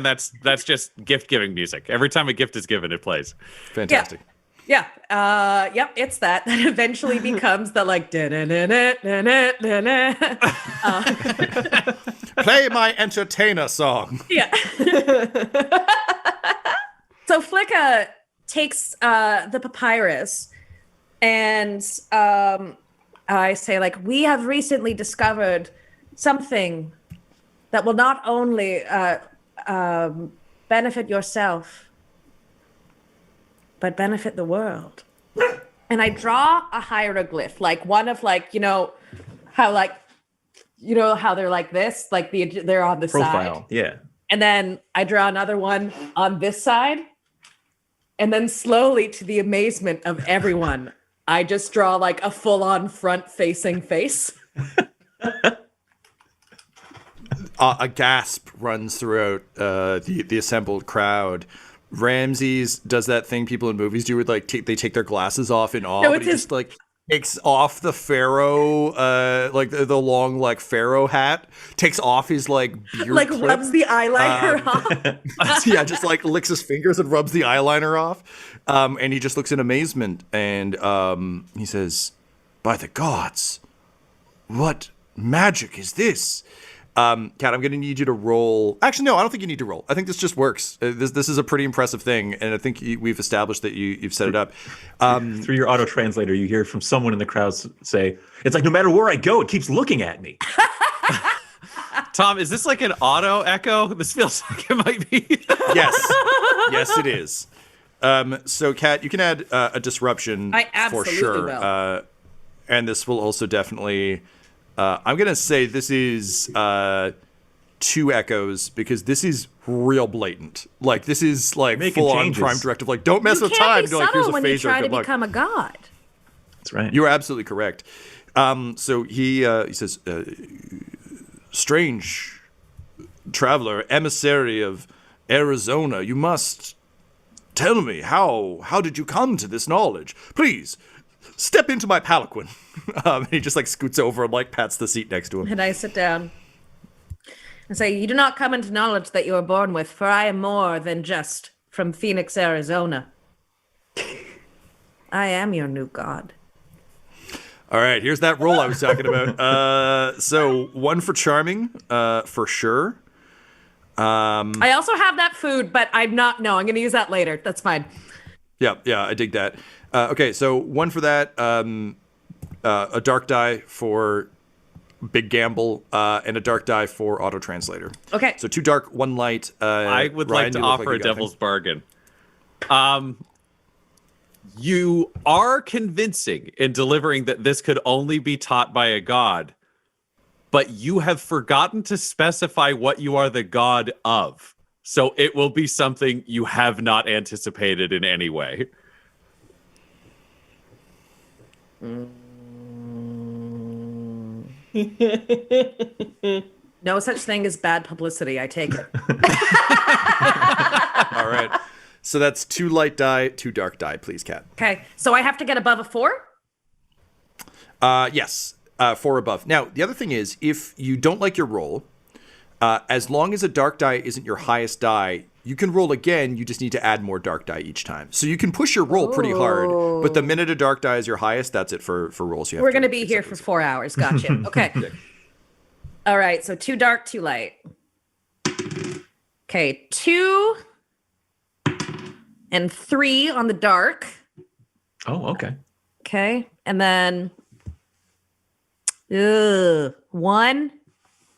that's just gift giving music. Every time a gift is given, it plays. Fantastic. Yep, it's that eventually becomes the like Play my entertainer song. Yeah. So Flicka takes the papyrus and I say, like, "We have recently discovered something that will not only benefit yourself, but benefit the world." And I draw a hieroglyph, like one of like, how they're like this, like they're on the Profile. side. Yeah. And then I draw another one on this side. And then slowly, to the amazement of everyone, I just draw like a full-on front-facing face. A gasp runs throughout the assembled crowd. Ramses does that thing people in movies do, where like they take their glasses off in awe. No, but it's he his, just like takes off the pharaoh, like the long like pharaoh hat, takes off his like beard Like clip. rubs the eyeliner off. Yeah, just like licks his fingers and rubs the eyeliner off. And he just looks in amazement and he says, "By the gods, what magic is this?" Kat, I'm going to need you to roll. Actually, no, I don't think you need to roll. I think this just works. This is a pretty impressive thing, and I think we've established that you've set it up. Through your auto translator, you hear from someone in the crowd say, "It's like no matter where I go, it keeps looking at me." Tom, is this like an auto echo? This feels like it might be. Yes, it is. So, Kat, you can add a disruption I for absolutely sure. will. And this will also definitely... I'm going to say this is 2 echoes because this is real blatant. Like, this is like Making full-on changes. Prime Directive. Like, don't mess You with can't time. be You're like, here's subtle a when you phaser. try to Good luck. become a god. That's right. You're absolutely correct. So he says, "Strange traveler, emissary of Arizona, you must tell me how did you come to this knowledge? Please step into my palanquin." And he just like scoots over and like pats the seat next to him. And I sit down and say, "You do not come into knowledge that you are born with, for I am more than just from Phoenix, Arizona. I am your new god." All right, here's that roll I was talking about. So 1 for charming, for sure. I also have that food, but I'm going to use that later. That's fine. Yeah, I dig that. Okay, so 1 for that. A dark die for big gamble, and a dark die for auto translator. Okay. So 2 dark, 1 light. I would Ryan, like to you look offer you a got devil's things. bargain. You are convincing in delivering that this could only be taught by a god, but you have forgotten to specify what you are the god of. So it will be something you have not anticipated in any way. No such thing as bad publicity. I take it. All right. So that's 2 light die, 2 dark die, please, Kat. Okay. So I have to get above a 4? Yes, 4 above. Now, the other thing is, if you don't like your roll, as long as a dark die isn't your highest die, you can roll again. You just need to add more dark die each time. So you can push your roll pretty hard, but the minute a dark die is your highest, that's it for rolls. You have We're going to be here for 4 hours. Gotcha. Okay. All right. So 2 dark, 2 light. Okay. 2 and 3 on the dark. Oh, okay. Okay. And then 1,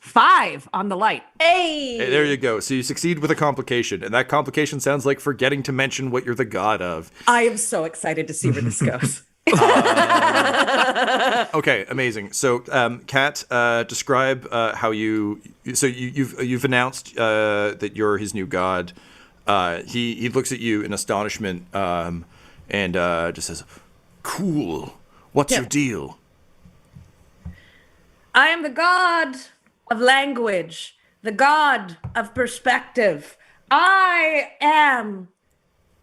5 on the light. Hey, there you go. So you succeed with a complication, and that complication sounds like forgetting to mention what you're the god of. I am so excited to see where this goes. Okay, amazing. So, Kat, describe how you. So you've announced that you're his new god. He looks at you in astonishment, and just says, "Cool. What's your deal?" I am the god of language, the god of perspective. I am...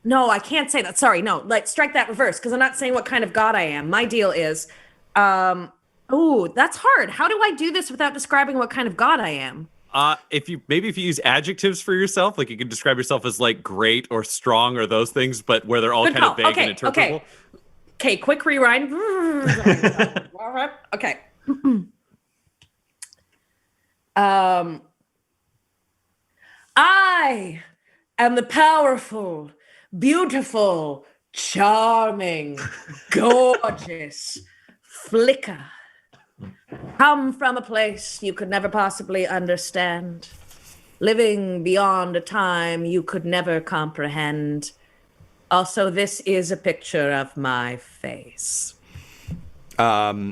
No, I can't say that. Sorry, no. Like, strike that reverse, because I'm not saying what kind of god I am. My deal is... oh, that's hard. How do I do this without describing what kind of god I am? If you use adjectives for yourself, like you can describe yourself as like great or strong or those things, but where they're all Good kind of call. vague and interpretable. Okay, quick rewind. Okay. I am the powerful, beautiful, charming, gorgeous Flicker. Come from a place you could never possibly understand, living beyond a time you could never comprehend. Also, this is a picture of my face.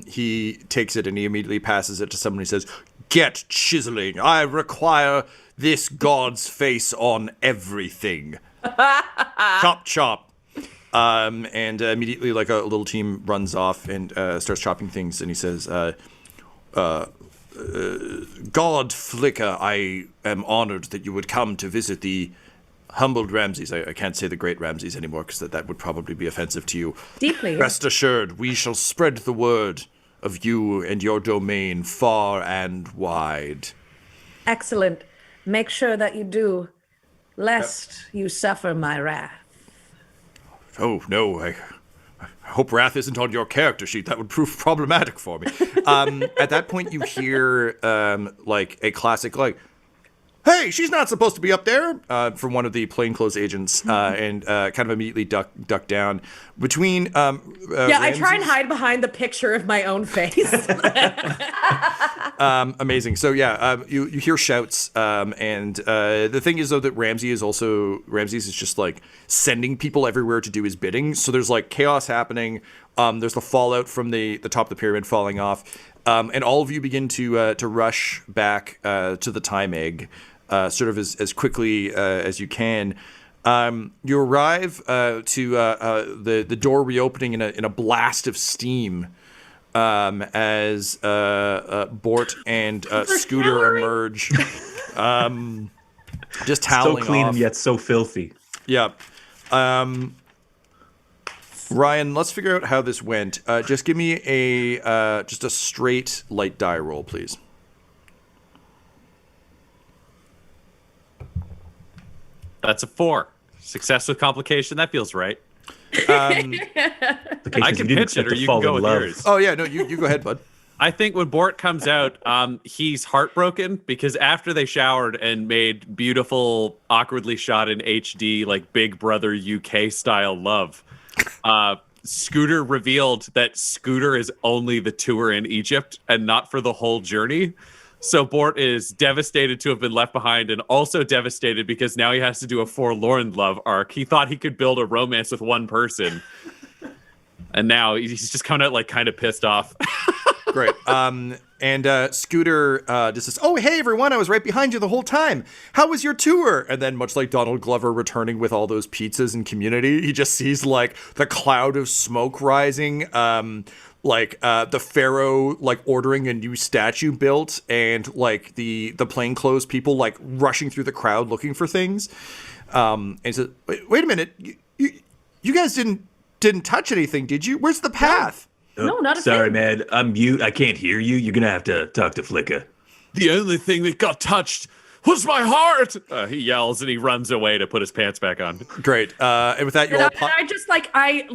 He takes it and he immediately passes it to someone. He says, "Get chiseling. I require this god's face on everything." Chop, chop. And immediately, like a little team runs off and starts chopping things. And he says, "God Flicker, I am honored that you would come to visit the humbled Ramses. I can't say the great Ramses anymore because that would probably be offensive to you. Deeply. Rest assured, we shall spread the word of you and your domain far and wide. Excellent. Make sure that you do, lest you suffer my wrath. Oh, no, I hope wrath isn't on your character sheet. That would prove problematic for me. At that point, you hear, like, a classic, like, hey, she's not supposed to be up there, from one of the plainclothes agents, and kind of immediately duck down. Between I try and hide behind the picture of my own face. Amazing. So you hear shouts, and the thing is though that Ramses is just like sending people everywhere to do his bidding. So there's like chaos happening. There's the fallout from the top of the pyramid falling off, and all of you begin to rush back to the time egg, sort of as quickly as you can. You arrive to the door reopening in a blast of steam. As Bort and Scooter emerge, just howling So clean off. and yet so filthy. Yeah. Ryan, let's figure out how this went. Just give me just a straight light die roll, please. That's a 4. Success with complication. That feels right. I I can pitch it, or you can go with yours. Oh yeah, no, you go ahead, bud. I think when Bort comes out, he's heartbroken because after they showered and made beautiful, awkwardly shot in HD, like Big Brother UK style love, Scooter revealed that Scooter is only the tour in Egypt and not for the whole journey. So Bort is devastated to have been left behind, and also devastated because now he has to do a forlorn love arc. He thought he could build a romance with one person, and now he's just coming out like kind of pissed off. Great. And Scooter just says, "Oh, hey everyone, I was right behind you the whole time. How was your tour?" And then, much like Donald Glover returning with all those pizzas in Community, he just sees like the cloud of smoke rising. Like the pharaoh like ordering a new statue built, and like the plainclothes people like rushing through the crowd looking for things. And he says, "Wait a minute, you guys didn't touch anything, did you? Where's the path?" No, not a Sorry, thing. man. I'm mute. I can't hear you. You're gonna have to talk to Flicka. The only thing that got touched was my heart. He yells and he runs away to put his pants back on. Great. And with that, you all And I just I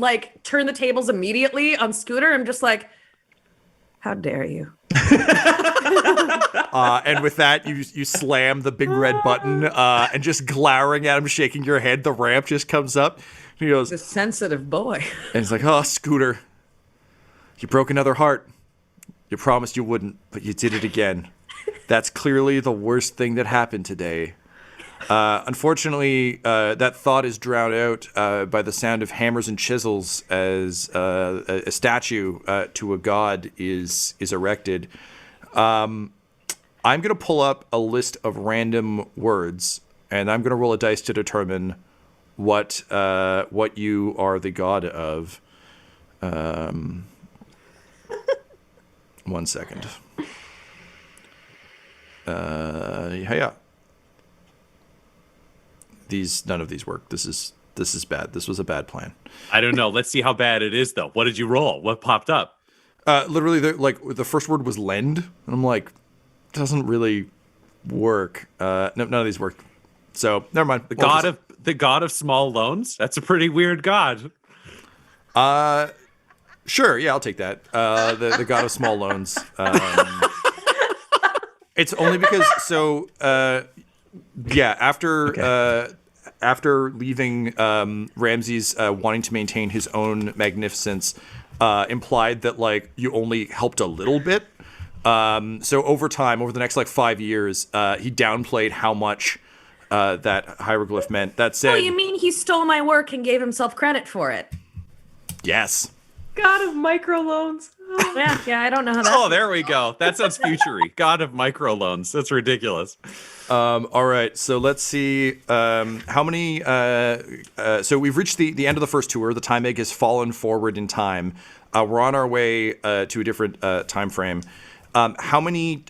turn the tables immediately on Scooter. I'm just like, how dare you? and with that, you slam the big red button, and just glowering at him, shaking your head. The ramp just comes up. And he goes, The sensitive boy. and he's like, "Oh, Scooter, you broke another heart. You promised you wouldn't, but you did it again. That's clearly the worst thing that happened today." Unfortunately, that thought is drowned out by the sound of hammers and chisels as a statue to a god is erected. I'm going to pull up a list of random words, and I'm going to roll a dice to determine what you are the god of. 1 second. Yeah. None of these work. This is bad. This was a bad plan. I don't know. Let's see how bad it is, though. What did you roll? What popped up? Literally, the first word was lend, and I'm like, doesn't really work. No, none of these work. So never mind. The god of small loans. That's a pretty weird god. Sure. Yeah, I'll take that. The god of small loans. It's only because after leaving, Ramses wanting to maintain his own magnificence implied that like you only helped a little bit. So over time, over the next like 5 years, he downplayed how much that hieroglyph meant. That said, Oh, you mean he stole my work and gave himself credit for it? yes. God of microloans. Yeah, I don't know how that. Oh, there we go. That sounds futury. God of microloans. That's ridiculous. All right, so let's see how many. So we've reached the end of the first tour. The time egg has fallen forward in time. We're on our way to a different time frame. How many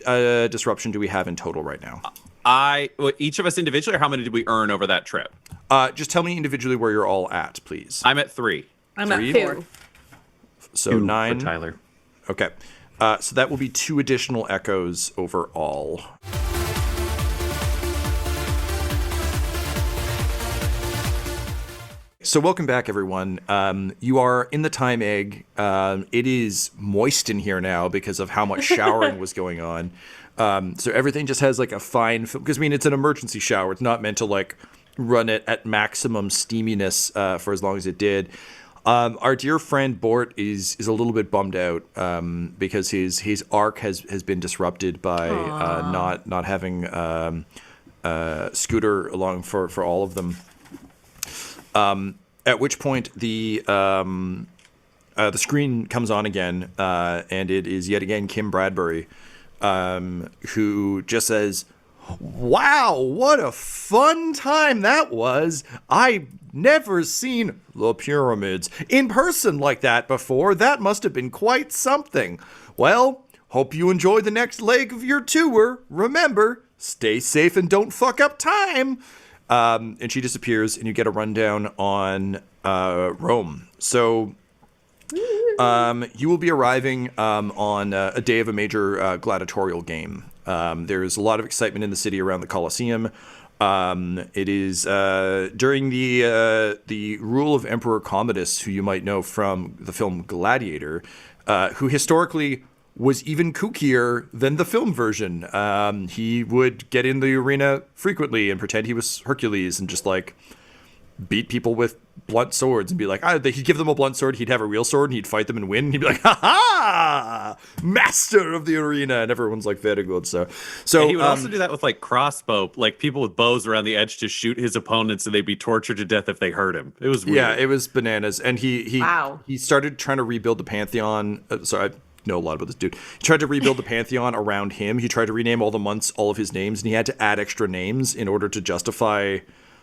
disruption do we have in total right now? Each of us individually, or how many did we earn over that trip? Just tell me individually where you're all at, please. I'm at 3. I'm Three? at 4. So 2 9. for Tyler. Okay. So that will be 2 additional echoes overall. So welcome back, everyone. You are in the time egg. It is moist in here now because of how much showering was going on. So everything just has like a fine, because I mean, it's an emergency shower. It's not meant to like run it at maximum steaminess for as long as it did. Our dear friend Bort is a little bit bummed out because his arc has been disrupted by not having Scooter along for all of them. At which point the screen comes on again, and it is yet again Kim Bradbury, who just says, "Wow, what a fun time that was! I've never seen the pyramids in person like that before. That must have been quite something. Well, hope you enjoy the next leg of your tour. Remember, stay safe and don't fuck up time." And she disappears, and you get a rundown on Rome. So you will be arriving on a day of a major gladiatorial game. There's a lot of excitement in the city around the Colosseum. It is during the rule of Emperor Commodus, who you might know from the film Gladiator, who historically was even kookier than the film version. He would get in the arena frequently and pretend he was Hercules and just like beat people with blunt swords and be like, he'd give them a blunt sword, he'd have a real sword, and he'd fight them and win. And he'd be like, "Ha ha! Master of the arena!" And everyone's like, "Very good." So he would also do that with like crossbow, like people with bows around the edge to shoot his opponents, and they'd be tortured to death if they hurt him. It was weird. Yeah, it was bananas. And he started trying to rebuild the Pantheon. I know a lot about this dude. He tried to rebuild the Pantheon around him. He tried to rename all the months, all of his names, and he had to add extra names in order to justify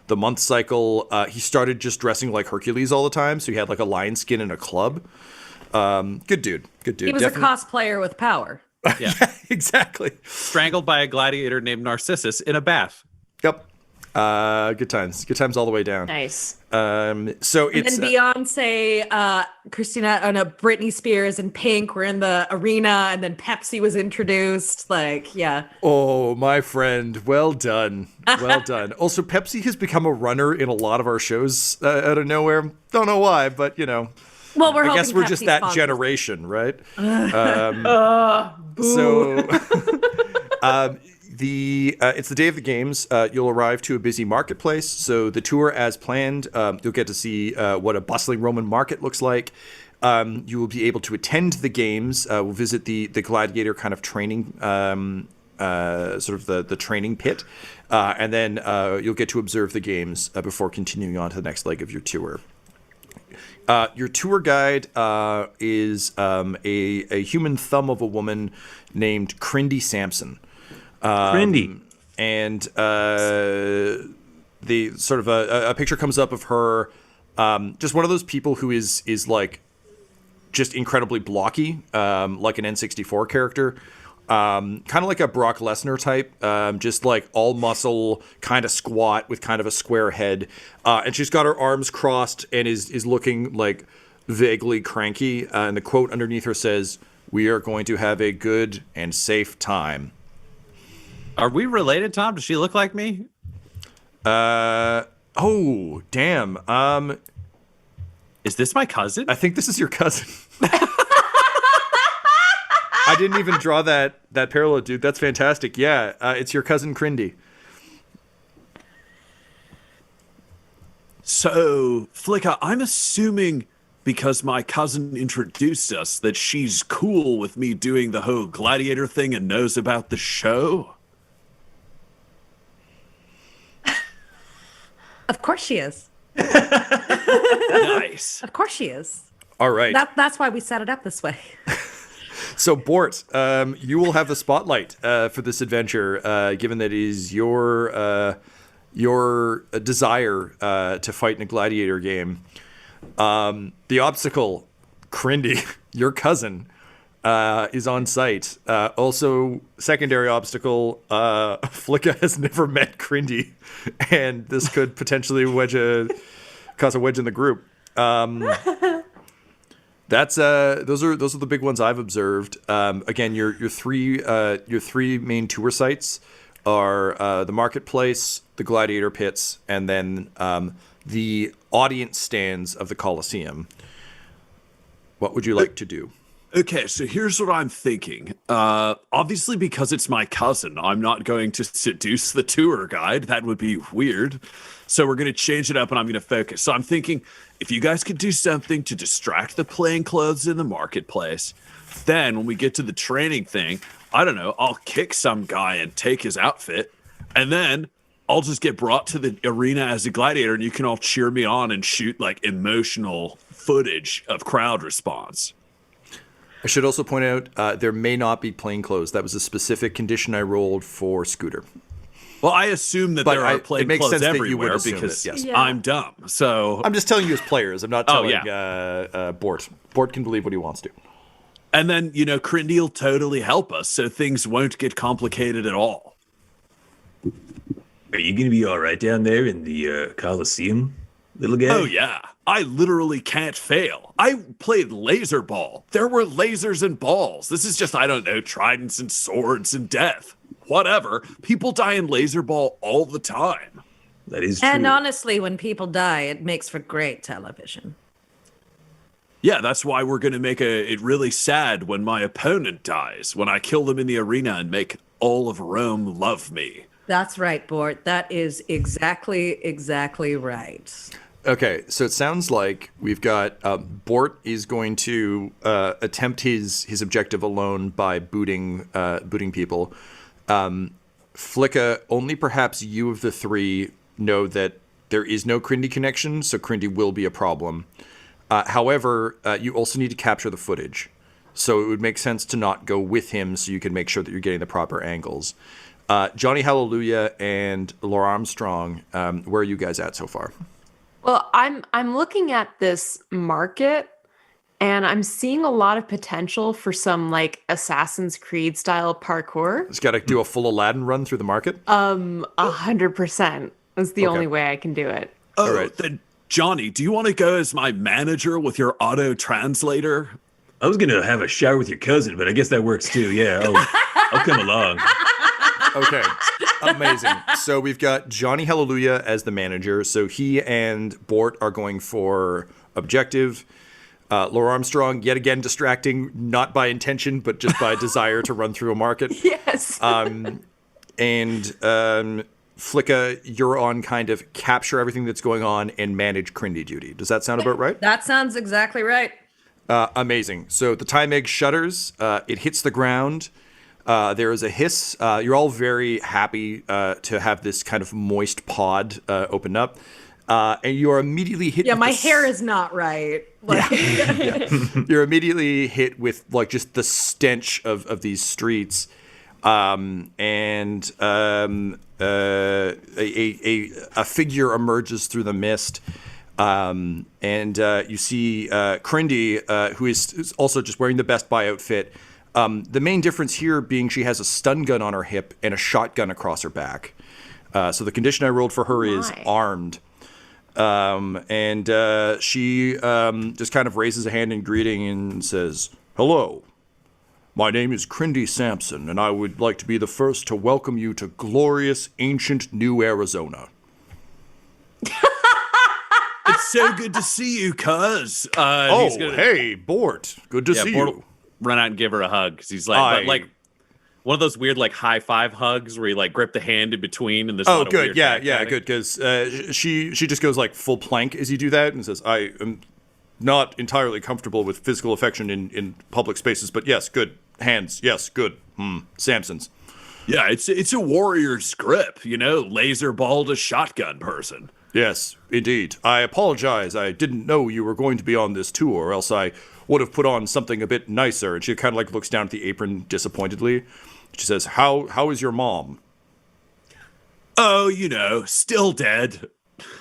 the month cycle. He started just dressing like Hercules all the time, so he had like a lion skin and a club. Good dude. He was a cosplayer with power. Yeah. Yeah, exactly. Strangled by a gladiator named Narcissus in a bath. Yep. Good times all the way down. Nice. So it's and Beyonce, Britney Spears and Pink were in the arena, and then Pepsi was introduced. Like, yeah. Oh, my friend, well done. Well done. Also, Pepsi has become a runner in a lot of our shows out of nowhere. Don't know why, but you know. Well, I guess we're Pepsi just that sponsors. generation, right? It's the day of the games. You'll arrive to a busy marketplace. So the tour, as planned, you'll get to see what a bustling Roman market looks like. You will be able to attend the games. We'll visit the gladiator kind of training, sort of the training pit, and then you'll get to observe the games before continuing on to the next leg of your tour. Your tour guide is a human thumb of a woman named Crindy Sampson. Crindy. And the sort of a picture comes up of her, just one of those people who is like just incredibly blocky, like an N64 character, kind of like a Brock Lesnar type, just like all muscle, kind of squat with kind of a square head, and she's got her arms crossed and is looking like vaguely cranky. And the quote underneath her says, "We are going to have a good and safe time." Are we related, Tom? Does she look like me? Oh, damn. Is this my cousin? I think this is your cousin. I didn't even draw that parallel, dude. That's fantastic. Yeah, it's your cousin Crindy. So, Flicker, I'm assuming because my cousin introduced us that she's cool with me doing the whole gladiator thing and knows about the show? Of course she is. Nice. Of course she is. All right. That's why we set it up this way. So, Bort, you will have the spotlight for this adventure, given that it is your desire to fight in a gladiator game. The obstacle, Crindy, your cousin, is on site. Also, secondary obstacle, Flicka has never met Crindy, and this could potentially cause a wedge in the group. Those are the big ones I've observed. Again, your three main tour sites are the marketplace, the gladiator pits, and then the audience stands of the Colosseum. What would you like to do? Okay, so here's what I'm thinking. Obviously, because it's my cousin, I'm not going to seduce the tour guide. That would be weird. So we're going to change it up, and I'm going to focus. So I'm thinking, if you guys could do something to distract the plainclothes in the marketplace, then when we get to the training thing, I don't know, I'll kick some guy and take his outfit, and then I'll just get brought to the arena as a gladiator, and you can all cheer me on and shoot like emotional footage of crowd response. I should also point out there may not be plainclothes. That was a specific condition I rolled for Scooter. Well, I assume that there are plainclothes everywhere because yes. I'm dumb. So I'm just telling you as players. I'm not telling Bort. Bort can believe what he wants to. And then, Crindy will totally help us so things won't get complicated at all. Are you going to be all right down there in the Coliseum, little guy? Oh, yeah. I literally can't fail. I played laser ball. There were lasers and balls. This is just, I don't know, tridents and swords and death. Whatever. People die in laser ball all the time. That is true. And honestly, when people die, it makes for great television. Yeah, that's why we're going to make it really sad when my opponent dies, when I kill them in the arena and make all of Rome love me. That's right, Bort. That is exactly right. Okay, so it sounds like we've got Bort is going to attempt his objective alone by booting people. Flicka, only perhaps you of the three know that there is no Crindy connection, so Crindy will be a problem. However, you also need to capture the footage. So it would make sense to not go with him so you can make sure that you're getting the proper angles. Johnny Hallelujah and Laura Armstrong, where are you guys at so far? Well, I'm looking at this market and I'm seeing a lot of potential for some like Assassin's Creed style parkour. It's got to do a full Aladdin run through the market? 100%. That's the only way I can do it. Oh, all right. Then Johnny, do you want to go as my manager with your auto translator? I was going to have a shower with your cousin, but I guess that works too. Yeah, I'll come along. Okay, amazing. So we've got Johnny Hallelujah as the manager. So he and Bort are going for objective. Laura Armstrong, yet again, distracting, not by intention, but just by desire to run through a market. Yes. And Flicka, you're on kind of capture everything that's going on and manage Crindy duty. Does that sound about right? That sounds exactly right. Amazing. So the time egg shudders. It hits the ground. There is a hiss. You're all very happy to have this kind of moist pod open up. And you are immediatally hit. Yeah, with my hair is not right. Like, yeah. You're immediately hit with like just the stench of these streets. And a figure emerges through the mist. And you see Crindy, who is also just wearing the Best Buy outfit. The main difference here being she has a stun gun on her hip and a shotgun across her back. So the condition I rolled for her is armed. And she just kind of raises a hand in greeting and says, "Hello, my name is Crindy Sampson, and I would like to be the first to welcome you to glorious, ancient New Arizona." It's so good to see you, cuz. Hey, Bort. Good to see you. Run out and give her a hug because he's like, but like one of those weird like high five hugs where you like grip the hand in between and there's good, good, because she just goes like full plank as you do that and says, "I am not entirely comfortable with physical affection in public spaces, but yes, good hands, yes, good, Samson's." Yeah, it's a warrior's grip, laser ball to shotgun person. Yes, indeed. I apologize. I didn't know you were going to be on this tour, or else I would have put on something a bit nicer. And she kind of like looks down at the apron disappointedly. She says, How is your mom?" "Oh, still dead."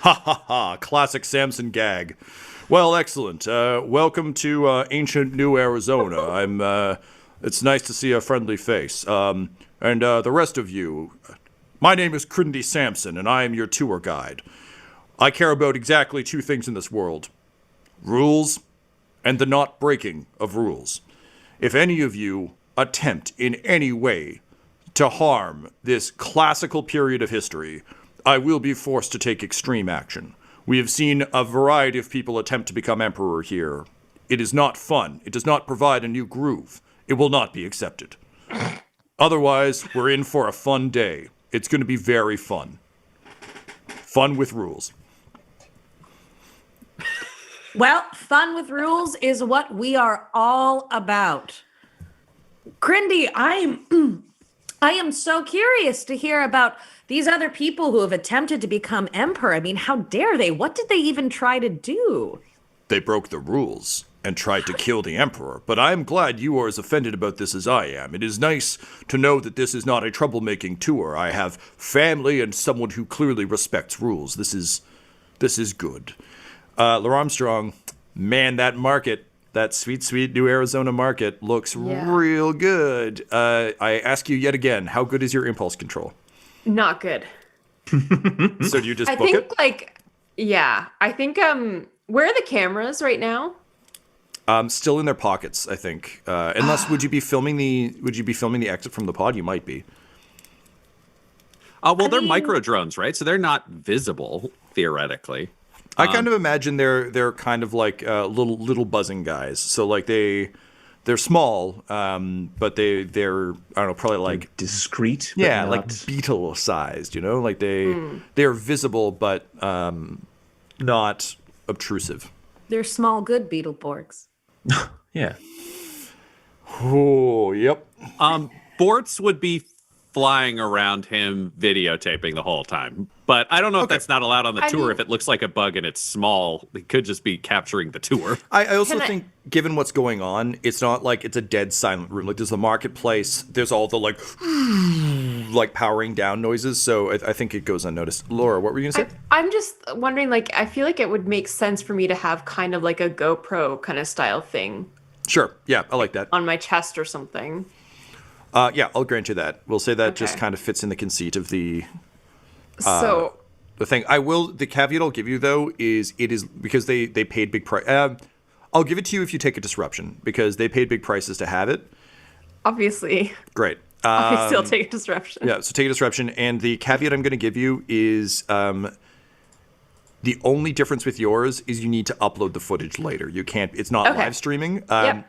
Ha ha ha, classic Samson gag. Well, excellent. Welcome to ancient New Arizona. I'm It's nice to see a friendly face. And the rest of you, my name is Crindy Sampson, and I am your tour guide. I care about exactly two things in this world: rules and the not breaking of rules. If any of you attempt in any way to harm this classical period of history, I will be forced to take extreme action. We have seen a variety of people attempt to become emperor here. It is not fun. It does not provide a new groove. It will not be accepted. Otherwise, we're in for a fun day. It's going to be very fun. Fun with rules. Well, fun with rules is what we are all about. Crindy, I am so curious to hear about these other people who have attempted to become emperor. I mean, how dare they? What did they even try to do? They broke the rules and tried to kill the emperor, but I am glad you are as offended about this as I am. It is nice to know that this is not a troublemaking tour. I have family and someone who clearly respects rules. This is good. Laura Armstrong, man, that market, that sweet, sweet New Arizona market looks real good. I ask you yet again, how good is your impulse control? Not good. So do you just book it? I think where are the cameras right now? Still in their pockets, I think. Unless would you be filming the exit from the pod? You might be. They're micro drones, right? So they're not visible theoretically. I kind of imagine they're kind of like little buzzing guys. So like they're small, but they're I don't know, probably like discreet. But yeah, not... like beetle sized. You know, like they're visible but not obtrusive. They're small, good Beetleborgs. Yeah. Oh, yep. Bortz would be flying around him videotaping the whole time. But I don't know if that's not allowed on the tour. If it looks like a bug and it's small, it could just be capturing the tour. I also think, given what's going on, it's not like it's a dead silent room. Like, there's the marketplace. There's all the, like powering down noises. So I think it goes unnoticed. Laura, what were you going to say? I'm just wondering, like, I feel like it would make sense for me to have kind of like a GoPro kind of style thing. Sure. Yeah, I like that. On my chest or something. Yeah, I'll grant you that. We'll say that just kind of fits in the conceit of the thing. The caveat I'll give you though is it is because they paid big price. I'll give it to you if you take a disruption because they paid big prices to have it. Obviously. Great. I still take a disruption. Yeah, so take a disruption, and the caveat I'm going to give you is the only difference with yours is you need to upload the footage later. You can't. It's not live streaming,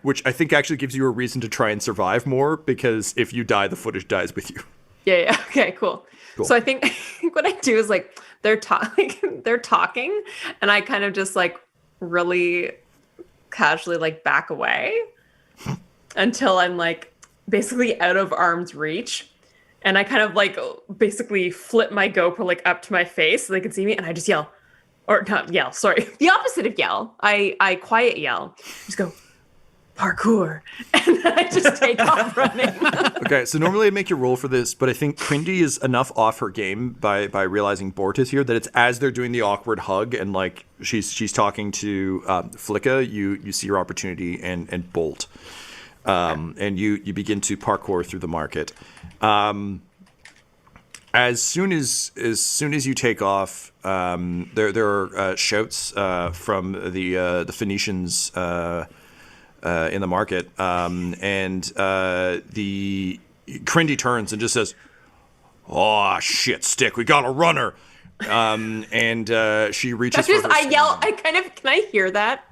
which I think actually gives you a reason to try and survive more because if you die, the footage dies with you. Yeah. Okay. Cool. So I think what I do is like they're talking, and I kind of just like really casually like back away until I'm like basically out of arm's reach, and I kind of like basically flip my GoPro like up to my face so they can see me, and I just yell. Or not yell, sorry. The opposite of yell. I quiet yell. Just go, parkour. And then I just take off running. Okay, so normally I'd make you roll for this, but I think Crindy is enough off her game by realizing Bort is here that it's as they're doing the awkward hug and like she's talking to Flicka, you see your opportunity and bolt. And you begin to parkour through the market. As soon as you take off, there are shouts from the Phoenicians in the market, and the Crindy turns and just says, "Oh shit, Stick, we got a runner!" And she reaches. Can I hear that?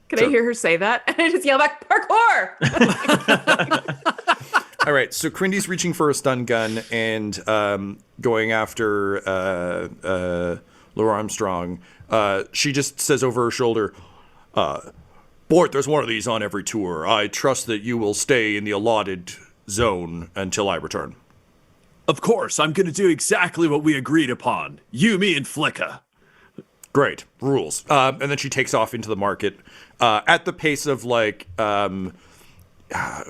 Can I hear her say that? And I just yell back, "Parkour!" All right, so Crindy's reaching for a stun gun and going after Laura Armstrong. She just says over her shoulder, Bort, there's one of these on every tour. I trust that you will stay in the allotted zone until I return. Of course, I'm going to do exactly what we agreed upon. You, me, and Flicka. Great, rules. And then she takes off into the market at the pace of like...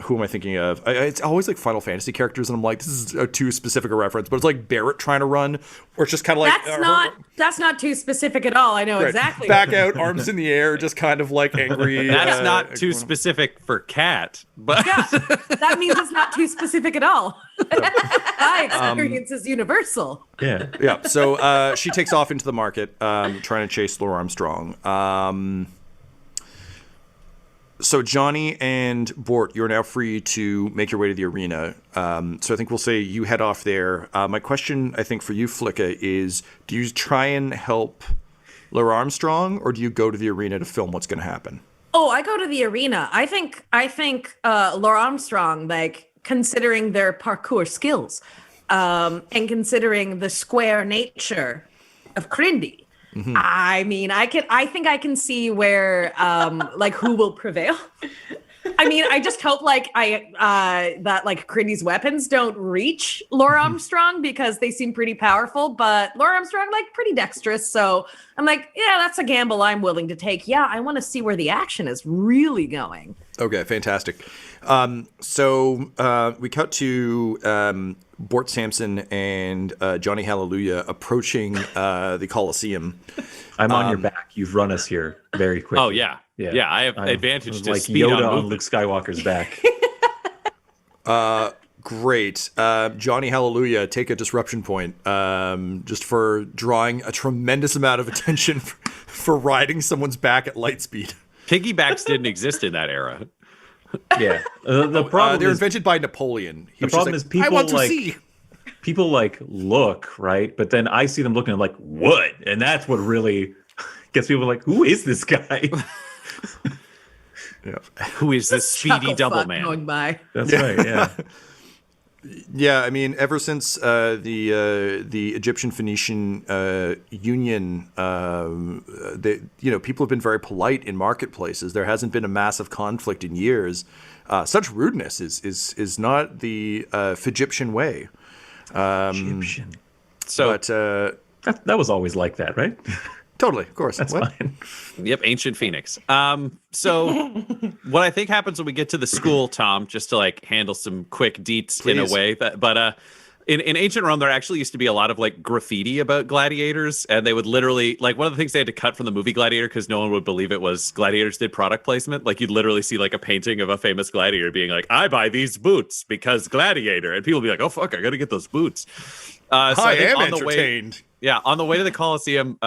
who am I thinking of? It's always like Final Fantasy characters, and I'm like, this is too specific a reference, but it's like Barrett trying to run, or it's just kind of like that's not too specific at all. I know exactly. Back out, arms in the air, just kind of like angry. That's not too specific for Kat, but yeah, that means it's not too specific at all. My experience is universal. Yeah. So she takes off into the market, trying to chase Laura Armstrong. So Johnny and Bort, you're now free to make your way to the arena. So I think we'll say you head off there. My question, I think, for you, Flicka, is do you try and help Laura Armstrong, or do you go to the arena to film what's going to happen? Oh, I go to the arena. I think Laura Armstrong, like, considering their parkour skills, and considering the square nature of Crindy, I mean, I think I can see where, like, who will prevail. I mean, I just hope that like Crindy's weapons don't reach Laura Armstrong because they seem pretty powerful, but Laura Armstrong, like, pretty dexterous. So I'm like, yeah, that's a gamble I'm willing to take. Yeah, I want to see where the action is really going. Okay, fantastic. So we cut to Bort Sampson and Johnny Hallelujah approaching the Coliseum. I'm on your back. You've run us here very quickly. Oh, yeah. I have advantage to like speed Yoda on on Luke Skywalker's back. Great. Johnny Hallelujah, take a disruption point just for drawing a tremendous amount of attention for riding someone's back at light speed. Piggybacks didn't exist in that era. Yeah. The problem they're is, invented by Napoleon. The problem is people I want to like see. People like look, right? But then I see them looking, I'm like, what? And that's what really gets people like, who is this guy? Yeah. Who is this speedy double man? Going by. That's right. Yeah. Yeah, I mean, ever since the Egyptian-Phoenician union, people have been very polite in marketplaces. There hasn't been a massive conflict in years. Such rudeness is not the Egyptian way. Egyptian. So, but that was always like that, right? Totally, of course. That's fine. Yep, ancient Phoenix. So what I think happens when we get to the school, Tom, just to like handle some quick deets Please. in a way but in ancient Rome, there actually used to be a lot of like graffiti about gladiators, and they would literally, like, one of the things they had to cut from the movie Gladiator because no one would believe it was gladiators did product placement. Like, you'd literally see like a painting of a famous gladiator being like, I buy these boots because gladiator, and people would be like, oh fuck, I gotta get those boots. I am entertained. On the way to the Coliseum,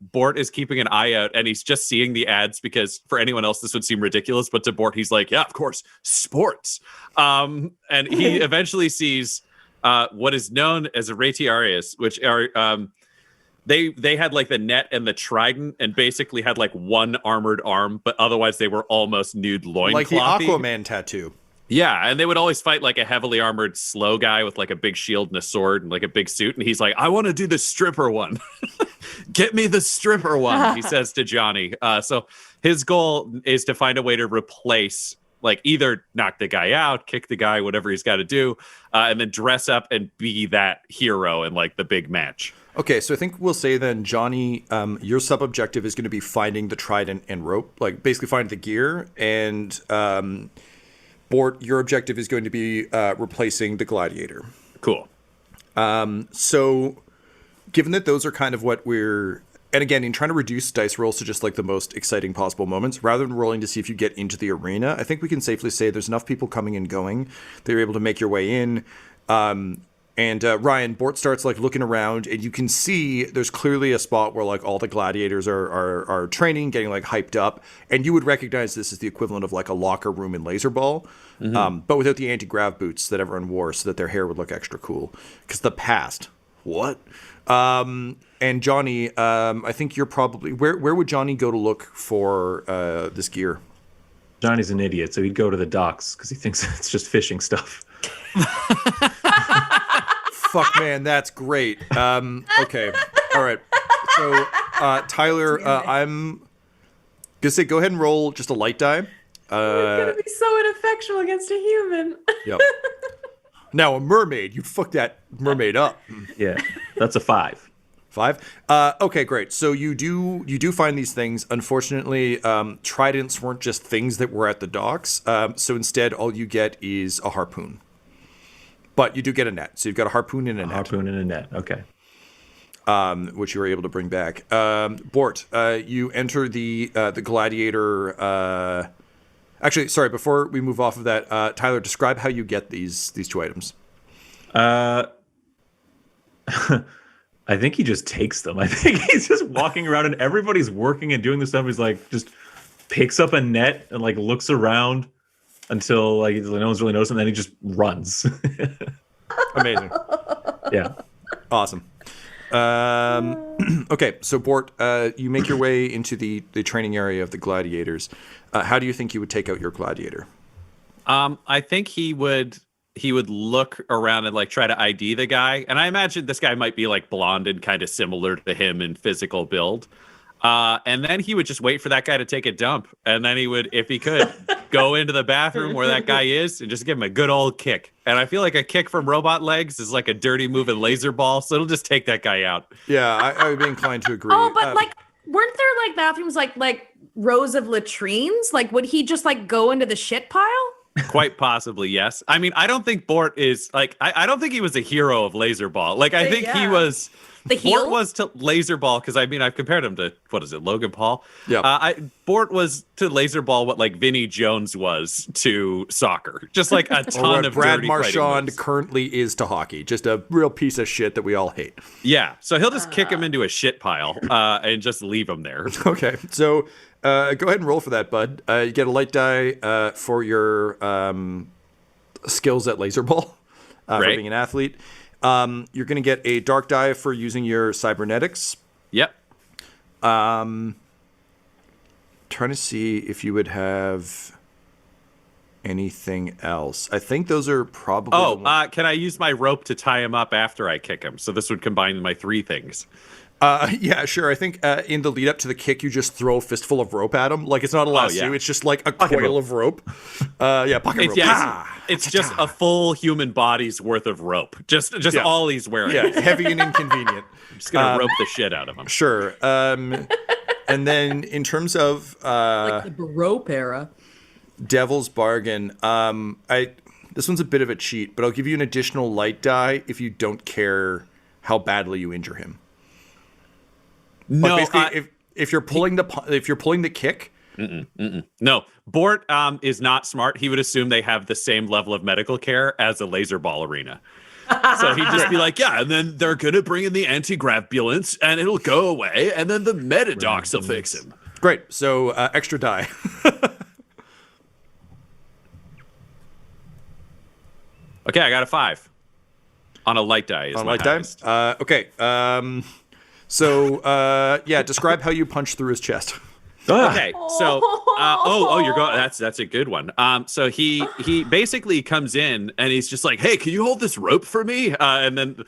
Bort is keeping an eye out, and he's just seeing the ads because for anyone else this would seem ridiculous, but to Bort he's like, yeah, of course, sports. And he eventually sees what is known as retiarius, which are they had like the net and the trident, and basically had like one armored arm, but otherwise they were almost nude loinclothy. Like the Aquaman tattoo. Yeah, and they would always fight like a heavily armored slow guy with like a big shield and a sword and like a big suit. And he's like, I want to do the stripper one. Get me the stripper one, he says to Johnny. So his goal is to find a way to replace, like, either knock the guy out, kick the guy, whatever he's got to do, and then dress up and be that hero in like the big match. Okay, so I think we'll say then, Johnny, your sub-objective is going to be finding the trident and rope, like basically find the gear, and Bort, your objective is going to be replacing the gladiator. Cool. So given that those are kind of what we're, and again, in trying to reduce dice rolls to just like the most exciting possible moments, rather than rolling to see if you get into the arena, I think we can safely say there's enough people coming and going that you're able to make your way in. And Ryan, Bort starts like looking around, and you can see there's clearly a spot where like all the gladiators are training, getting like hyped up, and you would recognize this as the equivalent of like a locker room in Laser Ball, but without the anti-grav boots that everyone wore, so that their hair would look extra cool. Because the past, what? And Johnny, I think you're probably where would Johnny go to look for this gear? Johnny's an idiot, so he'd go to the docks because he thinks it's just fishing stuff. Fuck, man, that's great. Okay, all right. So, Tyler, I'm gonna say go ahead and roll just a light die. It's gonna be so ineffectual against a human. Yep. Now a mermaid, you fuck that mermaid up. Yeah, that's a 5. 5. Okay, great. So you do find these things. Unfortunately, tridents weren't just things that were at the docks. So instead, all you get is a harpoon. But you do get a net. So you've got a harpoon and a net. Harpoon and a net. Okay. Which you were able to bring back. Bort, you enter the gladiator. Actually, sorry. Before we move off of that, Tyler, describe how you get these 2 items. I think he just takes them. I think he's just walking around and everybody's working and doing this stuff. He's like, just picks up a net and like looks around until like no one's really noticing. And then he just runs. Amazing. Yeah. Awesome. Okay, so Bort, you make your way into the training area of the gladiators. How do you think you would take out your gladiator? I think he would look around and like try to ID the guy. And I imagine this guy might be like blonde and kind of similar to him in physical build. And then he would just wait for that guy to take a dump. And then he would, if he could, go into the bathroom where that guy is and just give him a good old kick. And I feel like a kick from robot legs is like a dirty move in laser ball. So it'll just take that guy out. Yeah, I would be inclined to agree. Oh, but like, weren't there like bathrooms like rows of latrines? Like, would he just like go into the shit pile? Quite possibly, yes. I mean, I don't think Bort is like, I don't think he was a hero of laser ball. Like, I think he was. The heel? Bort was to laser ball because I mean I've compared him to what is it, Logan Paul? Yeah. Bort was to laser ball what like Vinnie Jones was to soccer, just like a ton of Brad dirty Marchand currently is to hockey, just a real piece of shit that we all hate. Yeah, so he'll just kick him into a shit pile and just leave him there. Okay, so go ahead and roll for that, bud. You get a light die for your skills at laser ball for being an athlete. You're going to get a dark die for using your cybernetics. Yep. Trying to see if you would have anything else. I think those are probably. Can I use my rope to tie him up after I kick him? So this would combine my 3 things. Yeah, sure. I think in the lead up to the kick, you just throw a fistful of rope at him. Like it's not a lasso; it's just like a coil of rope. Pocket rope. It's just a full human body's worth of rope. Just all he's wearing. Yeah, heavy and inconvenient. I'm just gonna rope the shit out of him. Sure. And then in terms of like the rope era, Devil's Bargain. This one's a bit of a cheat, but I'll give you an additional light die if you don't care how badly you injure him. No, if you're pulling the kick. No, Bort is not smart. He would assume they have the same level of medical care as a laser ball arena. So he'd just be like, yeah, and then they're going to bring in the anti-grav ambulance and it'll go away. And then the metadocs will fix him. Great. So extra die. Okay, I got a 5 on a light die. On light die? Okay. So describe how you punch through his chest. Okay, so you're going. That's a good one. So he basically comes in and he's just like, hey, can you hold this rope for me? And then,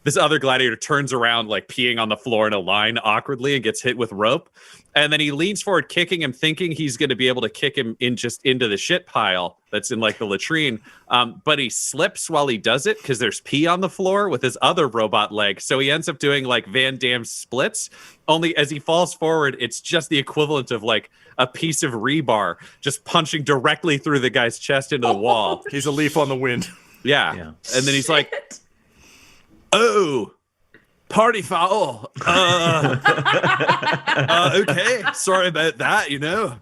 this other gladiator turns around like peeing on the floor in a line awkwardly and gets hit with rope. And then he leans forward, kicking him, thinking he's going to be able to kick him into the shit pile that's in like the latrine. But he slips while he does it because there's pee on the floor with his other robot leg. So he ends up doing like Van Damme splits. Only as he falls forward, it's just the equivalent of like a piece of rebar just punching directly through the guy's chest into the wall. He's a leaf on the wind. Yeah. And then he's like, oh, party foul. Okay. Sorry about that, Do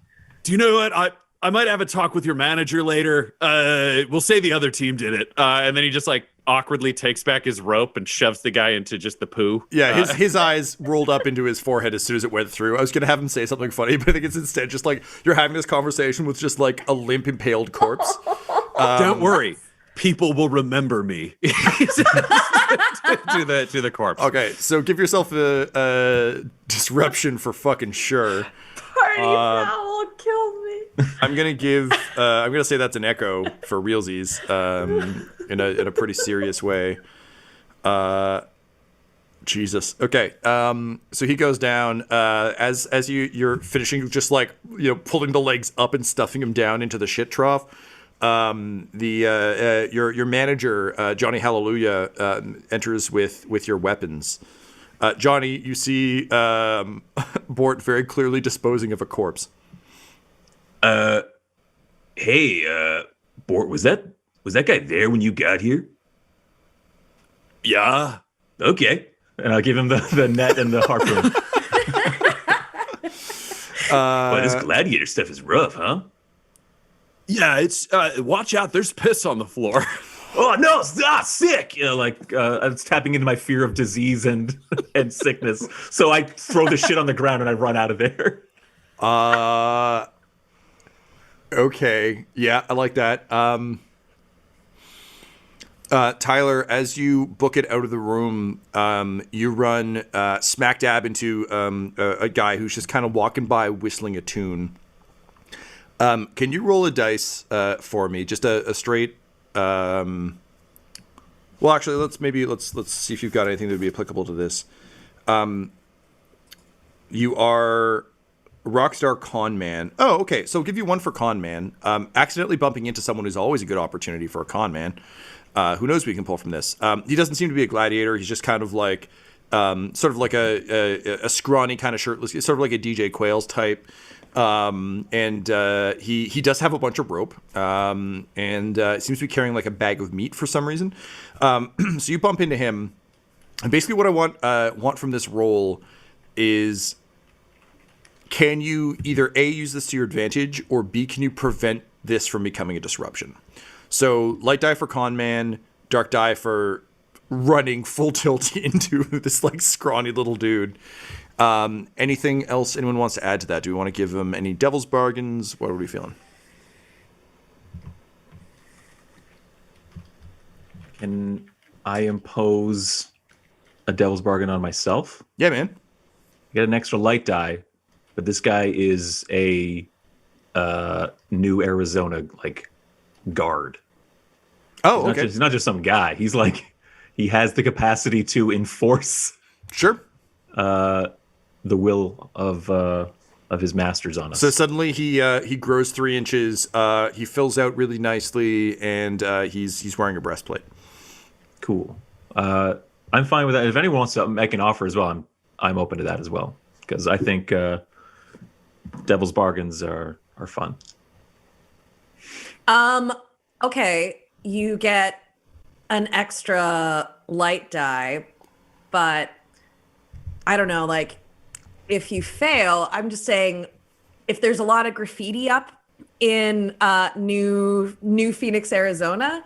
you know what? I might have a talk with your manager later. We'll say the other team did it. And then he just like awkwardly takes back his rope and shoves the guy into just the poo. Yeah, his eyes rolled up into his forehead as soon as it went through. I was going to have him say something funny, but I think it's instead just like you're having this conversation with just like a limp, impaled corpse. Don't worry. People will remember me. to the corpse. Okay, so give yourself a disruption for fucking sure. Party foul killed me. I'm gonna say that's an echo for realsies, in a pretty serious way. Jesus. Okay. So he goes down as you're finishing, just like pulling the legs up and stuffing him down into the shit trough. Your manager, Johnny Hallelujah, enters with your weapons. Johnny, you see Bort very clearly disposing of a corpse. Hey, Bort, was that guy there when you got here? Yeah. Okay. And I'll give him the net and the harpoon. But this gladiator stuff is rough, huh? Yeah, it's watch out, there's piss on the floor. Oh no! Sick! I was tapping into my fear of disease and sickness. So I throw the shit on the ground and I run out of there. Okay. Yeah, I like that. Tyler, as you book it out of the room, you run smack dab into a guy who's just kind of walking by whistling a tune. Can you roll a dice for me? Just a straight. Well, actually, let's see if you've got anything that would be applicable to this. You are Rockstar Con Man. Oh, okay. So I'll give you one for Con Man. Accidentally bumping into someone is always a good opportunity for a Con Man. Who knows what we can pull from this? He doesn't seem to be a gladiator. He's just kind of like, sort of like a scrawny kind of shirtless, sort of like a DJ Quails type. And he does have a bunch of rope, and seems to be carrying like a bag of meat for some reason. So you bump into him, and basically what I want from this roll is, can you either A, use this to your advantage, or B, can you prevent this from becoming a disruption? So light die for con man, dark die for running full tilt into this like scrawny little dude. Anything else anyone wants to add to that? Do we want to give them any devil's bargains? What are we feeling? Can I impose a devil's bargain on myself? Yeah, man. Get an extra light die, but this guy is a New Arizona like guard. Oh, okay. He's not just some guy. He's like, he has the capacity to enforce Sure. the will of his masters on us. So suddenly he grows 3 inches. He fills out really nicely, and he's wearing a breastplate. Cool. I'm fine with that. If anyone wants to make an offer as well, I'm open to that as well, because I think devil's bargains are fun. Okay, you get an extra light die, but I don't know, like, if you fail, I'm just saying, if there's a lot of graffiti up in New Phoenix, Arizona,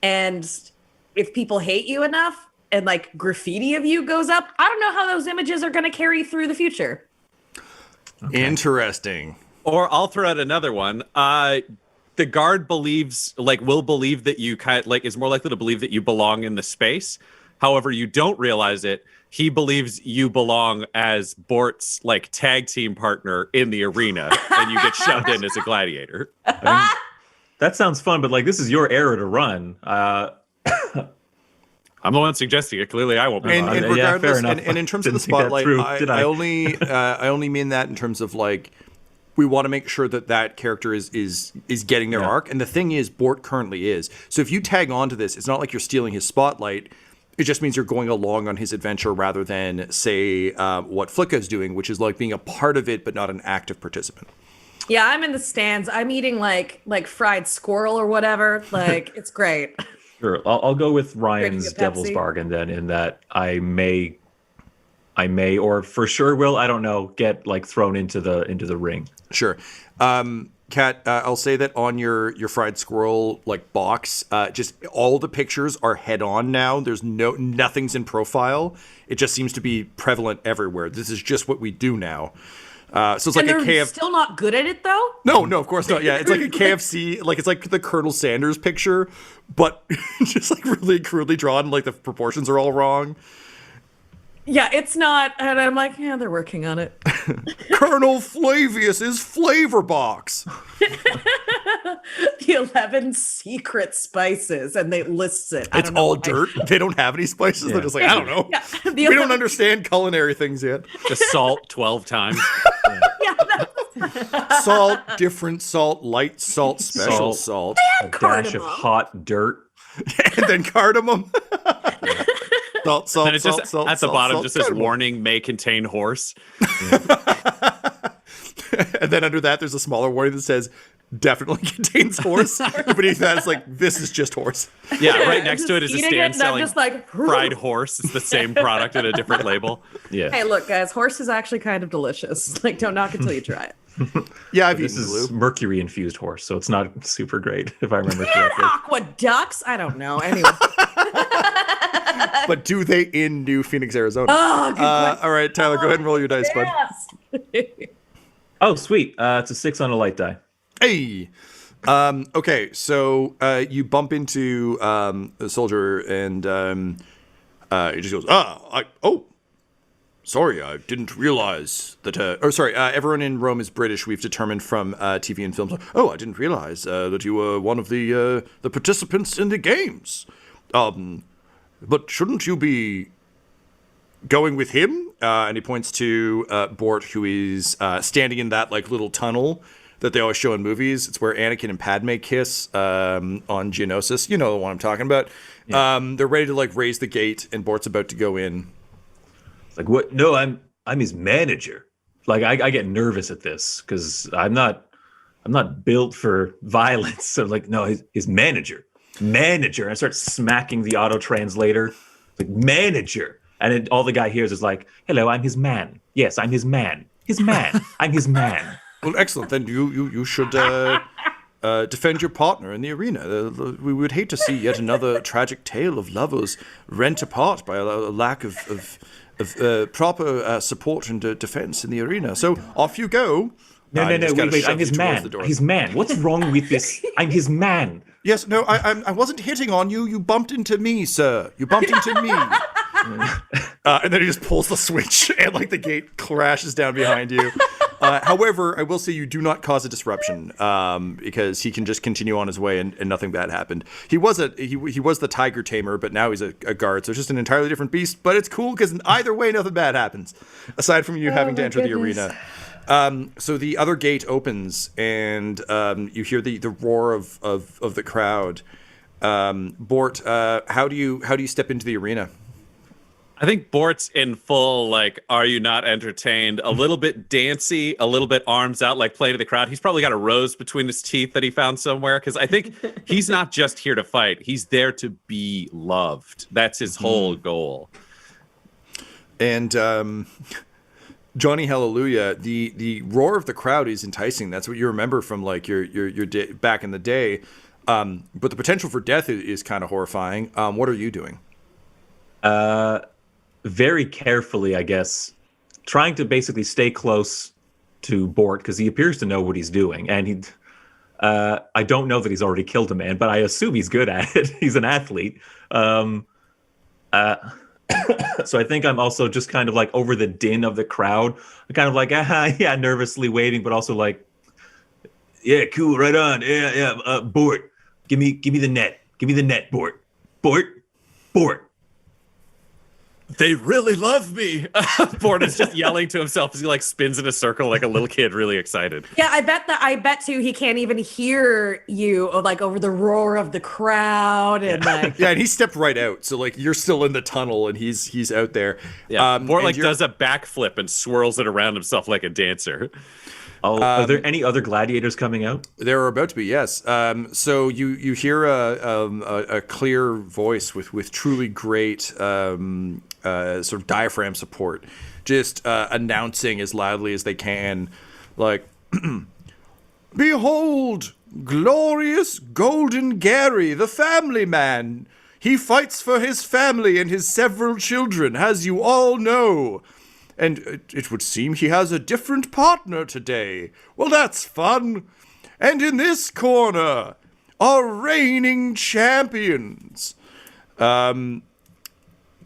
and if people hate you enough and like graffiti of you goes up, I don't know how those images are going to carry through the future. Okay. Interesting. Or I'll throw out another one. The guard will believe that you is more likely to believe that you belong in the space. However, you don't realize it. He believes you belong as Bort's like tag team partner in the arena, and you get shoved in as a gladiator. That sounds fun, but like, this is your era to run. I'm the one suggesting it. Clearly, I won't be. And regardless, yeah, fair enough. And in terms of the Didn't think that spotlight, through, I did I? I only mean that in terms of like, we want to make sure that character is getting their arc. And the thing is, Bort currently is. So if you tag onto this, it's not like you're stealing his spotlight. It just means you're going along on his adventure rather than, say, what Flicka's doing, which is like being a part of it but not an active participant. Yeah, I'm in the stands. I'm eating like fried squirrel or whatever. Like, it's great. Sure, I'll go with Ryan's devil's bargain then, in that I may, or for sure will, I don't know, get like thrown into the ring. Sure. Kat, I'll say that on your fried squirrel like box, just all the pictures are head on now. There's nothing's in profile. It just seems to be prevalent everywhere. This is just what we do now. So it's like and they're still not good at it though? No, of course not. Yeah, it's like a KFC, like it's like the Colonel Sanders picture, but just like really crudely drawn. Like the proportions are all wrong. Yeah, it's not. And I'm like, yeah, they're working on it. Colonel Flavius's flavor box. The 11 secret spices, and they lists it. It's all dirt. They don't have any spices. They're just like, I don't know. Yeah, we don't understand culinary things yet. The salt 12 times. Yeah, Salt, different salt, light salt, special salt. A dash of hot dirt. And then cardamom. Salt, And it just salt, at the bottom just says cardamom. warning may contain horse. And then under that, there's a smaller warning that says definitely contains horse. Beneath that, it's like, this is just horse. Yeah, right next to it is a Eating stand it, and I'm selling just like, fried horse. It's the same product in a different label. Yeah. Hey, look, guys, horse is actually kind of delicious. Like, don't knock it till you try it. Yeah, I've This eaten is blue. mercury infused horse, so it's not super great if I remember correctly. Aqua ducks? I don't know. Anyway. But do they in New Phoenix, Arizona? Oh, good question. All right, Tyler, go ahead and roll your dice, bud. Yes. Oh, sweet. It's a 6 on a light die. Hey. Okay, so you bump into a soldier, and he just goes, sorry, I didn't realize that. Everyone in Rome is British. We've determined from TV and films. Oh, I didn't realize that you were one of the participants in the games. But shouldn't you be going with him? And he points to Bort, who is standing in that like little tunnel that they always show in movies. It's where Anakin and Padme kiss on Geonosis. You know the one I'm talking about. Yeah. They're ready to like raise the gate, and Bort's about to go in. It's like, what? No, I'm his manager. Like I get nervous at this because I'm not built for violence. So like, no, his manager. And I start smacking the auto translator. Like, manager. And all the guy hears is like, hello, I'm his man. Yes, I'm his man. His man. I'm his man. Well, excellent. Then you should defend your partner in the arena. We would hate to see yet another tragic tale of lovers rent apart by a lack of proper support and defense in the arena. So off you go. No, wait, I'm his man. His man. What's wrong with this? I'm his man. Yes, no, I wasn't hitting on you. You bumped into me, sir. You bumped into me. And then he just pulls the switch, and like the gate crashes down behind you. However, I will say you do not cause a disruption because he can just continue on his way, and nothing bad happened. He was the tiger tamer, but now he's a guard, so it's just an entirely different beast. But it's cool because either way, nothing bad happens, aside from you having to enter the arena. So the other gate opens, and you hear the roar of the crowd. Bort, how do you step into the arena? I think Bort's in full, like, are you not entertained? A little bit dancey, a little bit arms out, like play to the crowd. He's probably got a rose between his teeth that he found somewhere, because I think he's not just here to fight. He's there to be loved. That's his whole goal. And Johnny Hallelujah, the roar of the crowd is enticing. That's what you remember from like your day, back in the day. But the potential for death is kind of horrifying. What are you doing? Very carefully, I guess, trying to basically stay close to Bort because he appears to know what he's doing, and I don't know that he's already killed a man, but I assume he's good at it. He's an athlete. So I think I'm also just kind of like over the din of the crowd. I'm kind of like, yeah, nervously waiting, but also like, yeah, cool, right on, yeah. Bort, give me the net, Bort. They really love me. Bort is just yelling to himself as he like spins in a circle like a little kid, really excited. Yeah, I bet too he can't even hear you like over the roar of the crowd and like Yeah, and he stepped right out. So like you're still in the tunnel and he's out there. Yeah. Bort like does a backflip and swirls it around himself like a dancer. Oh, are there any other gladiators coming out? There are about to be, yes. So you hear a clear voice with truly great sort of diaphragm support, just announcing as loudly as they can, like, "Behold, glorious Golden Gary, the family man. He fights for his family and his several children, as you all know. And it would seem he has a different partner today. Well, that's fun. And in this corner are reigning champions."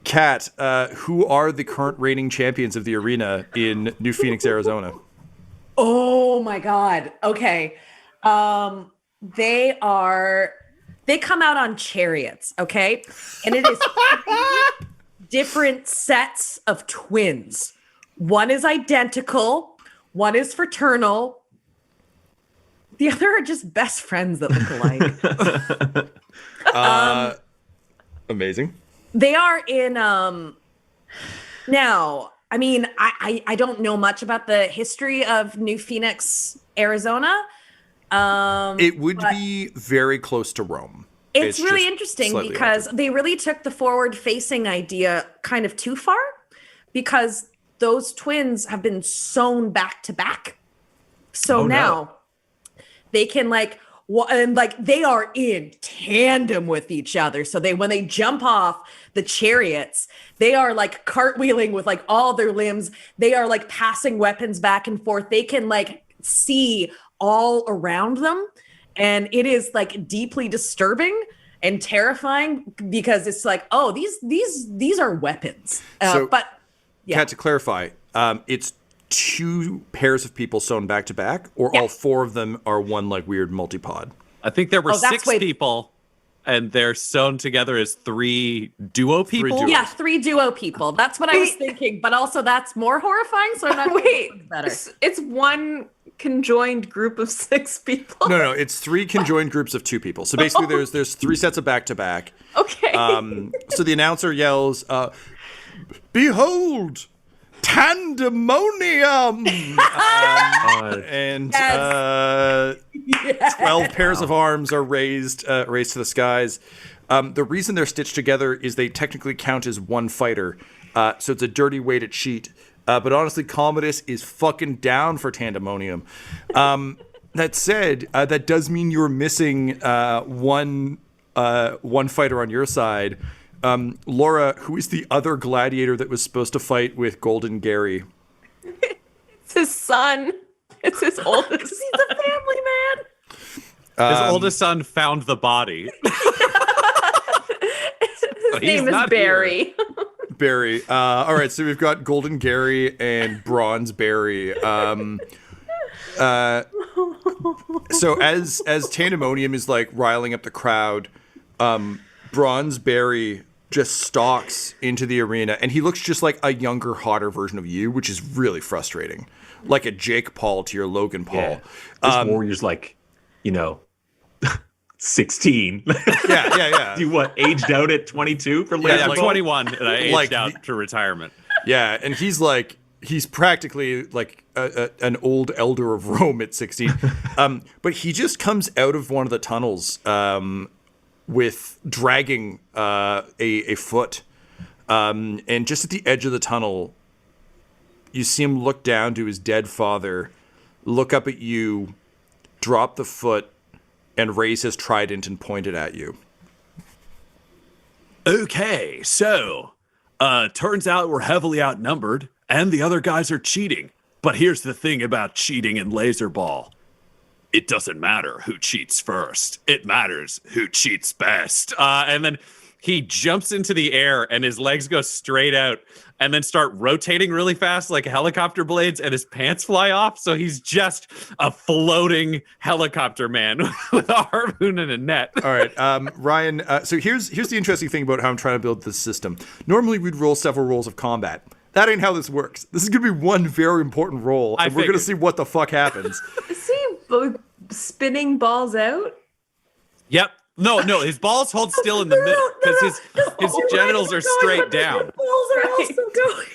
Kat, who are the current reigning champions of the arena in New Phoenix, Arizona? oh my god. Okay. They come out on chariots, okay? And it is different sets of twins. One is identical, one is fraternal, The other are just best friends that look alike. Amazing. They are in now. I mean, I don't know much about the history of New Phoenix, Arizona. It would be very close to Rome. It's really just interesting slightly because altered. they really took the forward-facing idea kind of too far, because those twins have been sewn back to back. So now they can and they are in tandem with each other. So when they jump off the chariots, they are like cartwheeling with like all their limbs. They are like passing weapons back and forth. They can like see all around them. And it is like deeply disturbing and terrifying because it's like, oh, these are weapons. But yeah. Kat, to clarify, it's 2 pairs of people sewn back to back, or all 4 of them are one like weird multipod? I think there were that's 6 people, and they're sewn together as 3 duo people. duos. Yeah, 3 duo people. That's what I was thinking. But also that's more horrifying. So I'm not Wait, better. it's one conjoined group of 6 people. No, it's 3 conjoined groups of 2 people. So basically, there's 3 sets of back to back. Okay. So the announcer yells, "Behold, Tandemonium!" And 12 pairs of arms are raised to the skies. The reason they're stitched together is they technically count as one fighter. So it's a dirty way to cheat. But honestly, Commodus is fucking down for Tandemonium. That said, that does mean you're missing one fighter on your side. Laura, who is the other gladiator that was supposed to fight with Golden Gary? It's his son. It's his oldest. He's a family man. His oldest son found the body. His name is Barry. Barry. All right, so we've got Golden Gary and Bronze Barry. So as Tandemonium is like riling up the crowd, Bronze Barry just stalks into the arena, and he looks just like a younger, hotter version of you, which is really frustrating. Like a Jake Paul to your Logan Paul. Yeah. This warrior's like, 16. Yeah. You aged out at 22 for Yeah, laser I'm ball? 21, and I aged out to retirement. Yeah, and he's practically like an old elder of Rome at 16. But he just comes out of one of the tunnels with dragging a foot. And just at the edge of the tunnel, you see him look down to his dead father, look up at you, drop the foot, and raise his trident and point it at you. Okay, so turns out we're heavily outnumbered, and the other guys are cheating. But here's the thing about cheating in laser ball. It doesn't matter who cheats first. It matters who cheats best. And then he jumps into the air, and his legs go straight out and then start rotating really fast like helicopter blades, and his pants fly off. So he's just a floating helicopter man with a harpoon and a net. All right, Ryan. So here's the interesting thing about how I'm trying to build this system. Normally, we'd roll several rolls of combat. That ain't how this works. This is going to be one very important roll, and we're going to see what the fuck happens. Is he spinning balls out? Yep. No, his balls hold still in the middle because his genitals are straight down. Balls are also going.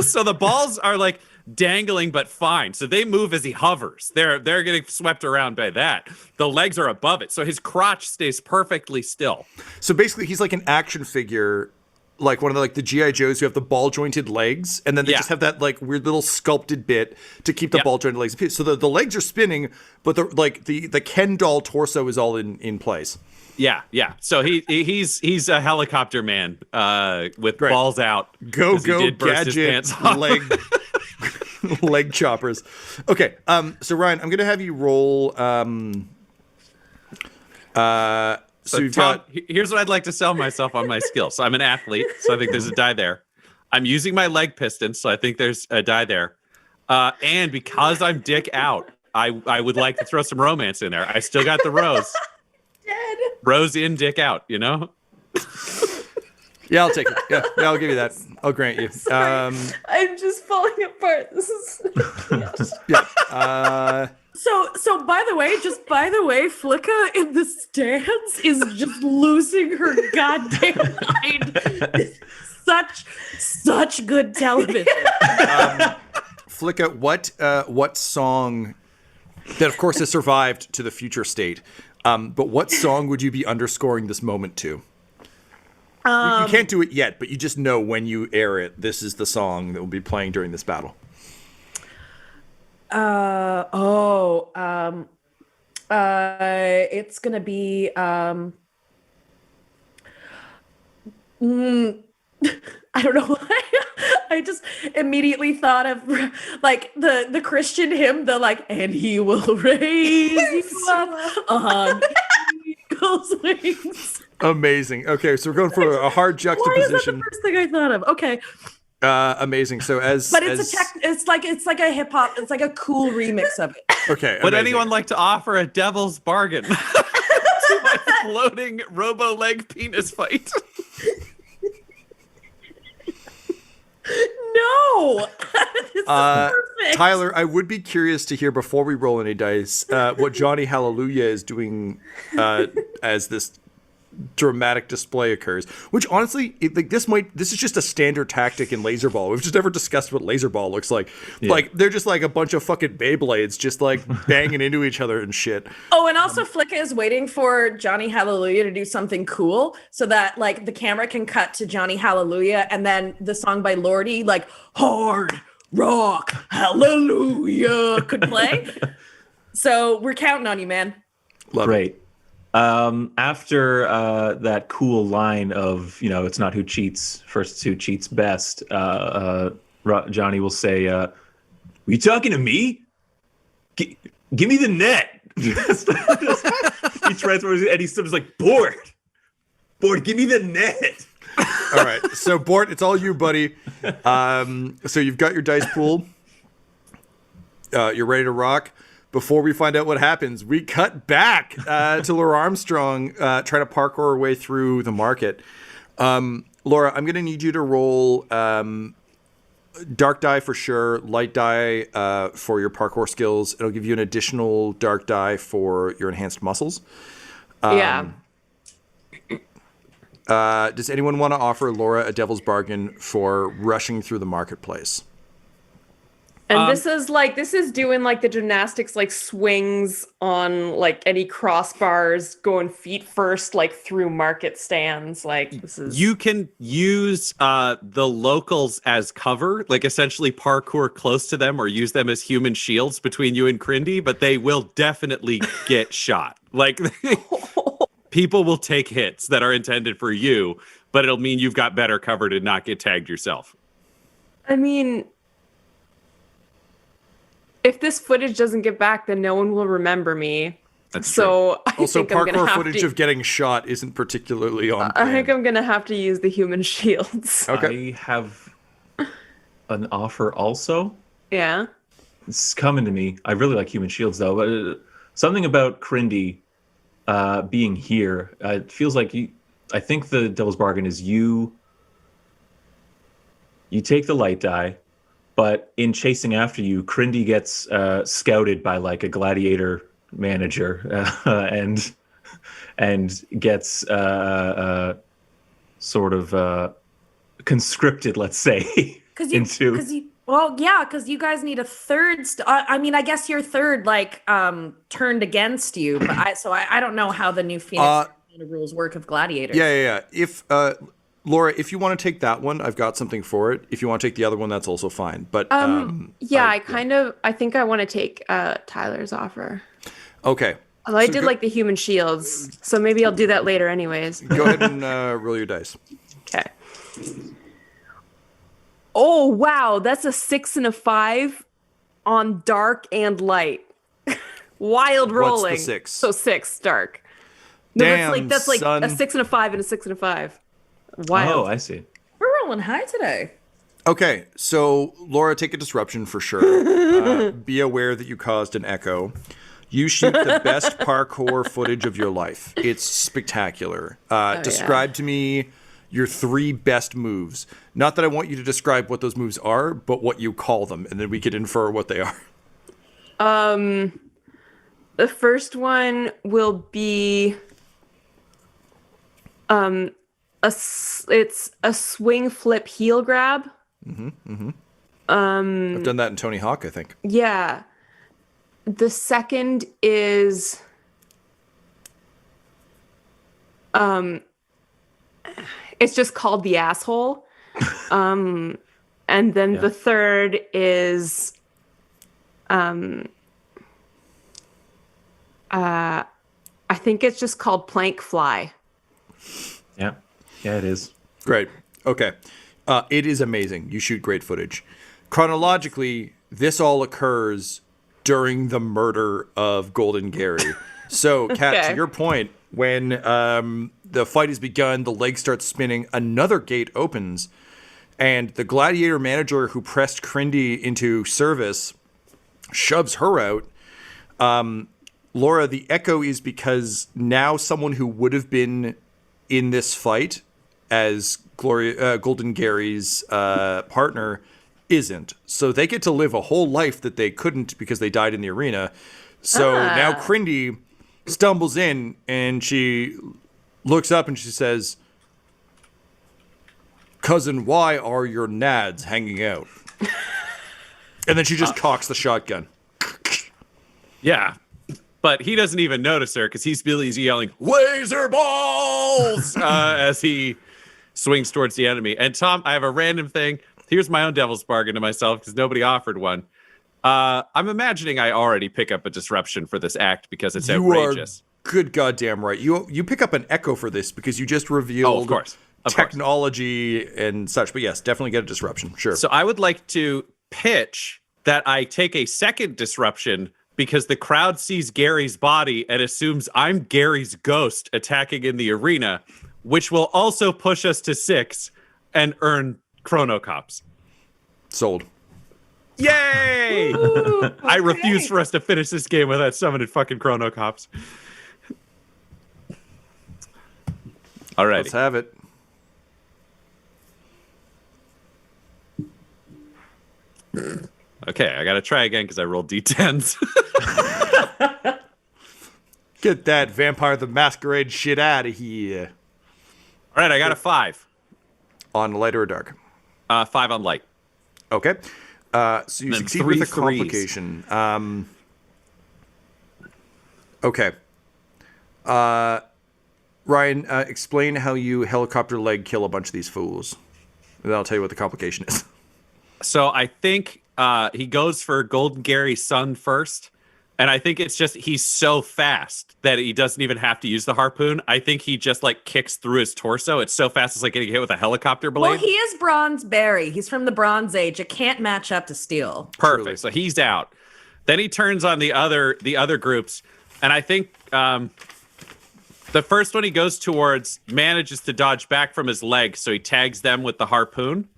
So the balls are like dangling but fine. So they move as he hovers. They're getting swept around by that. The legs are above it. So his crotch stays perfectly still. So basically, he's like an action figure, like one of the G.I. Joes who have the ball jointed legs, and then they just have that like weird little sculpted bit to keep the ball jointed legs. So the legs are spinning, but the Ken doll torso is all in place. Yeah. So he's a helicopter man with balls out. Go gadget leg choppers. Okay, so Ryan, I'm gonna have you roll. So Tom, here's what I'd like to sell myself on my skills. So I'm an athlete, so I think there's a die there. I'm using my leg pistons, so I think there's a die there. And because I'm dick out, I would like to throw some romance in there. I still got the rose. Dead. Rose in, dick out, Yeah, I'll take it. Yeah, I'll give you that. I'll grant you. I'm just falling apart. This is. So by the way, Flicka in the stands is just losing her goddamn mind. This is such good television. Flicka, what song that of course has survived to the future state, but what song would you be underscoring this moment to? You can't do it yet, but you just know when you air it, this is the song that will be playing during this battle. It's gonna be I don't know why. I just immediately thought of like the Christian hymn, the like, and he will raise you up on eagle's wings. Amazing. Okay, so we're going for a hard juxtaposition. Why is that the first thing I thought of? Okay. Amazing. So it's like a hip hop. It's like a cool remix of it. Okay. Would amazing. anyone like to offer a devil's bargain to my floating robo leg penis fight? No. This is perfect. Tyler, I would be curious to hear before we roll any dice what Johnny Hallelujah is doing as this dramatic display occurs, which honestly this is just a standard tactic in laser ball. We've just never discussed what laser ball looks like. Like they're just like a bunch of fucking Beyblades just like banging into each other and shit. Oh, and also Flicka is waiting for Johnny Hallelujah to do something cool so that like the camera can cut to Johnny Hallelujah and then the song by Lordy, like Hard Rock Hallelujah, could play. So we're counting on you, man. Love Great. After that cool line of, it's not who cheats first, it's who cheats best, Johnny will say, you talking to me? Give me the net. He transfers and he's just like, Bort, give me the net. All right. So, Bort, it's all you, buddy. So you've got your dice pool. You're ready to rock. Before we find out what happens, we cut back to Laura Armstrong trying to parkour her way through the market. Laura, I'm going to need you to roll dark die for sure, light die for your parkour skills. It'll give you an additional dark die for your enhanced muscles. Yeah. Does anyone want to offer Laura a devil's bargain for rushing through the marketplace? And this is doing like the gymnastics, like swings on like any crossbars, going feet first, like through market stands. Like this is. You can use the locals as cover, like essentially parkour close to them or use them as human shields between you and Crindy, but they will definitely get shot. Like people will take hits that are intended for you, but it'll mean you've got better cover to not get tagged yourself. I mean, if this footage doesn't get back, then no one will remember me. That's so I also, think I'm gonna parkour have footage to, of getting shot isn't particularly on I plan. think I'm gonna have to use the human shields. Okay. I have an offer also. Yeah. It's coming to me. I really like human shields though, but something about Crindy being here, it feels like I think the devil's bargain is you take the light die, but in chasing after you, Crindy gets scouted by like a gladiator manager and gets sort of conscripted, let's say, because you guys need a third. I mean, I guess your third like turned against you, but I don't know how the new Phoenix rules work of gladiators. Yeah. If Laura, if you want to take that one, I've got something for it. If you want to take the other one, that's also fine. But I think I want to take Tyler's offer. Okay. Although I did like the human shields, so maybe I'll do that later anyways. Go ahead and roll your dice. Okay. Oh, wow. That's a 6 and a 5 on dark and light. Wild rolling. What's the 6? So 6 dark. No, Damn, that's like son. a 6 and a 5 and a 6 and a 5. Wild. Oh, I see. We're rolling high today. Okay, so Laura, take a disruption for sure. Be aware that you caused an echo. You shoot the best parkour footage of your life. It's spectacular. Describe to me your 3 best moves. Not that I want you to describe what those moves are, but what you call them, and then we could infer what they are. The first one will be it's a swing flip heel grab. I've done that in Tony Hawk, I think. Yeah. The second is it's just called the asshole. And then the third is I think it's just called plank fly. Yeah, it is. Great. Okay. It is amazing. You shoot great footage. Chronologically, this all occurs during the murder of Golden Gary. So, Kat, to your point, when the fight has begun, the leg starts spinning, another gate opens, and the gladiator manager who pressed Crindy into service shoves her out. Laura, the echo is because now someone who would have been in this fight as Golden Gary's partner isn't. So they get to live a whole life that they couldn't because they died in the arena. So now Crindy stumbles in and she looks up and she says, "Cousin, why are your nads hanging out?" And then she just cocks the shotgun. Yeah. But he doesn't even notice her because he's yelling, "Laser balls!" as he swings towards the enemy. And Tom, I have a random thing. Here's my own devil's bargain to myself because nobody offered one. I'm imagining I already pick up a disruption for this act because it's outrageous. Good goddamn right. You pick up an echo for this because you just revealed of course. Technology and such. But yes, definitely get a disruption. Sure. So I would like to pitch that I take a second disruption because the crowd sees Gary's body and assumes I'm Gary's ghost attacking in the arena, which will also push us to 6 and earn Chrono Cops. Sold. Yay! Ooh, okay. I refuse for us to finish this game without summoning fucking Chrono Cops. All right. Let's have it. Okay, I gotta try again because I rolled D10s. Get that Vampire the Masquerade shit out of here. All right, I got a 5. On light or dark? 5 on light. Okay. So you Then succeed 3 with a threes. complication. Okay. Ryan, explain how you helicopter leg kill a bunch of these fools. And then I'll tell you what the complication is. So I think he goes for Golden Gary's son first. And I think it's just he's so fast that he doesn't even have to use the harpoon. I think he just like kicks through his torso. It's so fast it's like getting hit with a helicopter blade. Well, he is Bronze Barry. He's from the Bronze Age. It can't match up to steel. Perfect. Truly. So he's out. Then he turns on the other groups, and I think the first one he goes towards manages to dodge back from his leg, so he tags them with the harpoon,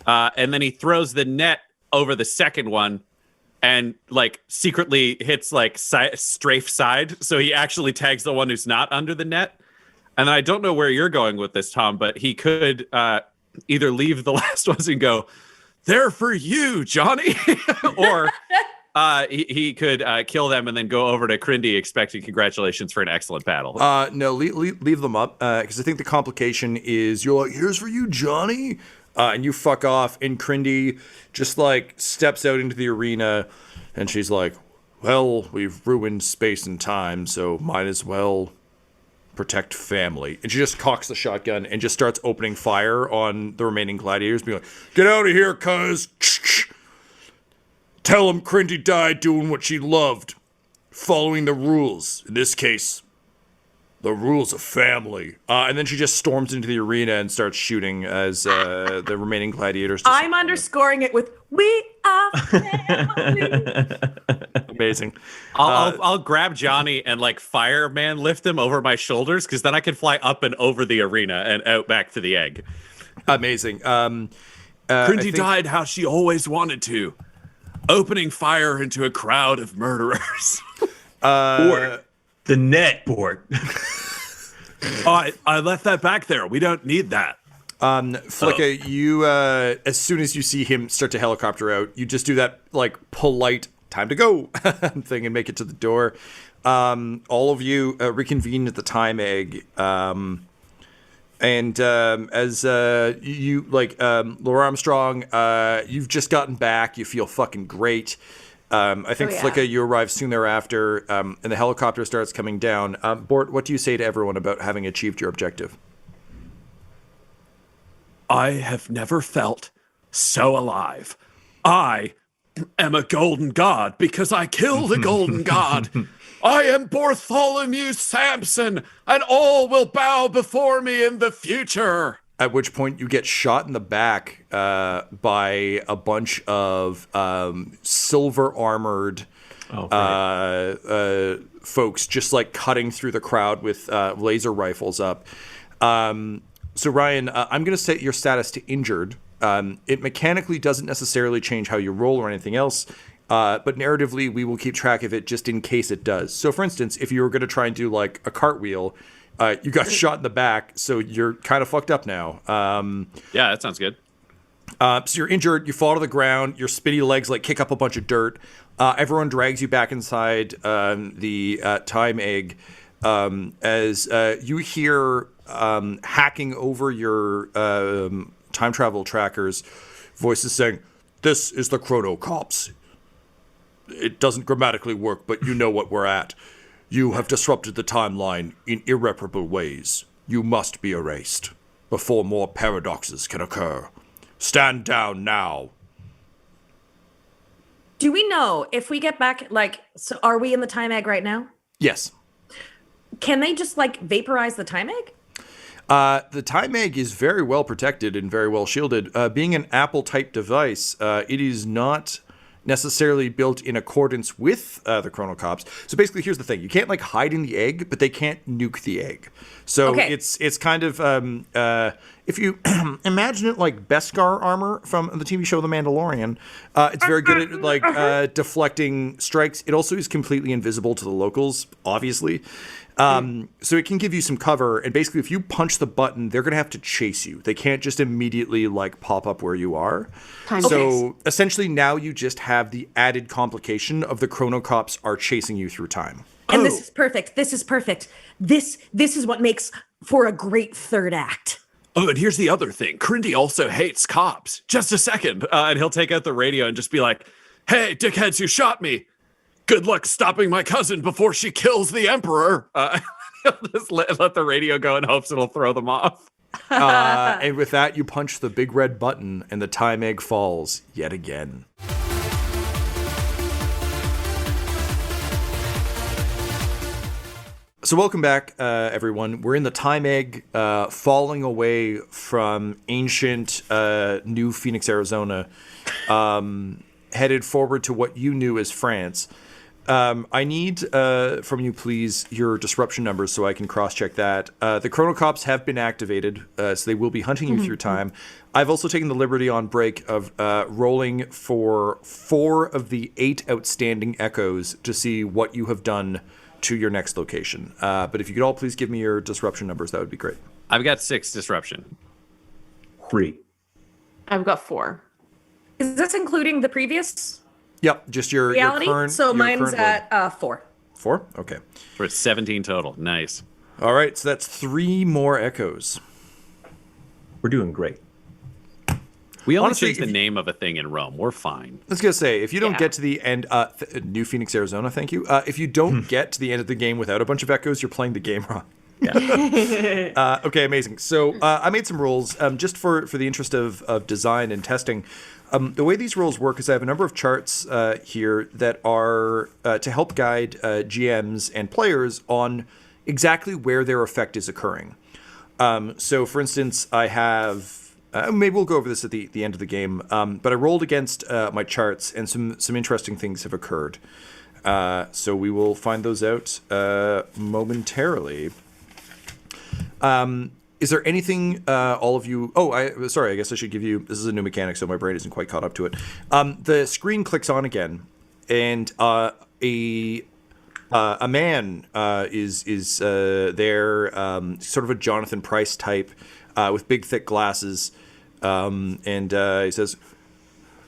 and then he throws the net over the second one, and like secretly hits like strafe side, so he actually tags the one who's not under the net. And then I don't know where you're going with this, Tom, but he could either leave the last ones and go, "They're for you, Johnny," or he could kill them and then go over to Crindy expecting congratulations for an excellent battle. No, leave them up, because I think the complication is you're like, "Here's for you, Johnny," and you fuck off, and Crindy just like steps out into the arena, and she's like, "Well, we've ruined space and time, so might as well protect family." And she just cocks the shotgun and just starts opening fire on the remaining gladiators, being like, "Get out of here, cuz. Tell them Crindy died doing what she loved, following the rules. In this case, the rules of family." And then she just storms into the arena and starts shooting as the remaining gladiators. I'm underscoring it with "We are family." Amazing. I'll grab Johnny and like fireman lift him over my shoulders because then I can fly up and over the arena and out back to the egg. Amazing. Crindy died how she always wanted to, opening fire into a crowd of murderers. Port. The net port. I left that back there. We don't need that. Flicka, you as soon as you see him start to helicopter out, you just do that like polite time to go thing and make it to the door. All of you reconvene at the time egg. And as you, Laura Armstrong, you've just gotten back. You feel fucking great. I think, Flicka, you arrive soon thereafter, and the helicopter starts coming down. Bort, what do you say to everyone about having achieved your objective? I have never felt so alive. I am a golden god because I killed a golden god. I am Bartholomew Sampson, and all will bow before me in the future. At which point you get shot in the back by a bunch of silver-armored folks just like cutting through the crowd with laser rifles up. So Ryan, I'm going to set your status to injured. It mechanically doesn't necessarily change how you roll or anything else. But narratively, we will keep track of it just in case it does. So, for instance, if you were going to try and do like a cartwheel, you got shot in the back, so you're kind of fucked up now. Yeah, that sounds good. So you're injured, you fall to the ground, your spitty legs like kick up a bunch of dirt. Everyone drags you back inside the time egg as you hear hacking over your time travel trackers voices saying, "This is the Chrono Cops. It doesn't grammatically work, but you know what we're at. You have disrupted the timeline in irreparable ways. You must be erased before more paradoxes can occur. Stand down now." Do we know if we get back, so are we in the time egg right now? Yes. Can they just vaporize the time egg? The time egg is very well protected and very well shielded. Being an Apple-type device, it is not necessarily built in accordance with the Chrono Cops. So basically, here's the thing: you can't hide in the egg, but they can't nuke the egg. So it's kind of if you imagine it like Beskar armor from the TV show The Mandalorian. It's very good at deflecting strikes. It also is completely invisible to the locals, obviously. So it can give you some cover, and basically if you punch the button, they're going to have to chase you. They can't just immediately pop up where you are. So essentially now you just have the added complication of the Chrono Cops are chasing you through time. And this is perfect. This is perfect. This is what makes for a great third act. Oh, and here's the other thing. Crindy also hates cops. Just a second. And he'll take out the radio and just be like, "Hey, dickheads who shot me. Good luck stopping my cousin before she kills the Emperor." He'll just let the radio go in hopes it'll throw them off. And with that, you punch the big red button, and the time egg falls yet again. So welcome back, everyone. We're in the time egg, falling away from ancient New Phoenix, Arizona, headed forward to what you knew as France. I need from you, please, your disruption numbers so I can cross-check that. The Chrono Cops have been activated, so they will be hunting you through time. I've also taken the liberty on break of rolling for 4 of the 8 outstanding echoes to see what you have done to your next location. But if you could all please give me your disruption numbers, that would be great. I've got 6 disruption. 3. I've got 4. Is this including the previous Yep, just your reality? current. So your mine's current at 4. 4? Okay. We're at 17 total. Nice. All right, so that's 3 more echoes. We're doing great. We only Honestly, changed the name of a thing in Rome. We're fine. I was going to say, if you don't get to the end, New Phoenix, Arizona, thank you. If you don't get to the end of the game without a bunch of echoes, you're playing the game wrong. Yeah. Okay, amazing. So I made some rules just for the interest of design and testing. The way these rules work is I have a number of charts here that are to help guide GMs and players on exactly where their effect is occurring. So, for instance, I have... maybe we'll go over this at the end of the game. But I rolled against my charts, and some interesting things have occurred. So we will find those out momentarily. Is there anything all of you... Oh, sorry, I guess I should give you... This is a new mechanic, so my brain isn't quite caught up to it. The screen clicks on again, and a man is there, sort of a Jonathan Pryce type, with big, thick glasses, and he says,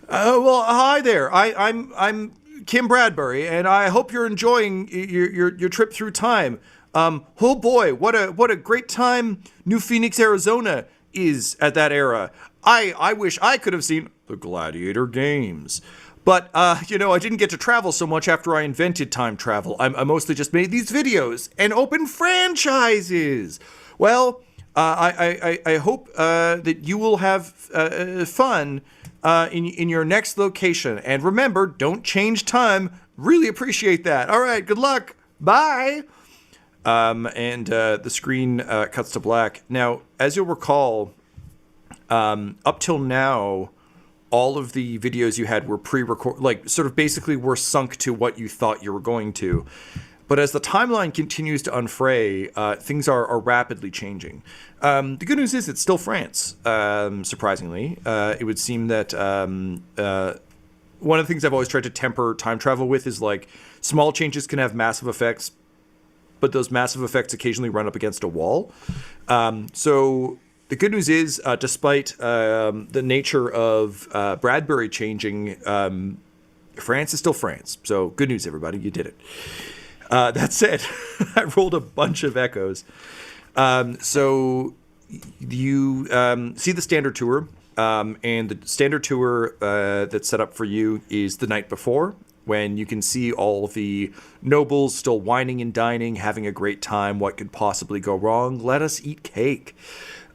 "Oh, well, hi there. I'm Kim Bradbury, and I hope you're enjoying your trip through time. Oh boy, what a great time New Phoenix, Arizona is at that era. I wish I could have seen the Gladiator Games. But, I didn't get to travel so much after I invented time travel. I mostly just made these videos and opened franchises. Well, I hope that you will have fun in your next location. And remember, don't change time. Really appreciate that. All right, good luck. Bye. And the screen cuts to black. Now, as you'll recall, up till now, all of the videos you had were pre-recorded, like sort of basically were sunk to what you thought you were going to. But as the timeline continues to unfray, things are rapidly changing. The good news is it's still France, surprisingly. It would seem that one of the things I've always tried to temper time travel with is like small changes can have massive effects, but those massive effects occasionally run up against a wall. So the good news is, despite the nature of Bradbury changing, France is still France. So good news, everybody. You did it. That said, I rolled a bunch of echoes. So you see the standard tour, and the standard tour that's set up for you is the night before, when you can see all the nobles still wining and dining, having a great time. What could possibly go wrong? Let us eat cake.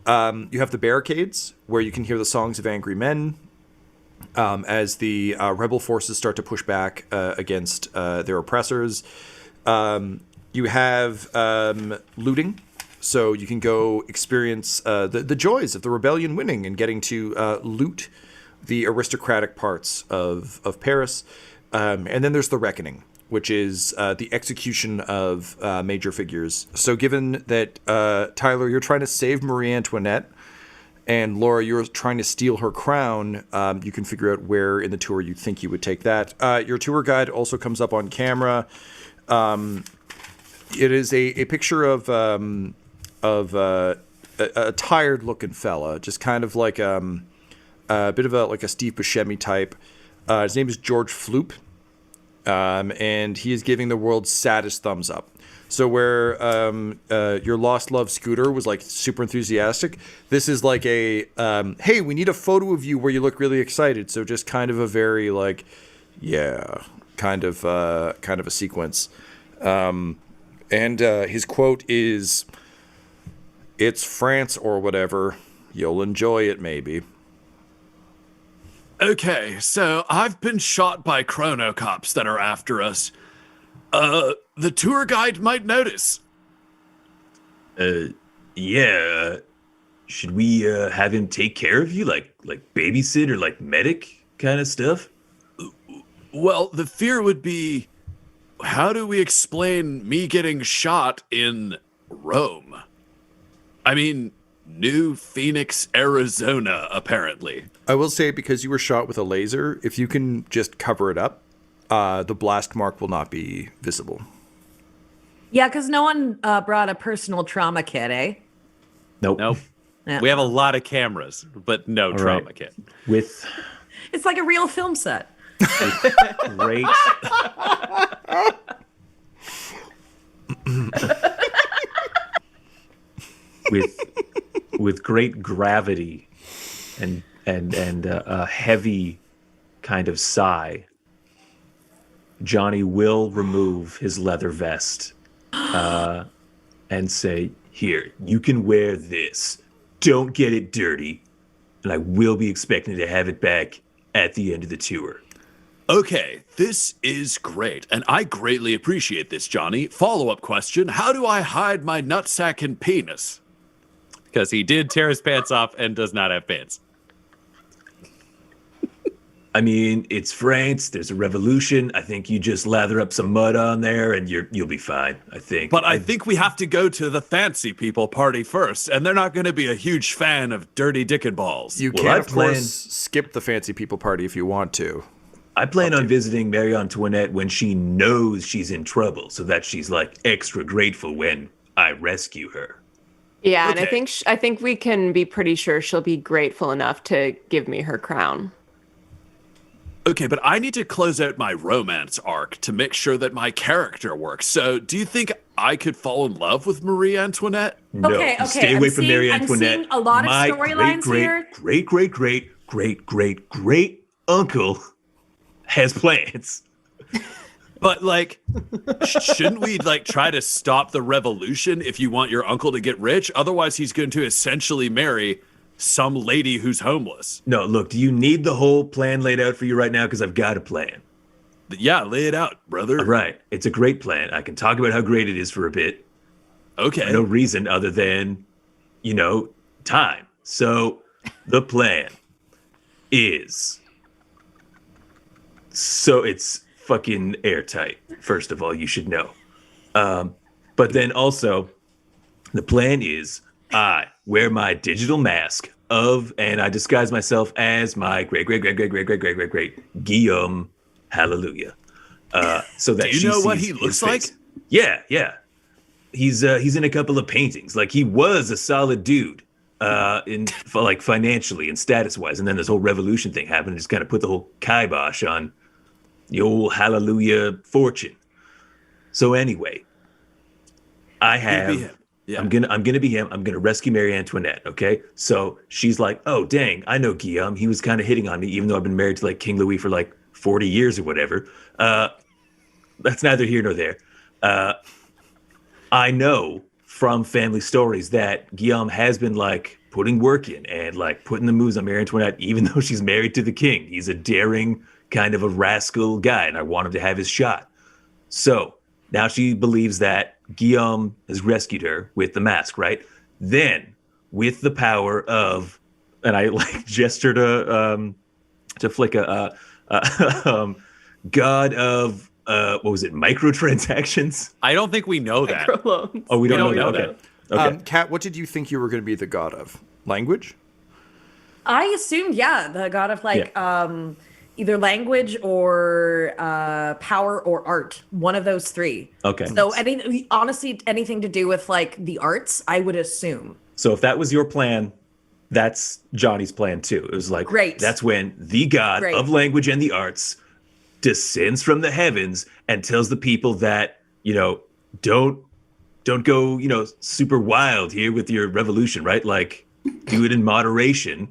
You have the barricades, where you can hear the songs of angry men as the rebel forces start to push back against their oppressors. You have looting, so you can go experience the joys of the rebellion winning and getting to loot the aristocratic parts of Paris. And then there's the reckoning, which is the execution of major figures. So given that, Tyler, you're trying to save Marie Antoinette, and Laura, you're trying to steal her crown, you can figure out where in the tour you think you would take that. Your tour guide also comes up on camera. It is a picture of a tired-looking fella, just kind of like a bit of a Steve Buscemi type. His name is George Floop, and he is giving the world's saddest thumbs up. So where your Lost Love Scooter was like super enthusiastic, this is like a hey, we need a photo of you where you look really excited. So just kind of a very like, yeah, kind of a sequence. And his quote is, "It's France or whatever. You'll enjoy it maybe." Okay, so I've been shot by chrono cops that are after us. The tour guide might notice. Yeah. Should we have him take care of you, like babysit or like medic kind of stuff? Well, the fear would be, how do we explain me getting shot in Rome? I mean, New Phoenix, Arizona, apparently. I will say, because you were shot with a laser, if you can just cover it up, the blast mark will not be visible. Yeah, because no one brought a personal trauma kit, eh? Nope. Yeah. We have a lot of cameras, but no trauma kit. With It's like a real film set. great with great gravity and a heavy kind of sigh, Johnny will remove his leather vest and say, "Here, you can wear this. Don't get it dirty, and I will be expecting to have it back at the end of the tour." Okay, this is great, and I greatly appreciate this, Johnny. Follow-up question, how do I hide my nutsack and penis? Because he did tear his pants off and does not have pants. I mean, it's France. There's a revolution. I think you just lather up some mud on there, and you'll be fine. I think. But I think we have to go to the fancy people party first, and they're not going to be a huge fan of dirty dick and balls. You Well, can, I of course, plan- skip the fancy people party if you want to. I plan on visiting Marie Antoinette when she knows she's in trouble, so that she's like extra grateful when I rescue her. Yeah, and I Okay. think I think we can be pretty sure she'll be grateful enough to give me her crown. Okay, but I need to close out my romance arc to make sure that my character works. So, do you think I could fall in love with Marie Antoinette? No, Okay, stay I'm away from Marie seeing- I'm Antoinette. seeing a lot of My storylines here. great uncle has plans. But like, shouldn't we like try to stop the revolution if you want your uncle to get rich? Otherwise, he's going to essentially marry some lady who's homeless. No, look, do you need the whole plan laid out for you right now? Because I've got a plan. Yeah, lay it out, brother. All right, it's a great plan. I can talk about how great it is for a bit. Okay. For no reason other than, time. So the plan is, so it's fucking airtight. First of all, you should know. But then also, the plan is I wear my digital mask and I disguise myself as my great Guillaume Hallelujah. So that Do you she know what sees he his looks face. like? Yeah. He's in a couple of paintings. Like he was a solid dude, financially and status wise. And then this whole revolution thing happened and just kind of put the whole kibosh on the old Hallelujah fortune. So anyway, I have. Be him. Yeah. I'm gonna be him. I'm gonna rescue Marie Antoinette. Okay. So she's like, oh dang, I know Guillaume. He was kind of hitting on me, even though I've been married to like King Louis for like 40 years or whatever. That's neither here nor there. I know from family stories that Guillaume has been like putting work in and like putting the moves on Marie Antoinette, even though she's married to the king. He's a daring kind of a rascal guy, and I want him to have his shot. So now she believes that Guillaume has rescued her with the mask, right? Then, with the power of, and I like gesture to flick a god of what was it? Microtransactions. I don't think we know that. Microloans. Oh, we don't know that. Okay. Kat, what did you think you were going to be the god of? Language? I assumed, the god of either language or power or art, one of those three. Okay. So honestly, anything to do with like the arts, I would assume. So if that was your plan, that's Johnny's plan too. It was like, Great. That's when the god Great. of language and the arts descends from the heavens and tells the people that, don't go, super wild here with your revolution, right? Like, do it in moderation,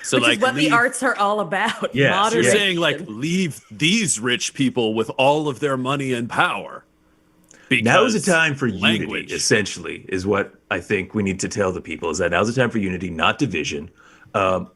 So Which like, is what the arts are all about. Yeah, so you're Moderation. saying like leave these rich people with all of their money and power. Now's the time for language. unity, essentially, is what I think we need to tell the people, is that now's the time for unity, not division.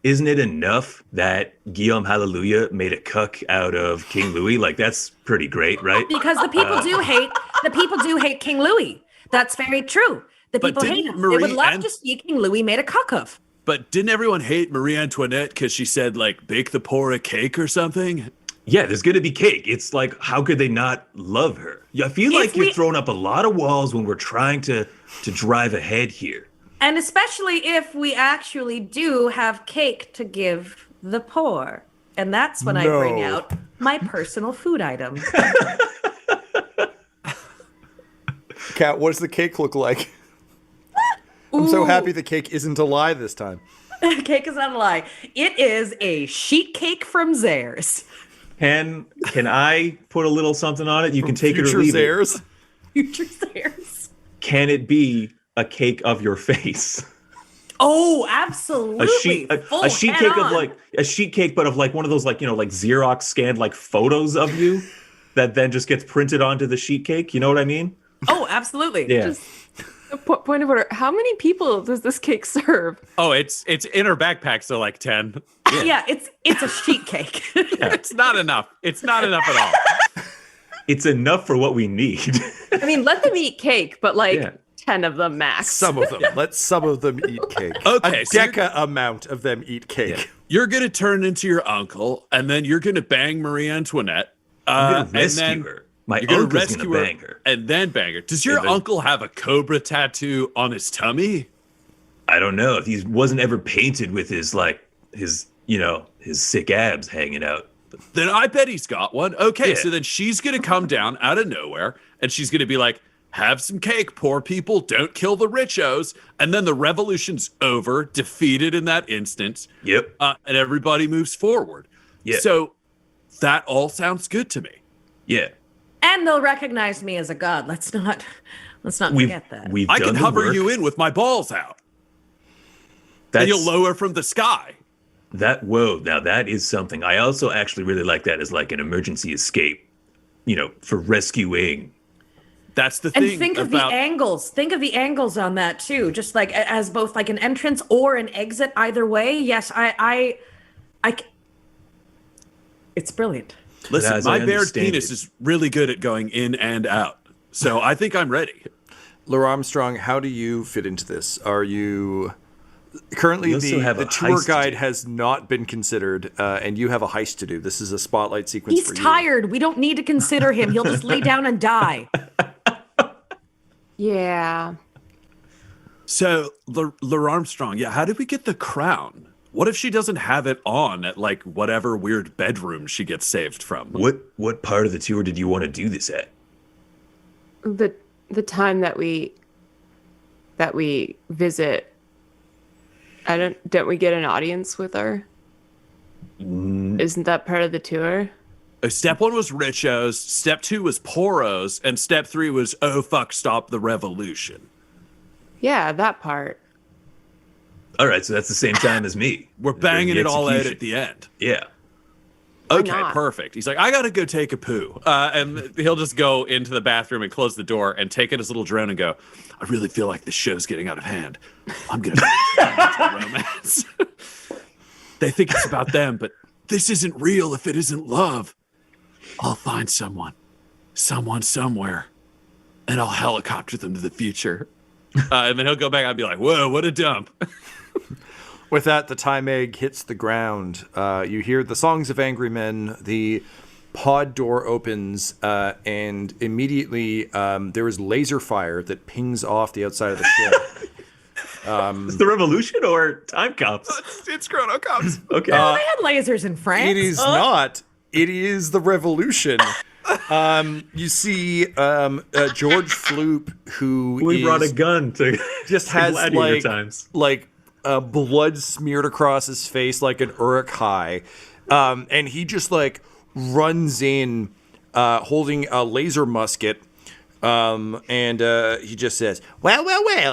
Isn't it enough that Guillaume Hallelujah made a cuck out of King Louis? Like, that's pretty great, right? Because the people do hate King Louis. That's very true. The But people hate didn't him. They would Marie love Ant- to see King Louis made a cuck of. But didn't everyone hate Marie Antoinette because she said like bake the poor a cake or something? Yeah, there's going to be cake. It's like, how could they not love her? I feel like you're throwing up a lot of walls when we're trying to drive ahead here. And especially if we actually do have cake to give the poor. And that's when I bring No. out my personal food item. Kat, what does the cake look like? I'm so happy the cake isn't a lie this time. Cake is not a lie. It is a sheet cake from Zares. Can I put a little something on it? You can take it or Future leave it. Zares? Future Zares. Can it be a cake of your face? Oh, absolutely. A sheet head cake on. of like a sheet cake, but of like one of those like like Xerox scanned like photos of you that then just gets printed onto the sheet cake. You know what I mean? Oh, absolutely. Yeah. Point of order. How many people does this cake serve? Oh, it's in her backpack, so like 10. Yeah, it's a sheet cake. It's not enough. It's not enough at all. It's enough for what we need. I mean, let them eat cake, but like Yeah. 10 of them max. Some of them. Let some of them eat cake. Okay, A so you're- deca amount of them eat cake. You're gonna turn into your uncle, and then you're gonna bang Marie Antoinette. I'm gonna and rescue then her. My You're gonna uncle's rescue gonna her, bang her. and then bang her. Does your And then- uncle have a cobra tattoo on his tummy? I don't know if he wasn't ever painted with his sick abs hanging out. Then I bet he's got one. Okay, Yeah. so then she's gonna come down out of nowhere, and she's gonna be like, have some cake, poor people, don't kill the richos, and then the revolution's over, defeated in that instant. Yep. And everybody moves forward. Yeah. So that all sounds good to me. Yeah. And they'll recognize me as a god. Let's not forget that. I done can the hover work. you in with my balls out. That's, And you'll lower from the sky. Whoa, now that is something. I also actually really like that as like an emergency escape, for rescuing. That's the thing. And think of about the angles. Think of the angles on that too. Just like as both like an entrance or an exit either way. Yes, I it's brilliant. Listen, as I my bared understand penis it- is really good at going in and out. So I think I'm ready. Laura Armstrong, how do you fit into this? Are you currently We also have the a tour heist to guide do. has not been considered, and you have a heist to do. This is a spotlight sequence He's for you. tired. We don't need to consider him. He'll just lay down and die. Yeah. So, Laura Armstrong, yeah, how did we get the crown? What if she doesn't have it on at like whatever weird bedroom she gets saved from? What part of the tour did you want to do this at? The time that we visit, don't we get an audience with her? Isn't that part of the tour? Step 1 was richos, step 2 was poros, and step 3 was oh fuck, stop the revolution. Yeah, that part. All right, so that's the same time as me. We're During banging the it all out execution. at the end. Yeah. Okay, not? perfect. He's like, I gotta go take a poo. And he'll just go into the bathroom and close the door and take in his little drone and go, I really feel like this show's getting out of hand. I'm gonna romance. They think it's about them, but this isn't real if it isn't love. I'll find someone somewhere, and I'll helicopter them to the future. And then he'll go back and be like, whoa, what a dump. With that, the time egg hits the ground. You hear the songs of angry men. The pod door opens, and immediately there is laser fire that pings off the outside of the ship. Is the revolution or time cops? It's Chrono Cops. Okay. They had lasers in France. It is not. It is the revolution. You see George Floop, who we brought a is- gun to just to has gladiator times. like blood smeared across his face like an Uruk-hai, and he just like runs in holding a laser musket, and he just says, well,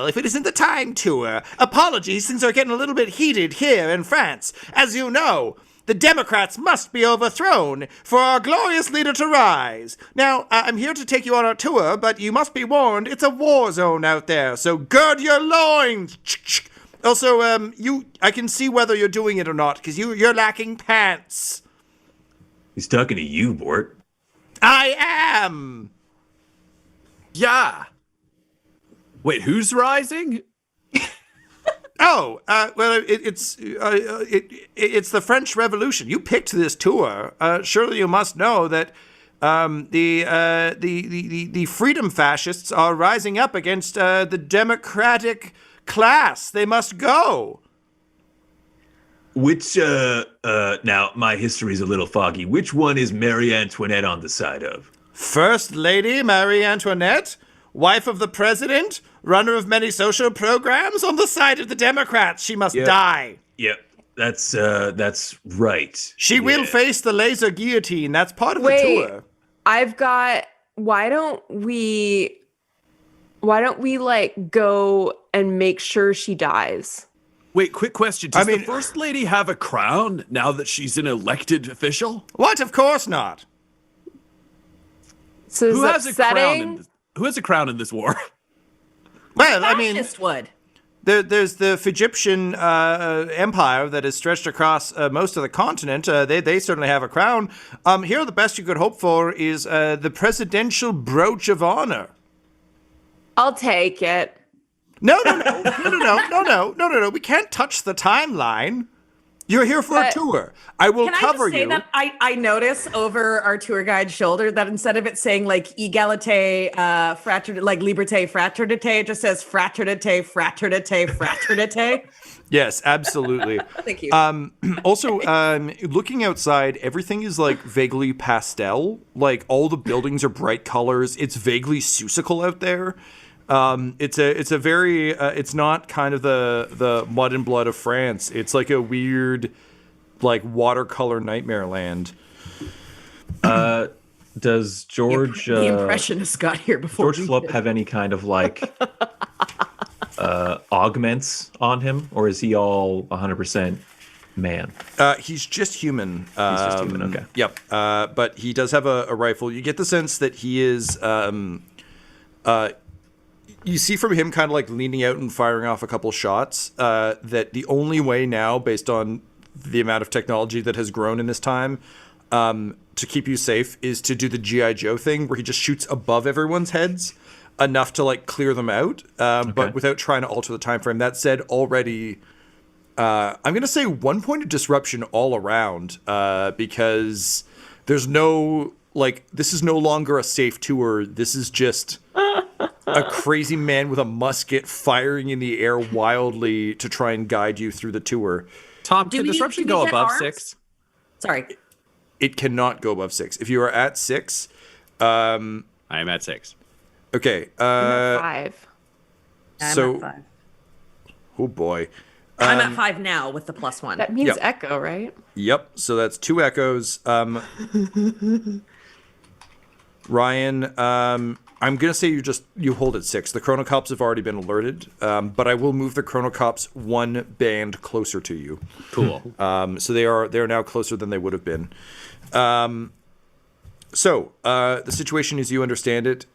if it isn't the time tour, apologies, things are getting a little bit heated here in France. As you know, the Democrats must be overthrown for our glorious leader to rise. Now, I'm here to take you on our tour, but you must be warned, it's a war zone out there, so gird your loins. Also, I can see whether you're doing it or not, because you're lacking pants. He's talking to you, Bort. I am. Yeah. Wait, who's rising? Oh, well, it's the French Revolution. You picked this tour. Surely you must know that the freedom fascists are rising up against the democratic class. They must go. Which, now, my history's a little foggy. Which one is Marie Antoinette on the side of? First Lady Marie Antoinette, wife of the president, runner of many social programs, on the side of the Democrats. She must die. Yep, that's right. She will face the laser guillotine. That's part of the Wait. tour. I've got. Why don't we like go and make sure she dies? Wait, quick question. Does I mean- the First Lady have a crown now that she's an elected official? What? Of course not. So is Who that has a crown? setting? Who has a crown in this war? Well, I mean, Fascist would. there's the Egyptian empire that is stretched across most of the continent. They certainly have a crown. Here, the best you could hope for is the presidential brooch of honor. I'll take it. No. We can't touch the timeline. You're here for a But- tour. I will Can I cover just say you. that I notice over our tour guide's shoulder that instead of it saying like egalite, like liberté, fraternité, it just says fraternité, fraternité, fraternité. Yes, absolutely. Thank you. Also, looking outside, everything is like vaguely pastel. Like all the buildings are bright colors. It's vaguely Seussical out there. It's a very it's not kind of the mud and blood of France. It's like a weird like watercolor nightmare land. Does George the impressionist got here before George we Flupp did. have any kind of like augments on him, or is he all 100% man? He's just human. He's just human. Okay. Yep. But he does have a rifle. You get the sense that he is. You see from him kind of like leaning out and firing off a couple shots. That the only way now, based on the amount of technology that has grown in this time, to keep you safe, is to do the G.I. Joe thing where he just shoots above everyone's heads enough to like clear them out, but without trying to alter the time frame. That said, already, I'm going to say 1 point of disruption all around, because there's no, like, this is no longer a safe tour. This is just a crazy man with a musket firing in the air wildly to try and guide you through the tour. Tom, Do can we- disruption do we go get above arms? 6? Sorry. It cannot go above 6. If you are at 6, I am at 6. okay. I'm at 5. I'm So- at 5. Oh boy. I'm at 5 now with the +1. That means Yep. echo, right? Yep. So that's 2 echoes. Ryan, I'm gonna say you hold at 6. The Chronocops have already been alerted, but I will move the Chronocops 1 band closer to you. Cool. So they are now closer than they would have been. So the situation, as you understand it,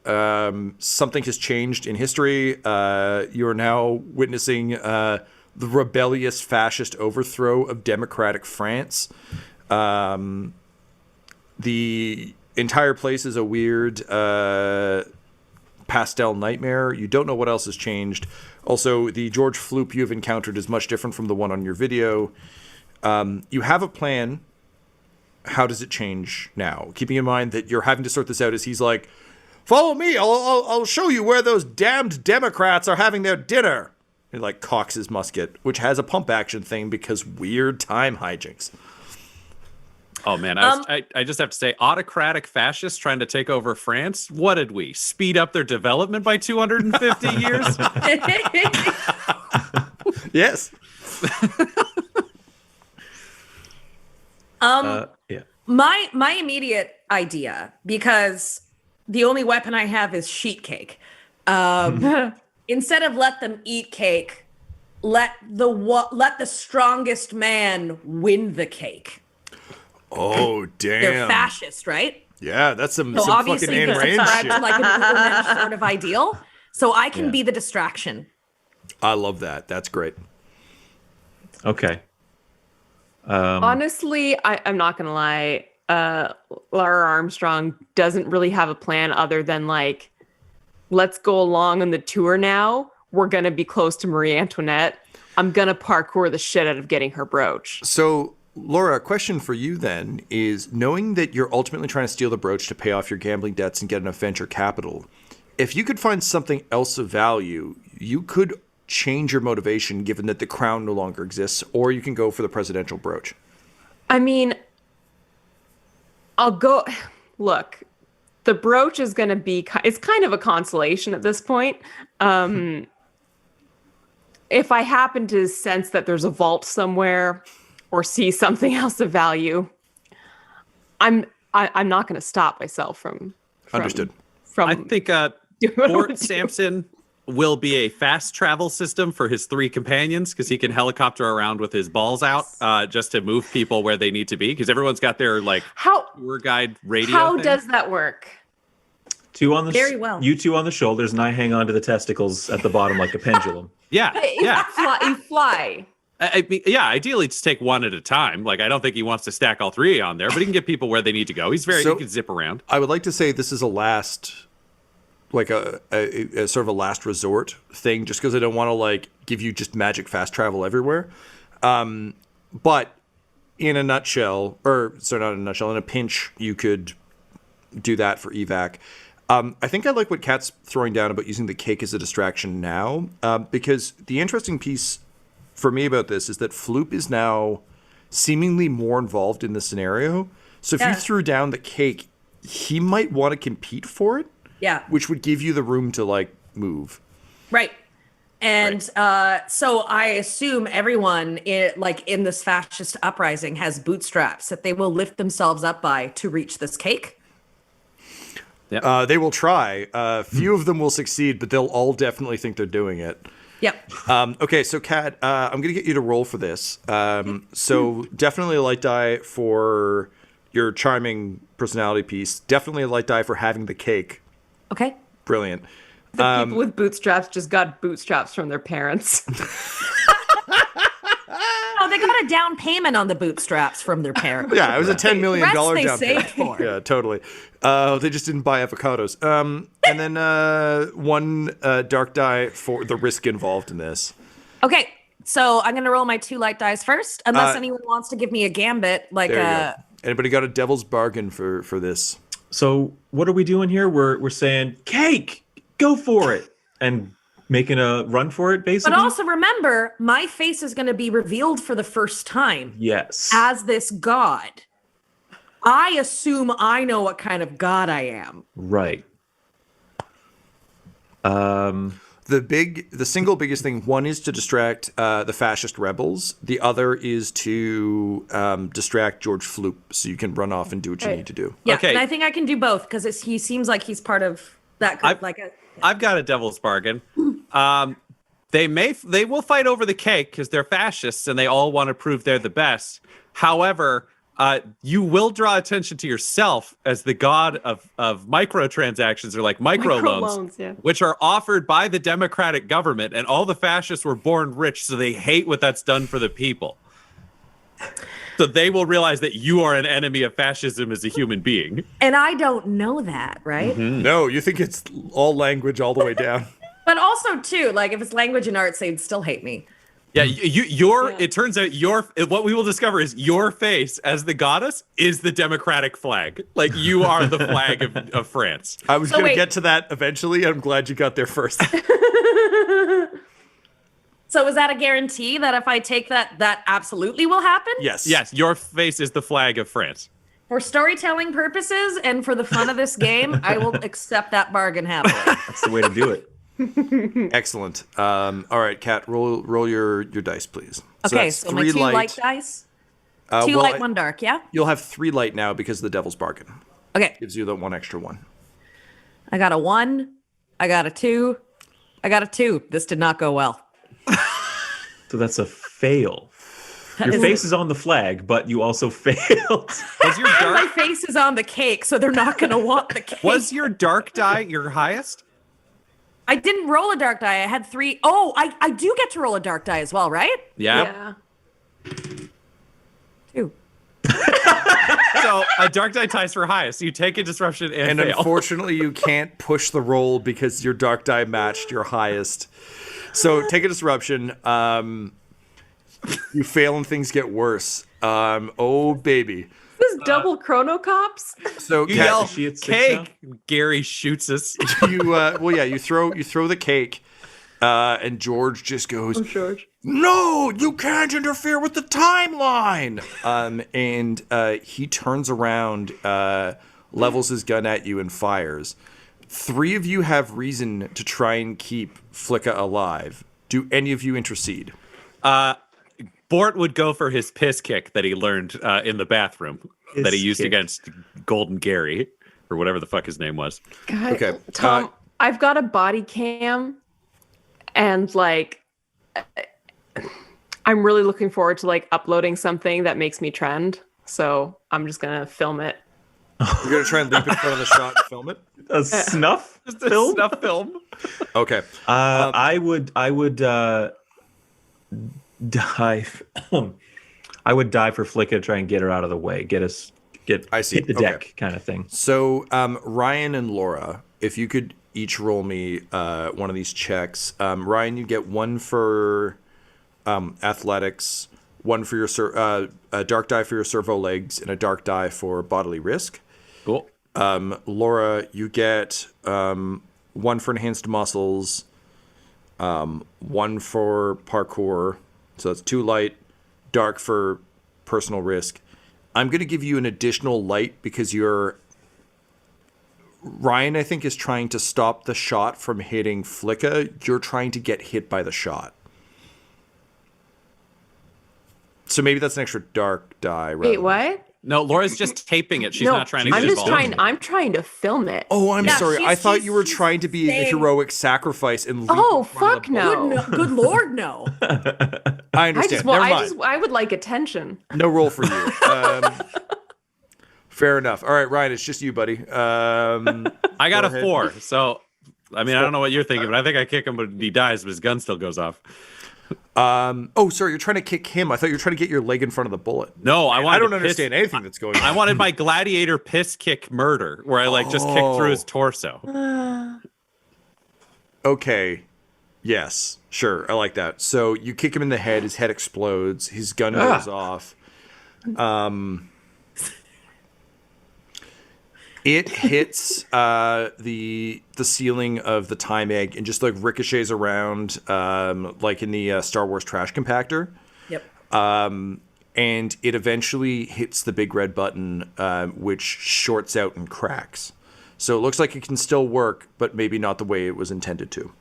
something has changed in history. You are now witnessing the rebellious fascist overthrow of democratic France. The entire place is a weird pastel nightmare. You don't know what else has changed. Also, the George Floop you've encountered is much different from the one on your video. You have a plan. How does it change now? Keeping in mind that you're having to sort this out as he's like, follow me, I'll show you where those damned Democrats are having their dinner. He like cocks his musket, which has a pump action thing because weird time hijinks. Oh man, I just have to say, autocratic fascists trying to take over France. What did we speed up their development by 250 years? Yes. Yeah. My immediate idea, because the only weapon I have is sheet cake. Instead of let them eat cake, let the strongest man win the cake. Oh, damn. They're fascist, right? Yeah, that's some So fucking obviously Ayn this Rand subscribes shit. to like an Ubermensch sort of ideal. So I can Yeah. be the distraction. I love that. That's great. Okay. Honestly, I'm not gonna lie. Lara Armstrong doesn't really have a plan other than like, let's go along on the tour now. We're gonna be close to Marie Antoinette. I'm gonna parkour the shit out of getting her brooch. So, Laura, a question for you then is, knowing that you're ultimately trying to steal the brooch to pay off your gambling debts and get enough venture capital, if you could find something else of value, you could change your motivation given that the crown no longer exists, or you can go for the presidential brooch. I mean, I'll go. Look, the brooch is gonna be. It's kind of a consolation at this point. If I happen to sense that there's a vault somewhere, or see something else of value, I'm not going to stop myself from Understood. From I think doing what I Fort wanna do. Sampson will be a fast travel system for his 3 companions because he can helicopter around with his balls out just to move people where they need to be, because everyone's got their like How tour guide radio. how thing. does that work? 2 on the Very well. You 2 on the shoulders, and I hang on to the testicles at the bottom like a pendulum. Yeah, yeah. You fly. I mean, yeah, ideally just take one at a time. Like, I don't think he wants to stack all 3 on there, but he can get people where they need to go. He can zip around. I would like to say this is a last, like a sort of a last resort thing, just because I don't want to like give you just magic fast travel everywhere. But in a nutshell, or sorry, not in a nutshell, in a pinch, you could do that for evac. I think I like what Kat's throwing down about using the cake as a distraction now, because the interesting piece for me about this is that Floop is now seemingly more involved in the scenario. So if you threw down the cake, he might want to compete for it. Yeah. Which would give you the room to like move. Right. And so I assume everyone in this fascist uprising has bootstraps that they will lift themselves up by to reach this cake. Yep. They will try. Few of them will succeed, but they'll all definitely think they're doing it. Yep. Okay, so Kat, I'm going to get you to roll for this. So definitely a light die for your charming personality piece. Definitely a light die for having the cake. Okay. Brilliant. The people with bootstraps just got bootstraps from their parents. Oh, they got a down payment on the bootstraps from their parents. Yeah, it was a $10 million Rest down they payment. saved for. Yeah, totally. They just didn't buy avocados. And then one dark die for the risk involved in this. Okay, so I'm gonna roll my 2 light dice first, unless anyone wants to give me a gambit, like There you go. Anybody got a devil's bargain for this? So what are we doing here? We're saying cake, go for it, and making a run for it, basically. But also remember, my face is going to be revealed for the first time yes, as this god. I assume I know what kind of god I am. right. The single biggest thing, one is to distract the fascist rebels. The other is to distract George Floop, so you can run off and do what you need to do. Yeah, Okay. and I think I can do both because he seems like he's part of that group. I've got a devil's bargain. They will fight over the cake because they're fascists and they all want to prove they're the best. However, you will draw attention to yourself as the god of microtransactions or like microloans, which are offered by the democratic government, and all the fascists were born rich, so they hate what that's done for the people. So they will realize that you are an enemy of fascism as a human being. And I don't know that, right? Mm-hmm. No, you think it's all language all the way down. But also, too, like if it's language and arts, they'd still hate me. Yeah, it turns out what we will discover is your face as the goddess is the democratic flag. Like you are the flag of France. I was going to get to that eventually. I'm glad you got there first. So is that a guarantee that if I take that absolutely will happen? Yes. Yes, your face is the flag of France. For storytelling purposes and for the fun of this game, I will accept that bargain happily. That's the way to do it. Excellent. All right, Kat, roll your dice, please. Okay, so my 2 light dice. 2 light, 1 dark, yeah? You'll have 3 light now because of the devil's bargain. Okay. Gives you the 1 extra 1. I got a 1. I got a 2. I got a 2. This did not go well. So that's a fail. Your face is on the flag, but you also failed. Was your And my dark face is on the cake, so they're not going to want the cake. was your dark die your highest? I didn't roll a dark die. I had 3. Oh, I do get to roll a dark die as well, right? Yeah. 2. So a dark die ties for highest. You take a disruption and fail. Unfortunately, you can't push the roll because your dark die matched your highest. So take a disruption. You fail and things get worse. Oh, baby. This is double Chrono Cops. So You Kat, yell she at 6 cake. Gary shoots us. you throw the cake, and George just goes, George. "No, you can't interfere with the timeline." And he turns around, levels his gun at you, and fires. 3 of you have reason to try and keep Flicka alive. Do any of you intercede? Bort would go for his piss kick that he learned in the bathroom that he used against Golden Gary or whatever the fuck his name was. God, Okay, Tom, I've got a body cam, and like, I'm really looking forward to like uploading something that makes me trend. So I'm just gonna film it. You're gonna try and leap in front of the shot and film it. A snuff Just a film? snuff film. Okay. I would die. I would die for Flicka to try and get her out of the way, I see. hit the Okay. deck kind of thing. So, Ryan and Laura, if you could each roll me one of these checks. Ryan, you get 1 for athletics, 1 for your a dark die for your servo legs, and a dark die for bodily risk. Cool. Laura, you get 1 for enhanced muscles, 1 for parkour, So it's 2 light, dark for personal risk. I'm going to give you an additional light because Ryan, I think, is trying to stop the shot from hitting Flicka. You're trying to get hit by the shot. So maybe that's an extra dark die. Wait, what? No, Laura's just taping it. She's not trying to get involved. I'm trying to film it. Oh, I'm sorry. I thought you were she's trying to be a heroic sacrifice and leap Oh, in front of fuck the no. Good Lord, no. I understand. Never mind. I would like attention. No roll for you. Fair enough. All right, Ryan, it's just you, buddy. I got a 4. So, I mean, I don't know what you're thinking, but I think I kick him, but he dies, but his gun still goes off. Oh, sorry, you're trying to kick him. I thought you were trying to get your leg in front of the bullet. No, I don't understand anything that's going on. I wanted my gladiator piss kick murder, where I just kick through his torso. Okay. Yes, sure. I like that. So you kick him in the head, his head explodes, his gun goes off. It hits the ceiling of the time egg and just like ricochets around, like in the Star Wars trash compactor. Yep. And it eventually hits the big red button, which shorts out and cracks. So it looks like it can still work, but maybe not the way it was intended to.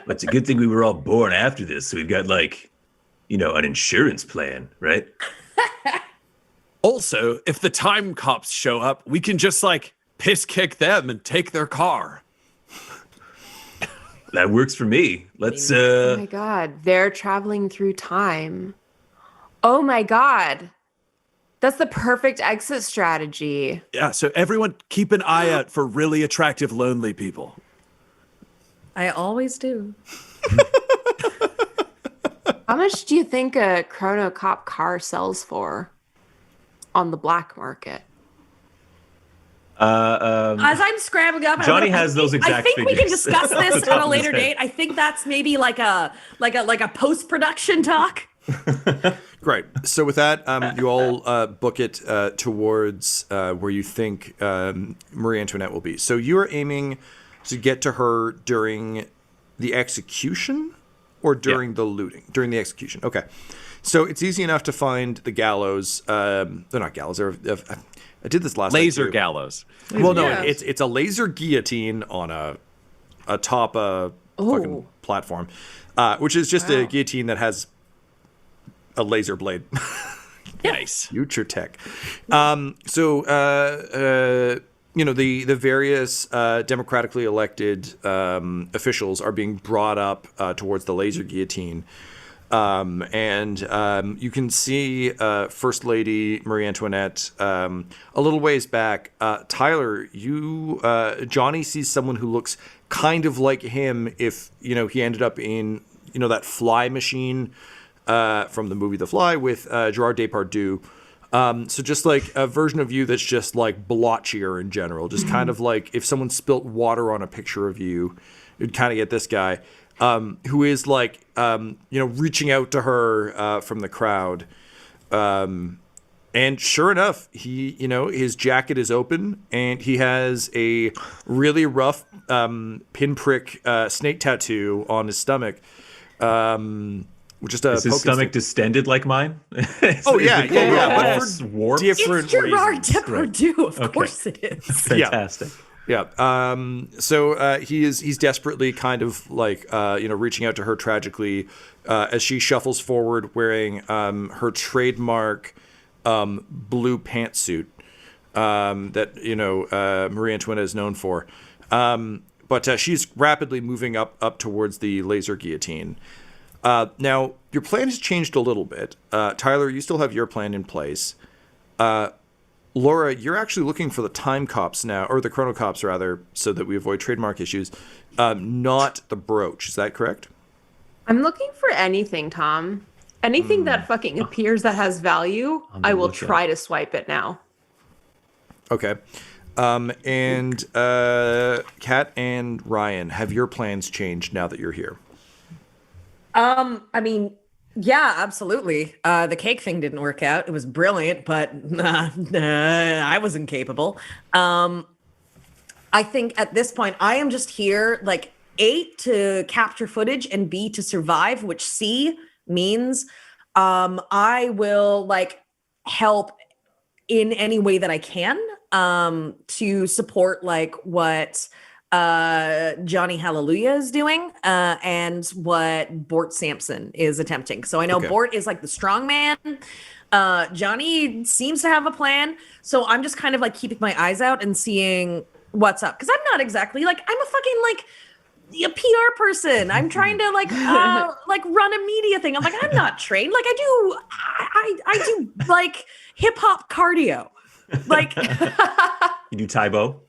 It's a good thing we were all born after this, so we've got an insurance plan, right? Also, if the time cops show up, we can just piss kick them and take their car. That works for me. Let's Oh my god, they're traveling through time. Oh my god. That's the perfect exit strategy. Yeah, so everyone keep an eye out for really attractive lonely people. I always do. How much do you think a Chrono Cop car sells for on the black market? As I'm scrambling up, Johnny has those exact I think we can figures discuss off the this top at a of his later head. date. I think that's maybe like a post-production talk. Great. So with that, you all book it towards where you think Marie Antoinette will be. So you are aiming to get to her during the execution or during the looting? During the execution. Okay. So it's easy enough to find the gallows. They're not gallows. I did this last Laser night too. gallows. Well, no, Yes. it's a laser guillotine on a top fucking platform, which is just a guillotine that has a laser blade. Nice. Future tech. The various democratically elected officials are being brought up towards the laser guillotine. You can see First Lady Marie Antoinette a little ways back. Tyler, Johnny sees someone who looks kind of like him if, he ended up in, that fly machine from the movie The Fly with Gerard Depardieu. So just like a version of you that's just like blotchier in general, just kind of like if someone spilt water on a picture of you, you'd kind of get this guy. Who is like, reaching out to her from the crowd. And sure enough, he, his jacket is open and he has a really rough pinprick snake tattoo on his stomach. Just is his stomach distended like mine? Oh, yeah. But for warm? different It's Gerard reasons. Depardieu, of course it is. Fantastic. Yeah. So he's desperately kind of like reaching out to her tragically as she shuffles forward wearing her trademark blue pantsuit that Marie Antoinette is known for. But she's rapidly moving up towards the laser guillotine. Now your plan has changed a little bit. Tyler, you still have your plan in place. Laura, you're actually looking for the time cops now, or the chrono cops rather, so that we avoid trademark issues, not the brooch. Is that correct? I'm looking for anything, Tom. Anything that fucking appears that has value, I will try to swipe it now. Okay. Kat and Ryan, have your plans changed now that you're here? Yeah, absolutely. The cake thing didn't work out. It was brilliant, but I wasn't capable. I think at this point, I am just here, like, A, to capture footage, and B, to survive, which C means I will like help in any way that I can to support like what Johnny Hallelujah is doing and what Bort Sampson is attempting. So I know Bort is like the strong man. Johnny seems to have a plan. So I'm just kind of like keeping my eyes out and seeing what's up. Because I'm not exactly like, I'm a fucking like a PR person. I'm trying to like run a media thing. I'm like, I'm not trained. Like I do like hip hop cardio. Like You do Taibo?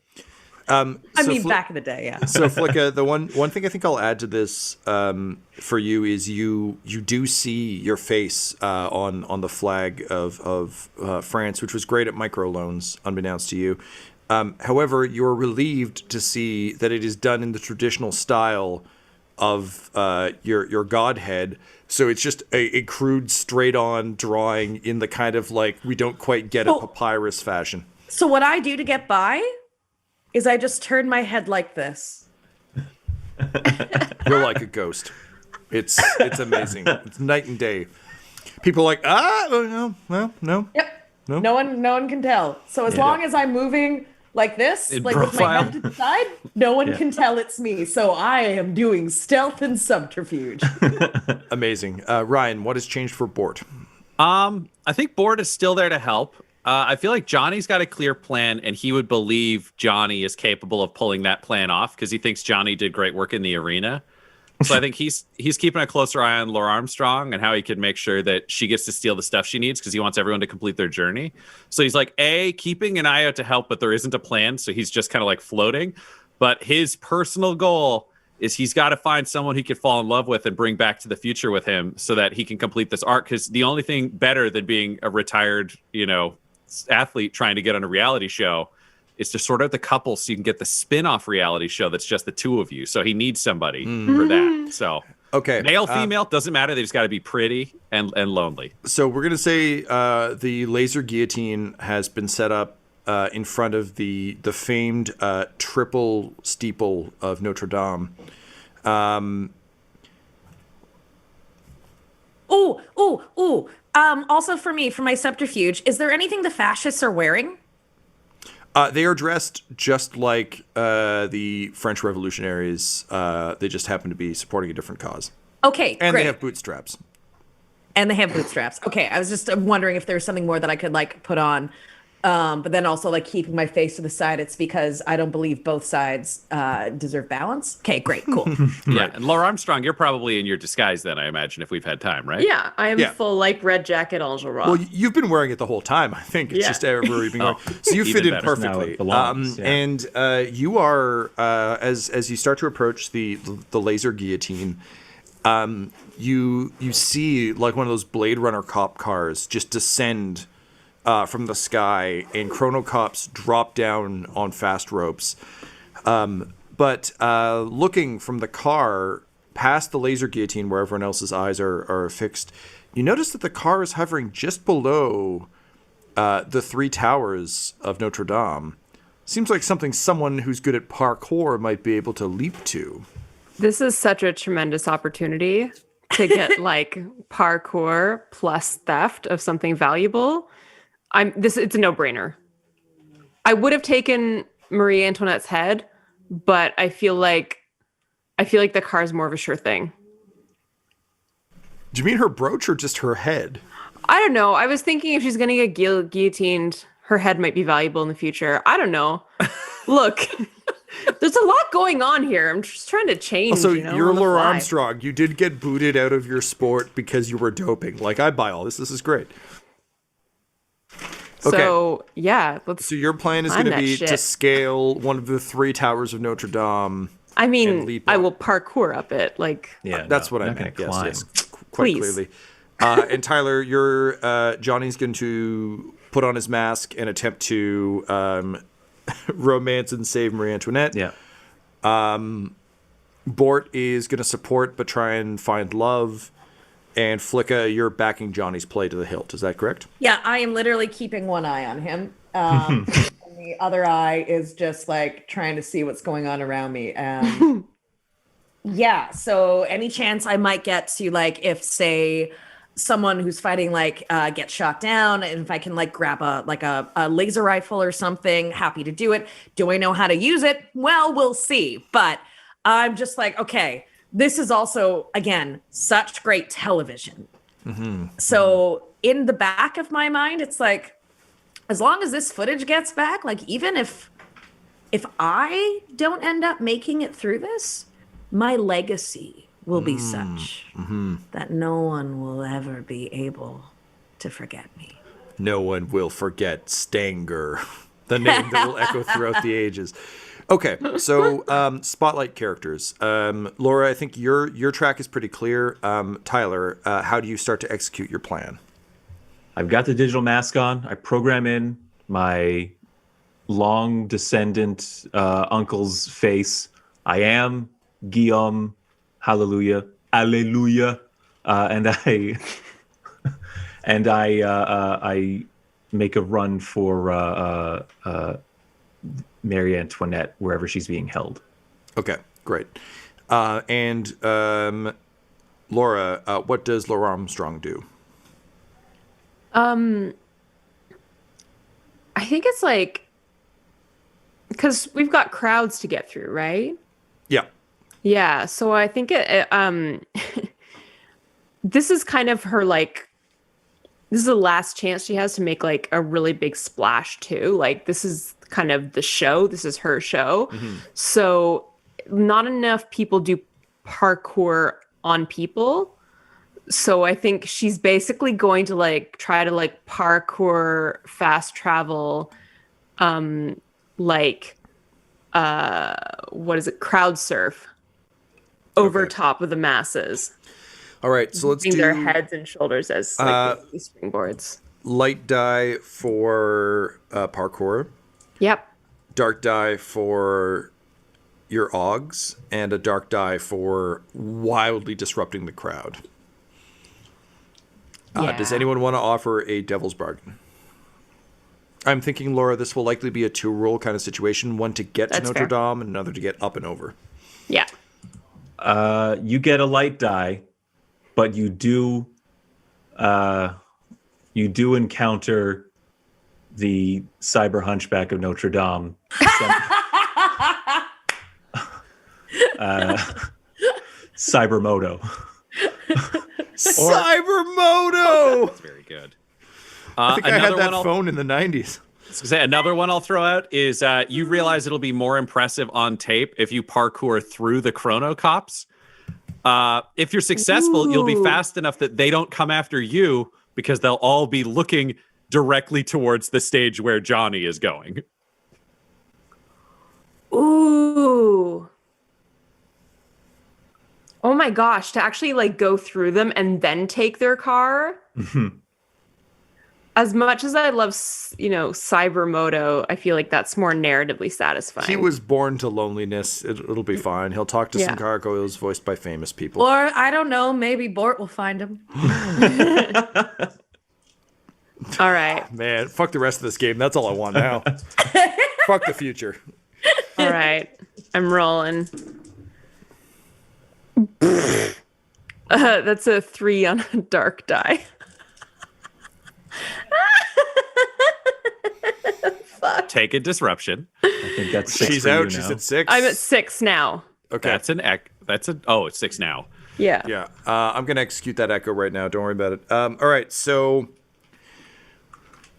Back in the day, yeah. So Flicka, the one thing I think I'll add to this for you is you do see your face on the flag of France, which was great at microloans, unbeknownst to you. However, you're relieved to see that it is done in the traditional style of your godhead. So it's just a crude, straight-on drawing in the kind of like we don't quite get a papyrus fashion. So what I do to get by is I just turn my head like this. You're like a ghost. It's amazing. It's night and day. People are like, no. Yep. No? No one can tell. So as long as I'm moving like this, In like with my profile. head to the side, no one can tell it's me. So I am doing stealth and subterfuge. Amazing. Ryan, what has changed for Bort? I think Bort is still there to help. I feel like Johnny's got a clear plan, and he would believe Johnny is capable of pulling that plan off because he thinks Johnny did great work in the arena. So I think he's keeping a closer eye on Laura Armstrong and how he can make sure that she gets to steal the stuff she needs because he wants everyone to complete their journey. So he's like, keeping an eye out to help, but there isn't a plan. So he's just kind of like floating. But his personal goal is he's got to find someone he could fall in love with and bring back to the future with him so that he can complete this arc. Because the only thing better than being a retired, athlete trying to get on a reality show is to sort out the couple so you can get the spin-off reality show that's just the two of you. So he needs somebody for that. So male, female, doesn't matter. They just got to be pretty and lonely. So we're going to say the laser guillotine has been set up in front of the famed triple steeple of Notre Dame. Also for me, for my subterfuge, is there anything the fascists are wearing? They are dressed just like the French revolutionaries. They just happen to be supporting a different cause. Okay, and great. they have bootstraps. Okay, I was just wondering if there was something more that I could like put on. But then also like keeping my face to the side, it's because I don't believe both sides deserve balance. Okay, great, cool. Yeah, and Laura Armstrong, you're probably in your disguise then, I imagine, if we've had time, right? Yeah, I am full like red jacket Enjolras. Well, you've been wearing it the whole time, I think. It's just everywhere you've been going. So you fit in perfectly. Now it belongs, And you are, as you start to approach the laser guillotine, you see like one of those Blade Runner cop cars just descend from the sky, and chronocops drop down on fast ropes. But looking from the car past the laser guillotine where everyone else's eyes are fixed, you notice that the car is hovering just below the three towers of Notre Dame. Seems like something someone who's good at parkour might be able to leap to. This is such a tremendous opportunity to get like parkour plus theft of something valuable. It's a no-brainer. I would have taken Marie Antoinette's head, but I feel like the car is more of a sure thing. Do you mean her brooch or just her head? I don't know. I was thinking if she's going to get guillotined, her head might be valuable in the future. I don't know. Look, there's a lot going on here. I'm just trying to change. Also, you're on the Laura fly. Armstrong. You did get booted out of your sport because you were doping. Like, I buy all this. This is great. Okay. So, yeah, So your plan is going to be to scale one of the three towers of Notre Dame. I mean, leap I up. will parkour up it. Like, That's what I not meant. gonna climb. Yes, quite Please. clearly. And Tyler, Johnny's going to put on his mask and attempt to romance and save Marie Antoinette. Yeah. Bort is going to support but try and find love. And Flicka, you're backing Johnny's play to the hilt. Is that correct? Yeah, I am literally keeping one eye on him. And the other eye is just like trying to see what's going on around me. Yeah. So any chance I might get to like, if say someone who's fighting like gets shot down, and if I can like grab a laser rifle or something, happy to do it. Do I know how to use it? Well, we'll see. But I'm just like, okay, this is also again such great television. So in the back of my mind, it's like, as long as this footage gets back, like even if I don't end up making it through this, my legacy will be such that no one will ever be able to forget me. No one will forget Stanger, the name that will echo throughout the ages. Okay, so spotlight characters. Laura, I think your track is pretty clear. Tyler, how do you start to execute your plan? I've got the digital mask on. I program in my long descendant uncle's face. I am Guillaume. Hallelujah, Alleluia, and I make a run for Marie Antoinette wherever she's being held. Okay, great. And Laura, what does Laura Armstrong do? I think it's like, because we've got crowds to get through, right? Yeah. Yeah, so I think this is kind of her, like, this is the last chance she has to make like a really big splash too. Like, this is kind of the show. This is her show. So not enough people do parkour on people. So I think she's basically going to like try to like parkour, fast travel, like what is it? Crowd surf over top of the masses. All right, so let's do their heads and shoulders as like springboards. light die for parkour, Yep. dark die for your Augs, and a dark die for wildly disrupting the crowd. Does anyone want to offer a devil's bargain? I'm thinking, Laura, this will likely be a two-roll kind of situation, one to get to Notre Dame and another to get up and over. Yeah. You get a light die, but you do encounter the cyber hunchback of Notre Dame. Cybermoto. Cybermoto! That's very good. I think I had that phone in the 90s. Another one I'll throw out is you realize it'll be more impressive on tape if you parkour through the chrono cops. If you're successful, you'll be fast enough that they don't come after you because they'll all be looking directly towards the stage where Johnny is going. Ooh. Oh my gosh, to actually like go through them and then take their car. As much as I love, Cybermoto, I feel like that's more narratively satisfying. He was born to loneliness. It'll be fine. He'll talk to some gargoyles voiced by famous people. Or, I don't know, maybe Bort will find him. All right. Man, fuck the rest of this game. That's all I want now. Fuck the future. All right. I'm rolling. That's a 3 on a dark die. Fuck. Take a disruption. I think that's 6 She's for out. you She's now. at 6. I'm at 6 now. Okay. It's 6 now. Yeah. Yeah. I'm going to execute that echo right now. Don't worry about it. All right. So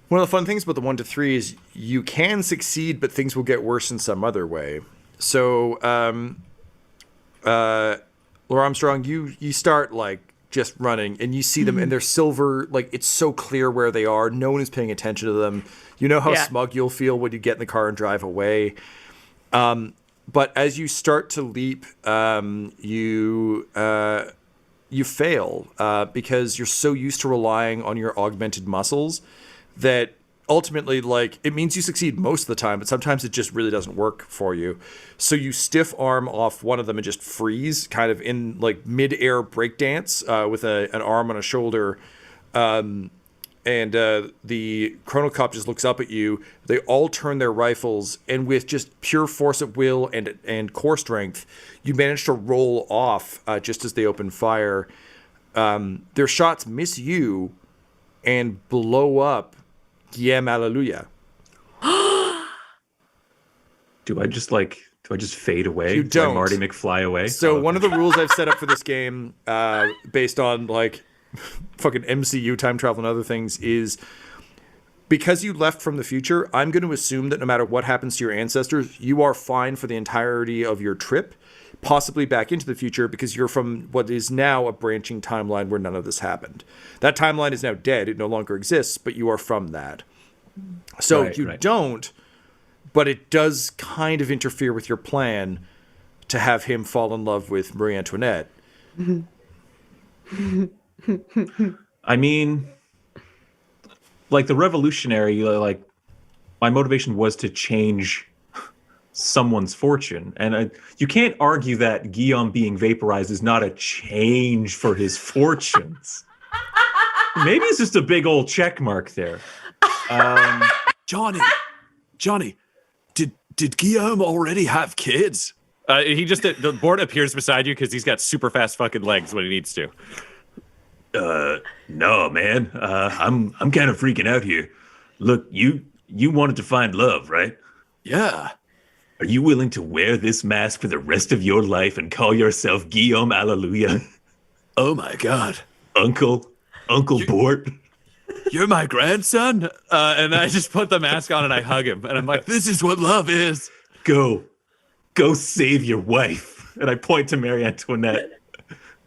one of the fun things about the 1 to 3 is you can succeed, but things will get worse in some other way. So, Laura Armstrong, you start like just running and you see them and they're silver. Like, it's so clear where they are. No one is paying attention to them. You know how smug you'll feel when you get in the car and drive away. But as you start to leap, you fail because you're so used to relying on your augmented muscles that ultimately, like, it means you succeed most of the time, but sometimes it just really doesn't work for you. So you stiff arm off one of them and just freeze, kind of in like mid-air breakdance with an arm on a shoulder. and the Chronocop just looks up at you. They all turn their rifles, and with just pure force of will and core strength, you manage to roll off just as they open fire. Their shots miss you and blow up GM Alleluia. Do I just fade away? You don't. Do I Marty McFly away? So one of the rules I've set up for this game, based on like fucking MCU time travel and other things, is because you left from the future, I'm going to assume that no matter what happens to your ancestors, you are fine for the entirety of your trip, possibly back into the future, because you're from what is now a branching timeline where none of this happened. That timeline is now dead. It no longer exists, but you are from that. So you don't, but it does kind of interfere with your plan to have him fall in love with Marie Antoinette. I mean, like the revolutionary, like my motivation was to change someone's fortune. And you can't argue that Guillaume being vaporized is not a change for his fortunes. Maybe it's just a big old check mark there. Johnny, did Guillaume already have kids? The board appears beside you because he's got super fast fucking legs when he needs to. No, man. I'm kind of freaking out here. Look, you wanted to find love, right? Yeah. Are you willing to wear this mask for the rest of your life and call yourself Guillaume Alleluia? Oh my God. Uncle Bort? You're my grandson? And I just put the mask on and I hug him. And I'm like, This is what love is. Go save your wife. And I point to Marie Antoinette.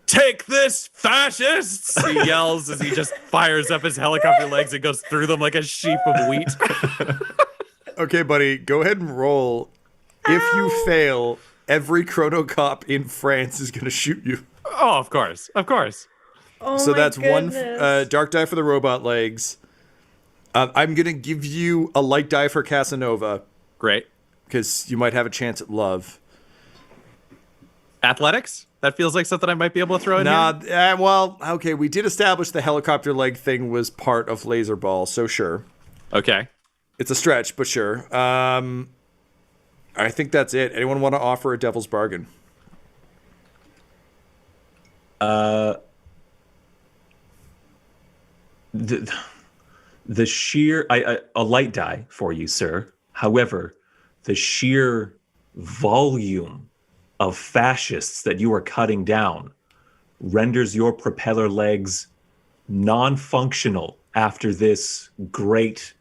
take this, fascists! He yells as he just fires up his helicopter legs and goes through them like a sheep of wheat. Okay, buddy, go ahead and roll. If you fail, every Chronocop in France is going to shoot you. Oh, of course. Oh So my that's goodness. one dark die for the robot legs. I'm going to give you a light die for Casanova, Great. because you might have a chance at love. Athletics? That feels like something I might be able to throw in here. Well, okay, we did establish the helicopter leg thing was part of Laser Ball, so sure. Okay. It's a stretch, but sure. I think that's it. Anyone want to offer a devil's bargain? The sheer a light die for you, sir. However, the sheer volume of fascists that you are cutting down renders your propeller legs non-functional after this great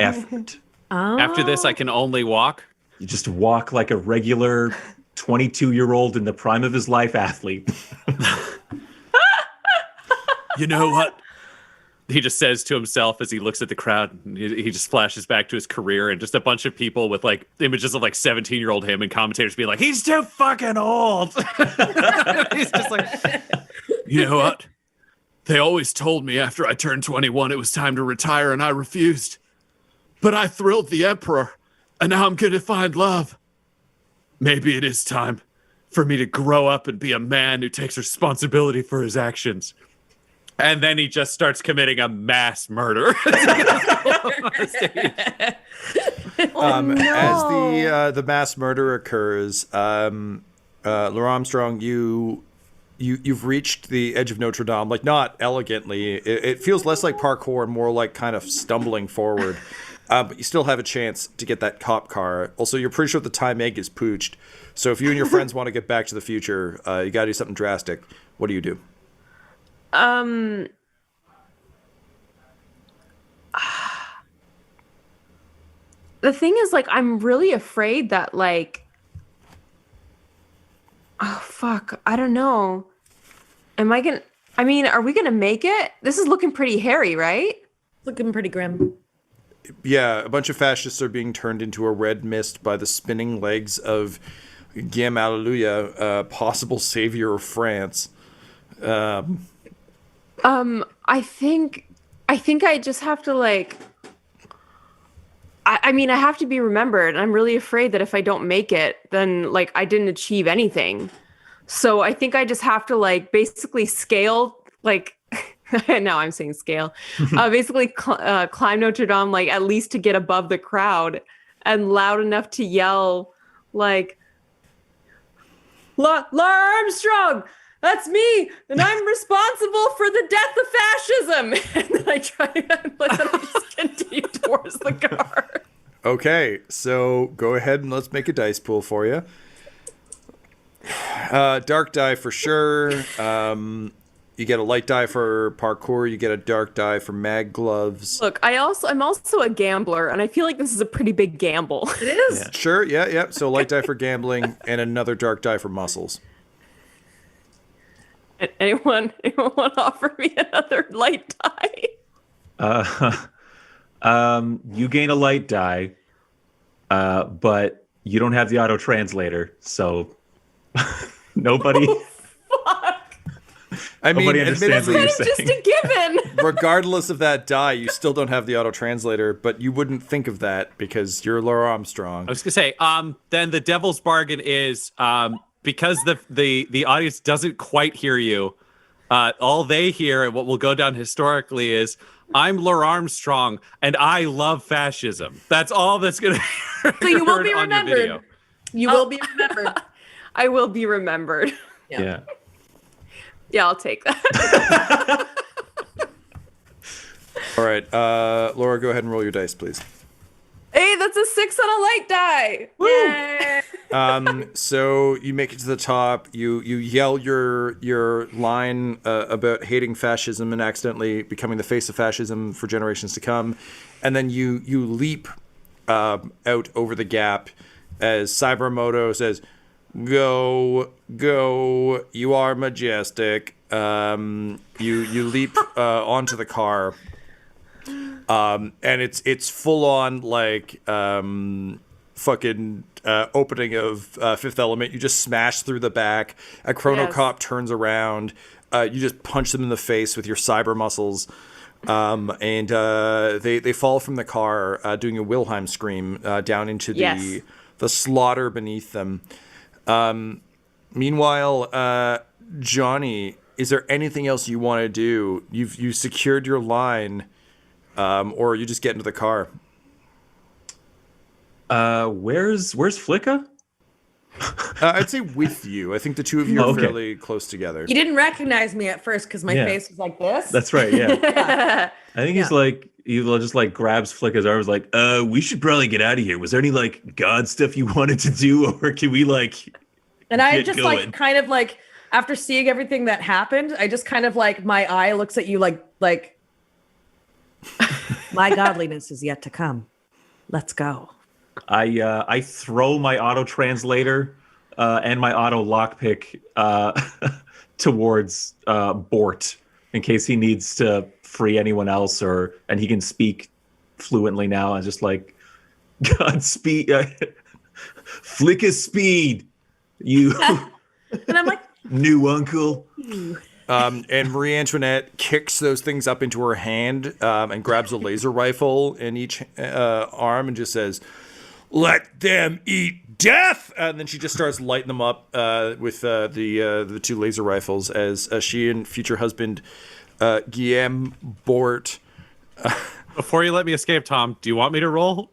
effort. After this, I can only walk. You just walk like a regular 22-year-old in the prime of his life athlete. You know what? He just says to himself as he looks at the crowd, he just flashes back to his career and just a bunch of people with like images of like 17-year-old him and commentators being like, he's too fucking old. He's just like, You know what? They always told me after I turned 21 it was time to retire, and I refused. But I thrilled the Emperor, and now I'm going to find love. Maybe it is time for me to grow up and be a man who takes responsibility for his actions. and then he just starts committing a mass murder. As the mass murder occurs, Laura Armstrong, you've reached the edge of Notre Dame, like not elegantly. It feels less like parkour and more like kind of stumbling forward. But you still have a chance to get that cop car. Also, you're pretty sure the time egg is pooched. So if you and your friends want to get back to the future, you got to do something drastic. What do you do? The thing is, like, I'm really afraid that, like, oh, fuck, I don't know. Are we gonna make it? This is looking pretty hairy, right? Looking pretty grim. Yeah, a bunch of fascists are being turned into a red mist by the spinning legs of Guillaume Alleluia, possible savior of France. I think I just have to, like, I have to be remembered. I'm really afraid that if I don't make it, then, like, I didn't achieve anything. So I think I just have to, like, basically scale, like, now I'm saying scale. Basically, climb Notre Dame, like at least to get above the crowd, and loud enough to yell, like, Lara Armstrong, that's me, and I'm responsible for the death of fascism. And then I try and just continue towards the car. Okay, so go ahead and let's make a dice pool for you. Dark die for sure. You get a light die for parkour. You get a dark die for mag gloves. Look, I'm also a gambler, and I feel like this is a pretty big gamble. It is. Yeah. Sure, yeah. So light die for gambling and another dark die for muscles. Anyone want to offer me another light die? You gain a light die, but you don't have the auto translator, so nobody. I mean, Nobody understands what you're Just saying. a given. regardless of that die, you still don't have the auto translator, but you wouldn't think of that because you're Laura Armstrong. I was gonna say, then the devil's bargain is because the audience doesn't quite hear you. All they hear and what will go down historically is I'm Laura Armstrong and I love fascism. That's all that's gonna. So you will be on your video. remembered. You will be remembered. I will be remembered. Yeah. Yeah, I'll take that. All right, Laura, go ahead and roll your dice, please. Hey, that's a 6 on a light die. Yay! So you make it to the top. You yell your line about hating fascism and accidentally becoming the face of fascism for generations to come, and then you leap out over the gap as Cybermoto says, "Go, you are majestic." You leap onto the car. And it's full on like fucking opening of Fifth Element. You just smash through the back. A Chronocop turns around. You just punch them in the face with your cyber muscles. And they fall from the car, doing a Wilhelm scream down into the slaughter beneath them. Meanwhile, Johnny, is there anything else you want to do? You've secured your line. Or you just get into the car. Where's Flicka? I'd say with you. I think the two of you are fairly close together. You didn't recognize me at first because my face was like this. That's right. Yeah. I think he's like he just like grabs Flicka's arms, like, we should probably get out of here. Was there any like God stuff you wanted to do, or can we like? And I just going? like kind of like after seeing everything that happened, I just kind of like my eye looks at you like. My godliness is yet to come. Let's go. I throw my auto translator and my auto lockpick towards Bort in case he needs to free anyone else, and he can speak fluently now. And just like Godspeed, Flicka speed, you. And I'm like, new uncle. And Marie Antoinette kicks those things up into her hand and grabs a laser rifle in each arm and just says, "Let them eat death!" And then she just starts lighting them up with the two laser rifles as she and future husband Guillaume Bort. Before you let me escape, Tom, do you want me to roll?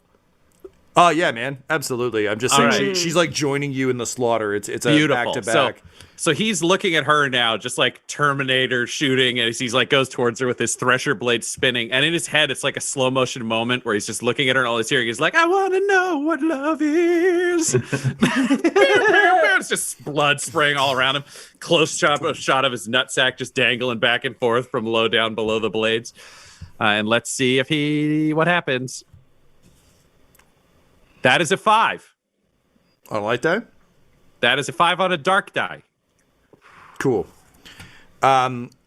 Oh yeah, man, absolutely. I'm just saying right. she's like joining you in the slaughter. It's a Beautiful. back to back. So he's looking at her now, just like Terminator shooting, and he's like goes towards her with his thresher blade spinning, and in his head it's like a slow motion moment where he's just looking at her, and all he's hearing is like, "I want to know what love is." It's just blood spraying all around him. Close shot of his nutsack just dangling back and forth from low down below the blades, and let's see what happens. That is a 5. On a light die? That is a 5 on a dark die. Cool.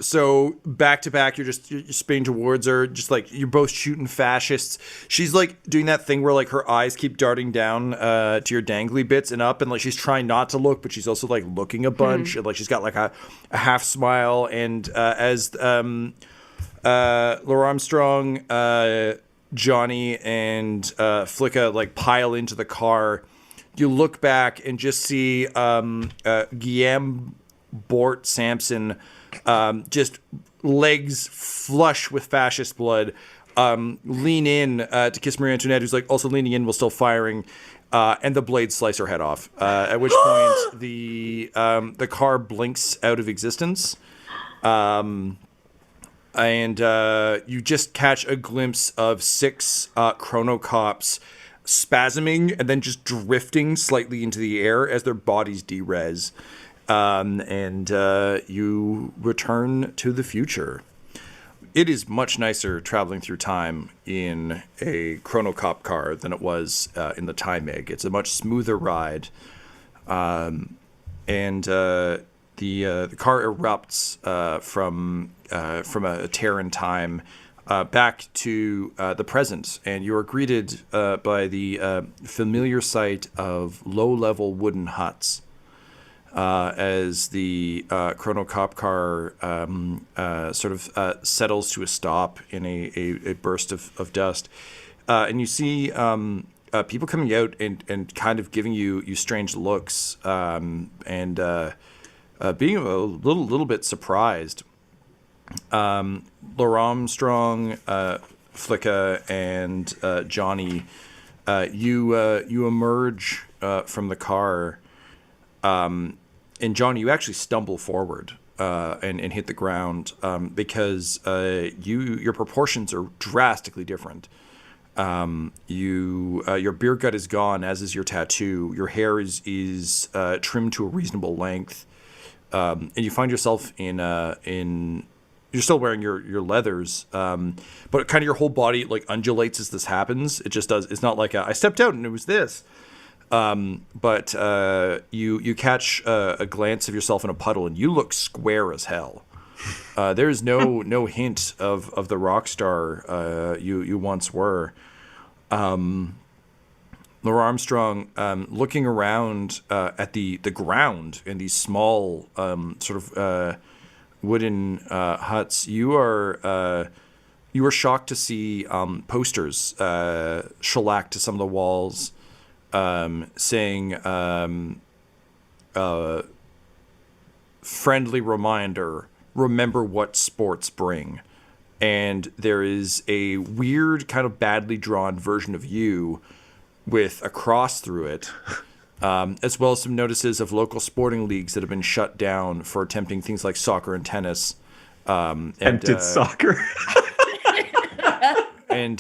So back to back, you're spinning towards her, just like you're both shooting fascists. She's like doing that thing where like her eyes keep darting down to your dangly bits and up, and like she's trying not to look, but she's also like looking a bunch, and like she's got like a half smile. And as Laura Armstrong, Johnny, and Flicka like pile into the car, you look back and just see Guillaume Bort Sampson just legs flush with fascist blood, lean in to kiss Marie Antoinette, who's like also leaning in while still firing, and the blades slice her head off. At which point the car blinks out of existence, and you just catch a glimpse of 6 chronocops spasming and then just drifting slightly into the air as their bodies derez. And you return to the future. It is much nicer traveling through time in a chronocop car than it was in the Time Egg. It's a much smoother ride. And the car erupts from a tear in time back to the present, and you are greeted by the familiar sight of low-level wooden huts as the chronocop car sort of settles to a stop in a burst of dust, and you see people coming out and kind of giving you strange looks, and being a little bit surprised. Laura Armstrong, Flicka, and Johnny, you emerge from the car, and Johnny, you actually stumble forward and hit the ground because your proportions are drastically different. Your beer gut is gone, as is your tattoo. Your hair is trimmed to a reasonable length, and you find yourself in. You're still wearing your leathers, but kind of your whole body like undulates as this happens. It just does. It's not like I stepped out and it was this. But you catch a glance of yourself in a puddle and you look square as hell. There's no hint of the rock star you once were. Laura Armstrong, looking around at the ground in these small sort of wooden huts, you are shocked to see posters shellacked to some of the walls, saying friendly reminder, remember what sports bring. And there is a weird kind of badly drawn version of you with a cross through it, as well as some notices of local sporting leagues that have been shut down for attempting things like soccer and tennis. Attempted soccer. And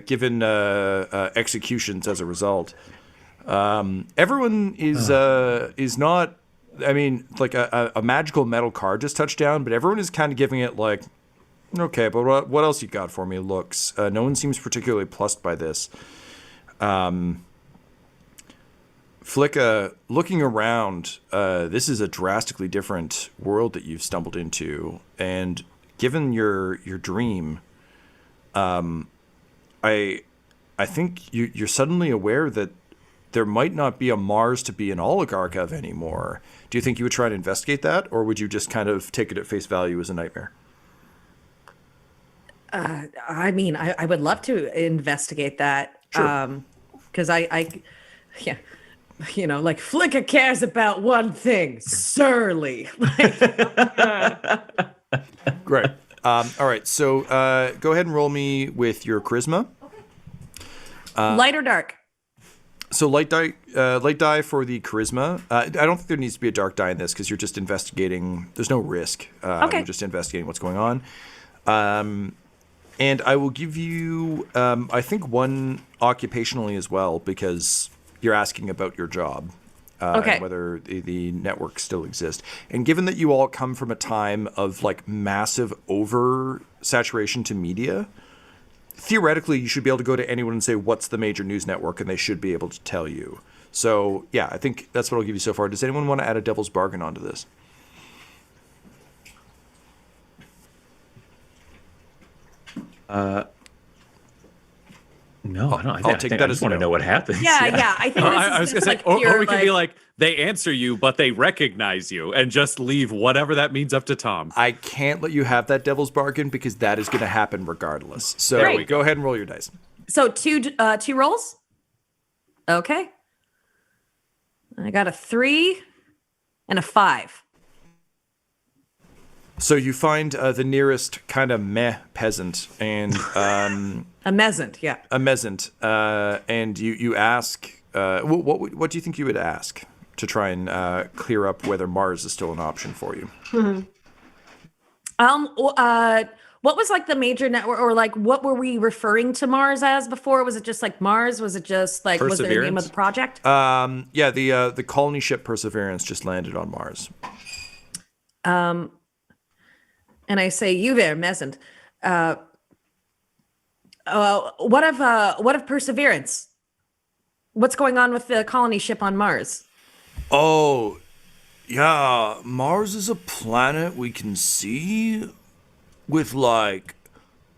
given executions as a result. Everyone is not, I mean, like a magical metal card just touched down, but everyone is kind of giving it like, okay, but what else you got for me looks. No one seems particularly plussed by this. Flicka, looking around, this is a drastically different world that you've stumbled into, and given your dream, I think you're suddenly aware that there might not be a Mars to be an oligarch of anymore. Do you think you would try to investigate that, or would you just kind of take it at face value as a nightmare? I mean, I would love to investigate that. Sure. Because yeah, you know, like Flicka cares about one thing, surly. Great. All right, so go ahead and roll me with your charisma. Light or dark? So light die for the charisma. I don't think there needs to be a dark die in this because you're just investigating. There's no risk. Okay. You're just investigating what's going on. And I will give you, I think, one occupationally as well because you're asking about your job. Okay. And whether the network still exists. And given that you all come from a time of like massive oversaturation to media, theoretically you should be able to go to anyone and say, what's the major news network? And they should be able to tell you. So yeah, I think that's what I'll give you so far. Does anyone want to add a devil's bargain onto this? No, I don't. I'll take that I as just want to no. know what happens. Yeah. I think this I was is gonna just say, like or pure, we could be like, like, they answer you, but they recognize you, and just leave whatever that means up to Tom. I can't let you have that devil's bargain because that is going to happen regardless. So Great. go ahead and roll your dice. So two rolls? Okay. I got a 3 and a 5. So you find the nearest kind of meh peasant and A measant, yeah. and you ask, what do you think you would ask to try and clear up whether Mars is still an option for you? What was like the major network, or like what were we referring to Mars as before? Was it just like Mars? Was it just like, was there a name of the project? Yeah, the colony ship Perseverance just landed on Mars. And I say, you there, Mesant. What of Perseverance? What's going on with the colony ship on Mars? Oh, yeah, Mars is a planet we can see with, like,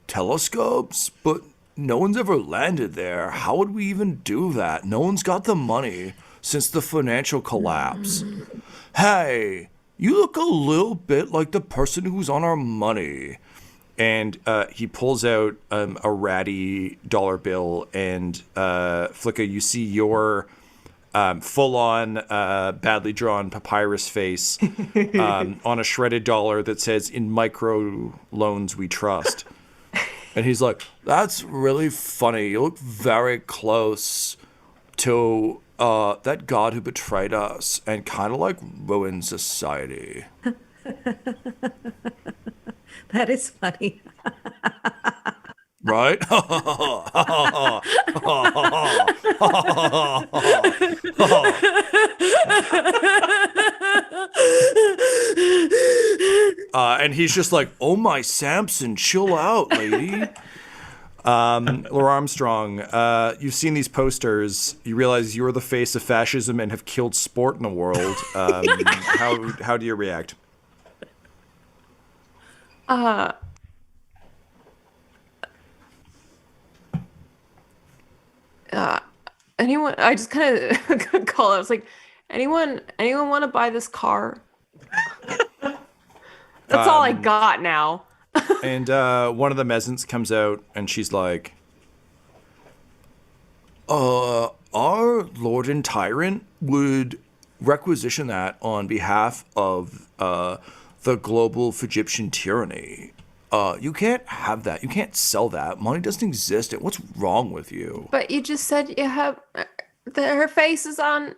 telescopes, but no one's ever landed there. How would we even do that? No one's got the money since the financial collapse. Hey, you look a little bit like the person who's on our money. And he pulls out a ratty dollar bill, and Flicka, you see your full-on badly drawn papyrus face on a shredded dollar that says, "In micro loans we trust." And he's like, "That's really funny. You look very close to that god who betrayed us and kind of like ruined society." That is funny. Right? And he's just like, "Oh my Samson, chill out, lady." Laura Armstrong, you've seen these posters. You realize you're the face of fascism and have killed sport in the world. How do you react? Anyone? I just kind of call. I was like, anyone want to buy this car? That's all I got now. And one of the Mesants comes out, and she's like, our Lord and Tyrant would requisition that on behalf of the global Egyptian tyranny. You can't have that. You can't sell that. Money doesn't exist. What's wrong with you? But you just said you have her face is on.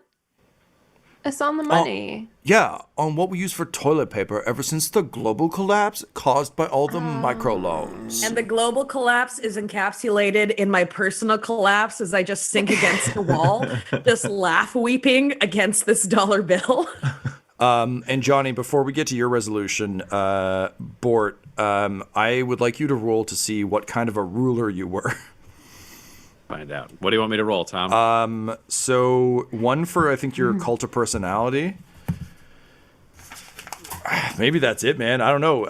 It's on the money. Yeah, on what we use for toilet paper ever since the global collapse caused by all the microloans. And the global collapse is encapsulated in my personal collapse as I just sink against the wall, just laugh weeping against this dollar bill. And Johnny, before we get to your resolution, Bort, I would like you to roll to see what kind of a ruler you were. Find out. What do you want me to roll, Tom? So one for, I think, your cult of personality. Maybe that's it, man. I don't know.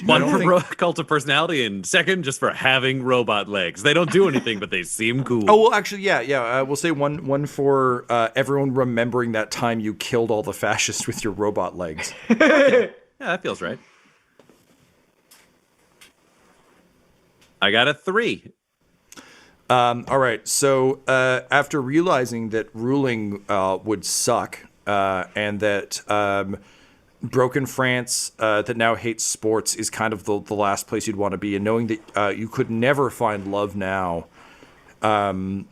One for cult of personality, and second just for having robot legs. They don't do anything, but they seem cool. Oh, well, actually, yeah. We'll say one for everyone remembering that time you killed all the fascists with your robot legs. Yeah, that feels right. I got a 3. All right. So after realizing that ruling would suck and that broken France that now hates sports is kind of the last place you'd want to be, and knowing that you could never find love now, Ryan,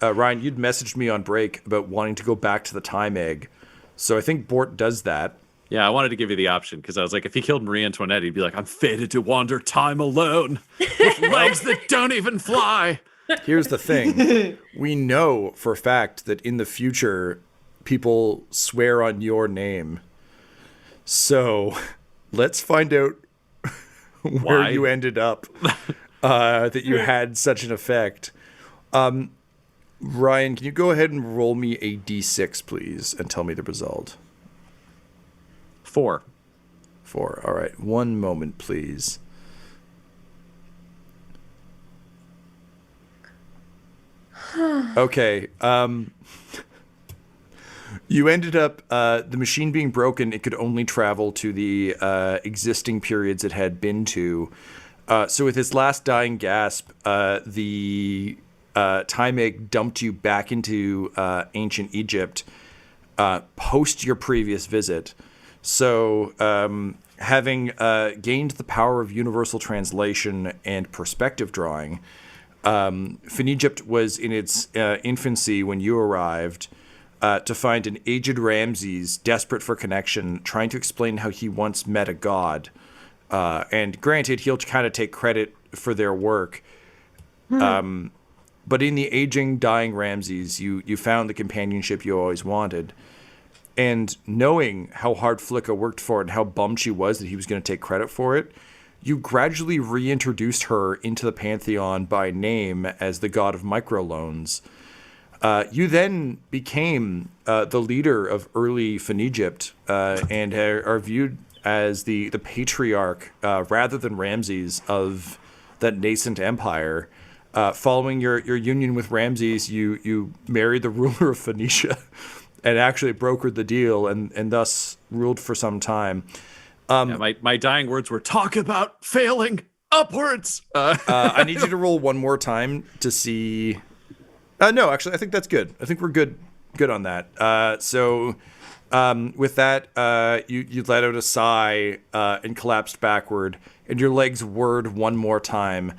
you'd messaged me on break about wanting to go back to the time egg. So I think Bort does that. Yeah, I wanted to give you the option because I was like, if he killed Marie Antoinette, he'd be like, I'm fated to wander time alone with legs that don't even fly. Here's the thing. We know for a fact that in the future, people swear on your name. So let's find out where Why? you ended up, that you had such an effect. Ryan, can you go ahead and roll me a d6, please, and tell me the result? 4. 4. All right. One moment, please. Okay. You ended up, the machine being broken, it could only travel to the existing periods it had been to. So with its last dying gasp, the time egg dumped you back into ancient Egypt post your previous visit. So having gained the power of universal translation and perspective drawing, Phoenegypt was in its infancy when you arrived, to find an aged Ramses desperate for connection, trying to explain how he once met a god. And granted, he'll kind of take credit for their work. But in the aging, dying Ramses, you found the companionship you always wanted. And knowing how hard Flicka worked for it and how bummed she was that he was going to take credit for it, you gradually reintroduced her into the pantheon by name as the god of microloans. You then became the leader of early Phoenegypt and are viewed as the patriarch, rather than Ramses, of that nascent empire. Following your union with Ramses, you married the ruler of Phoenicia and actually brokered the deal and thus ruled for some time. My dying words were, talk about failing upwards. I need you to roll one more time to see... no, actually, I think that's good. I think we're good on that. So with that, you let out a sigh and collapsed backward, and your legs whirred one more time,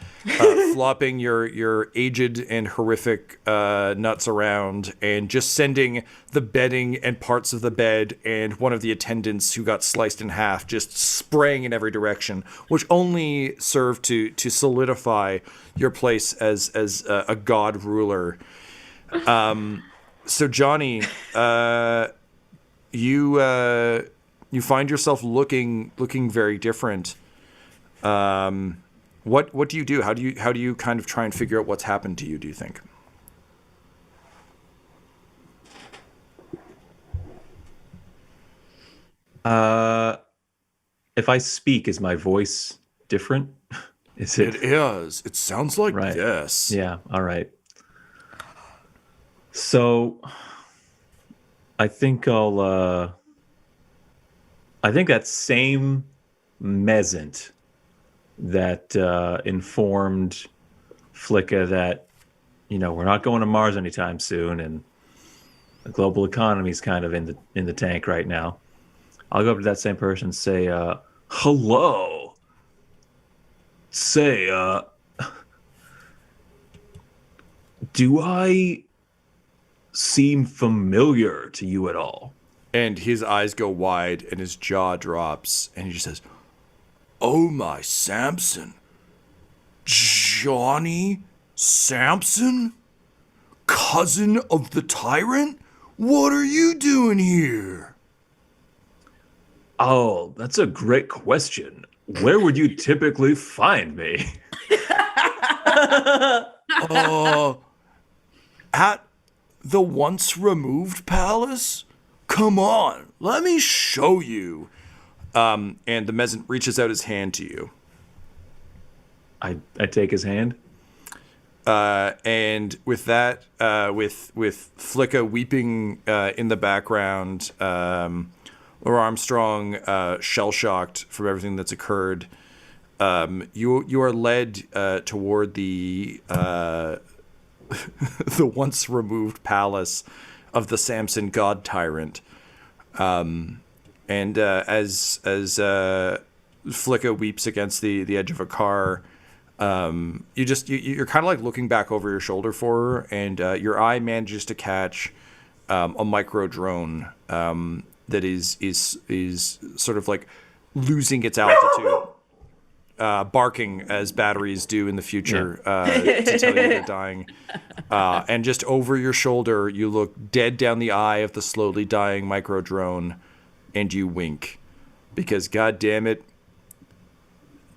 flopping your aged and horrific nuts around, and just sending the bedding and parts of the bed and one of the attendants who got sliced in half just spraying in every direction, which only served to solidify your place as a god ruler. So Johnny, you find yourself looking very different. What do you do? How do you kind of try and figure out what's happened to you, do you think? If I speak, is my voice different? Is it? It is. It sounds like Right. this. Yeah. All right. So I think I think that same measant that informed Flicka that, we're not going to Mars anytime soon, and the global economy is kind of in the tank right now. I'll go up to that same person and say, hello. Say, do I seem familiar to you at all? And his eyes go wide and his jaw drops, and he just says, "Oh my Samson. Johnny Samson? Cousin of the tyrant? What are you doing here?" Oh, that's a great question. Where would you typically find me? At the once removed palace? Come on, let me show you. And the mezzant reaches out his hand to you. I take his hand. And with that, with Flicka weeping in the background, Laura Armstrong shell-shocked from everything that's occurred, you are led toward the the once removed palace of the Samson God Tyrant. And as Flicka weeps against the edge of a car, you're kind of like looking back over your shoulder for her, and your eye manages to catch a micro drone that is sort of like losing its altitude, barking as batteries do in the future to tell you they're dying. And just over your shoulder, you look dead down the eye of the slowly dying micro drone, and you wink, because God damn it,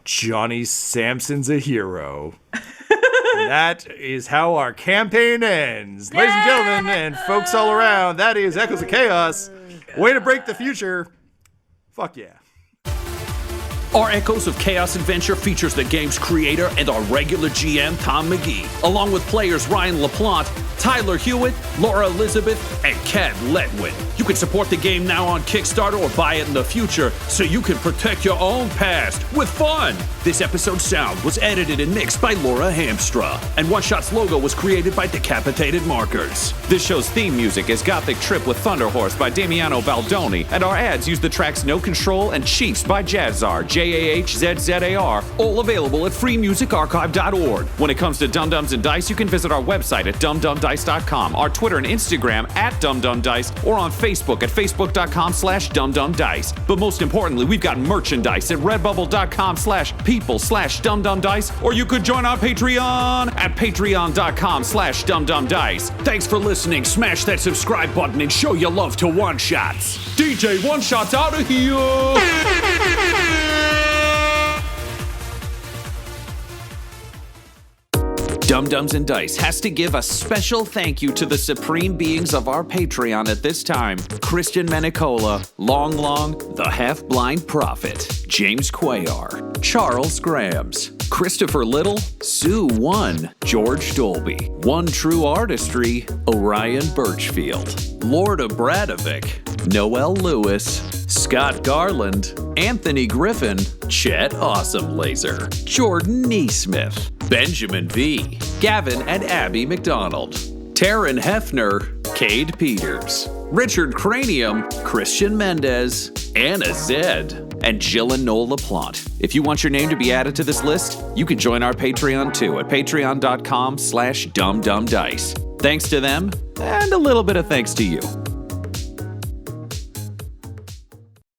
Johnny Samson's a hero. And that is how our campaign ends. Yay! Ladies and gentlemen, and folks all around, that is Echoes of Chaos. Way to break the future. Fuck yeah. Our Echoes of Chaos adventure features the game's creator and our regular GM, Tom McGee, along with players Ryan LaPlante, Tyler Hewitt, Laura Elizabeth, and Kat Letwin. You can support the game now on Kickstarter or buy it in the future so you can protect your own past with fun. This episode's sound was edited and mixed by Laura Hamstra, and One Shot's logo was created by Decapitated Markers. This show's theme music is Gothic Trip with Thunder Horse by Damiano Baldoni, and our ads use the tracks No Control and Chiefs by Jazzar, Jahzzar, all available at freemusicarchive.org. When it comes to Dum Dums and Dice, you can visit our website at dumdumdice.com, our Twitter and Instagram at dumdumdice, or on Facebook at facebook.com/dumdumdice. But most importantly, we've got merchandise at redbubble.com/people/dumdumdice, or you could join our Patreon at patreon.com/dumdumdice. Thanks for listening. Smash that subscribe button and show your love to One Shots. DJ One Shots out of here. Dum Dums and Dice has to give a special thank you to the supreme beings of our Patreon at this time: Christian Menicola, Long, the Half-Blind Prophet, James Cuellar, Charles Grams, Christopher Little, Sue One, George Dolby, One True Artistry, Orion Birchfield, Lord of Bradovic, Noel Lewis, Scott Garland, Anthony Griffin, Chet Awesome Laser, Jordan Neesmith, Benjamin V, Gavin and Abby McDonald, Taryn Hefner, Cade Peters, Richard Cranium, Christian Mendez, Anna Zed, and Jill and Noel LaPlante. If you want your name to be added to this list, you can join our Patreon too at patreon.com/dumdumdice. Thanks to them, and a little bit of thanks to you.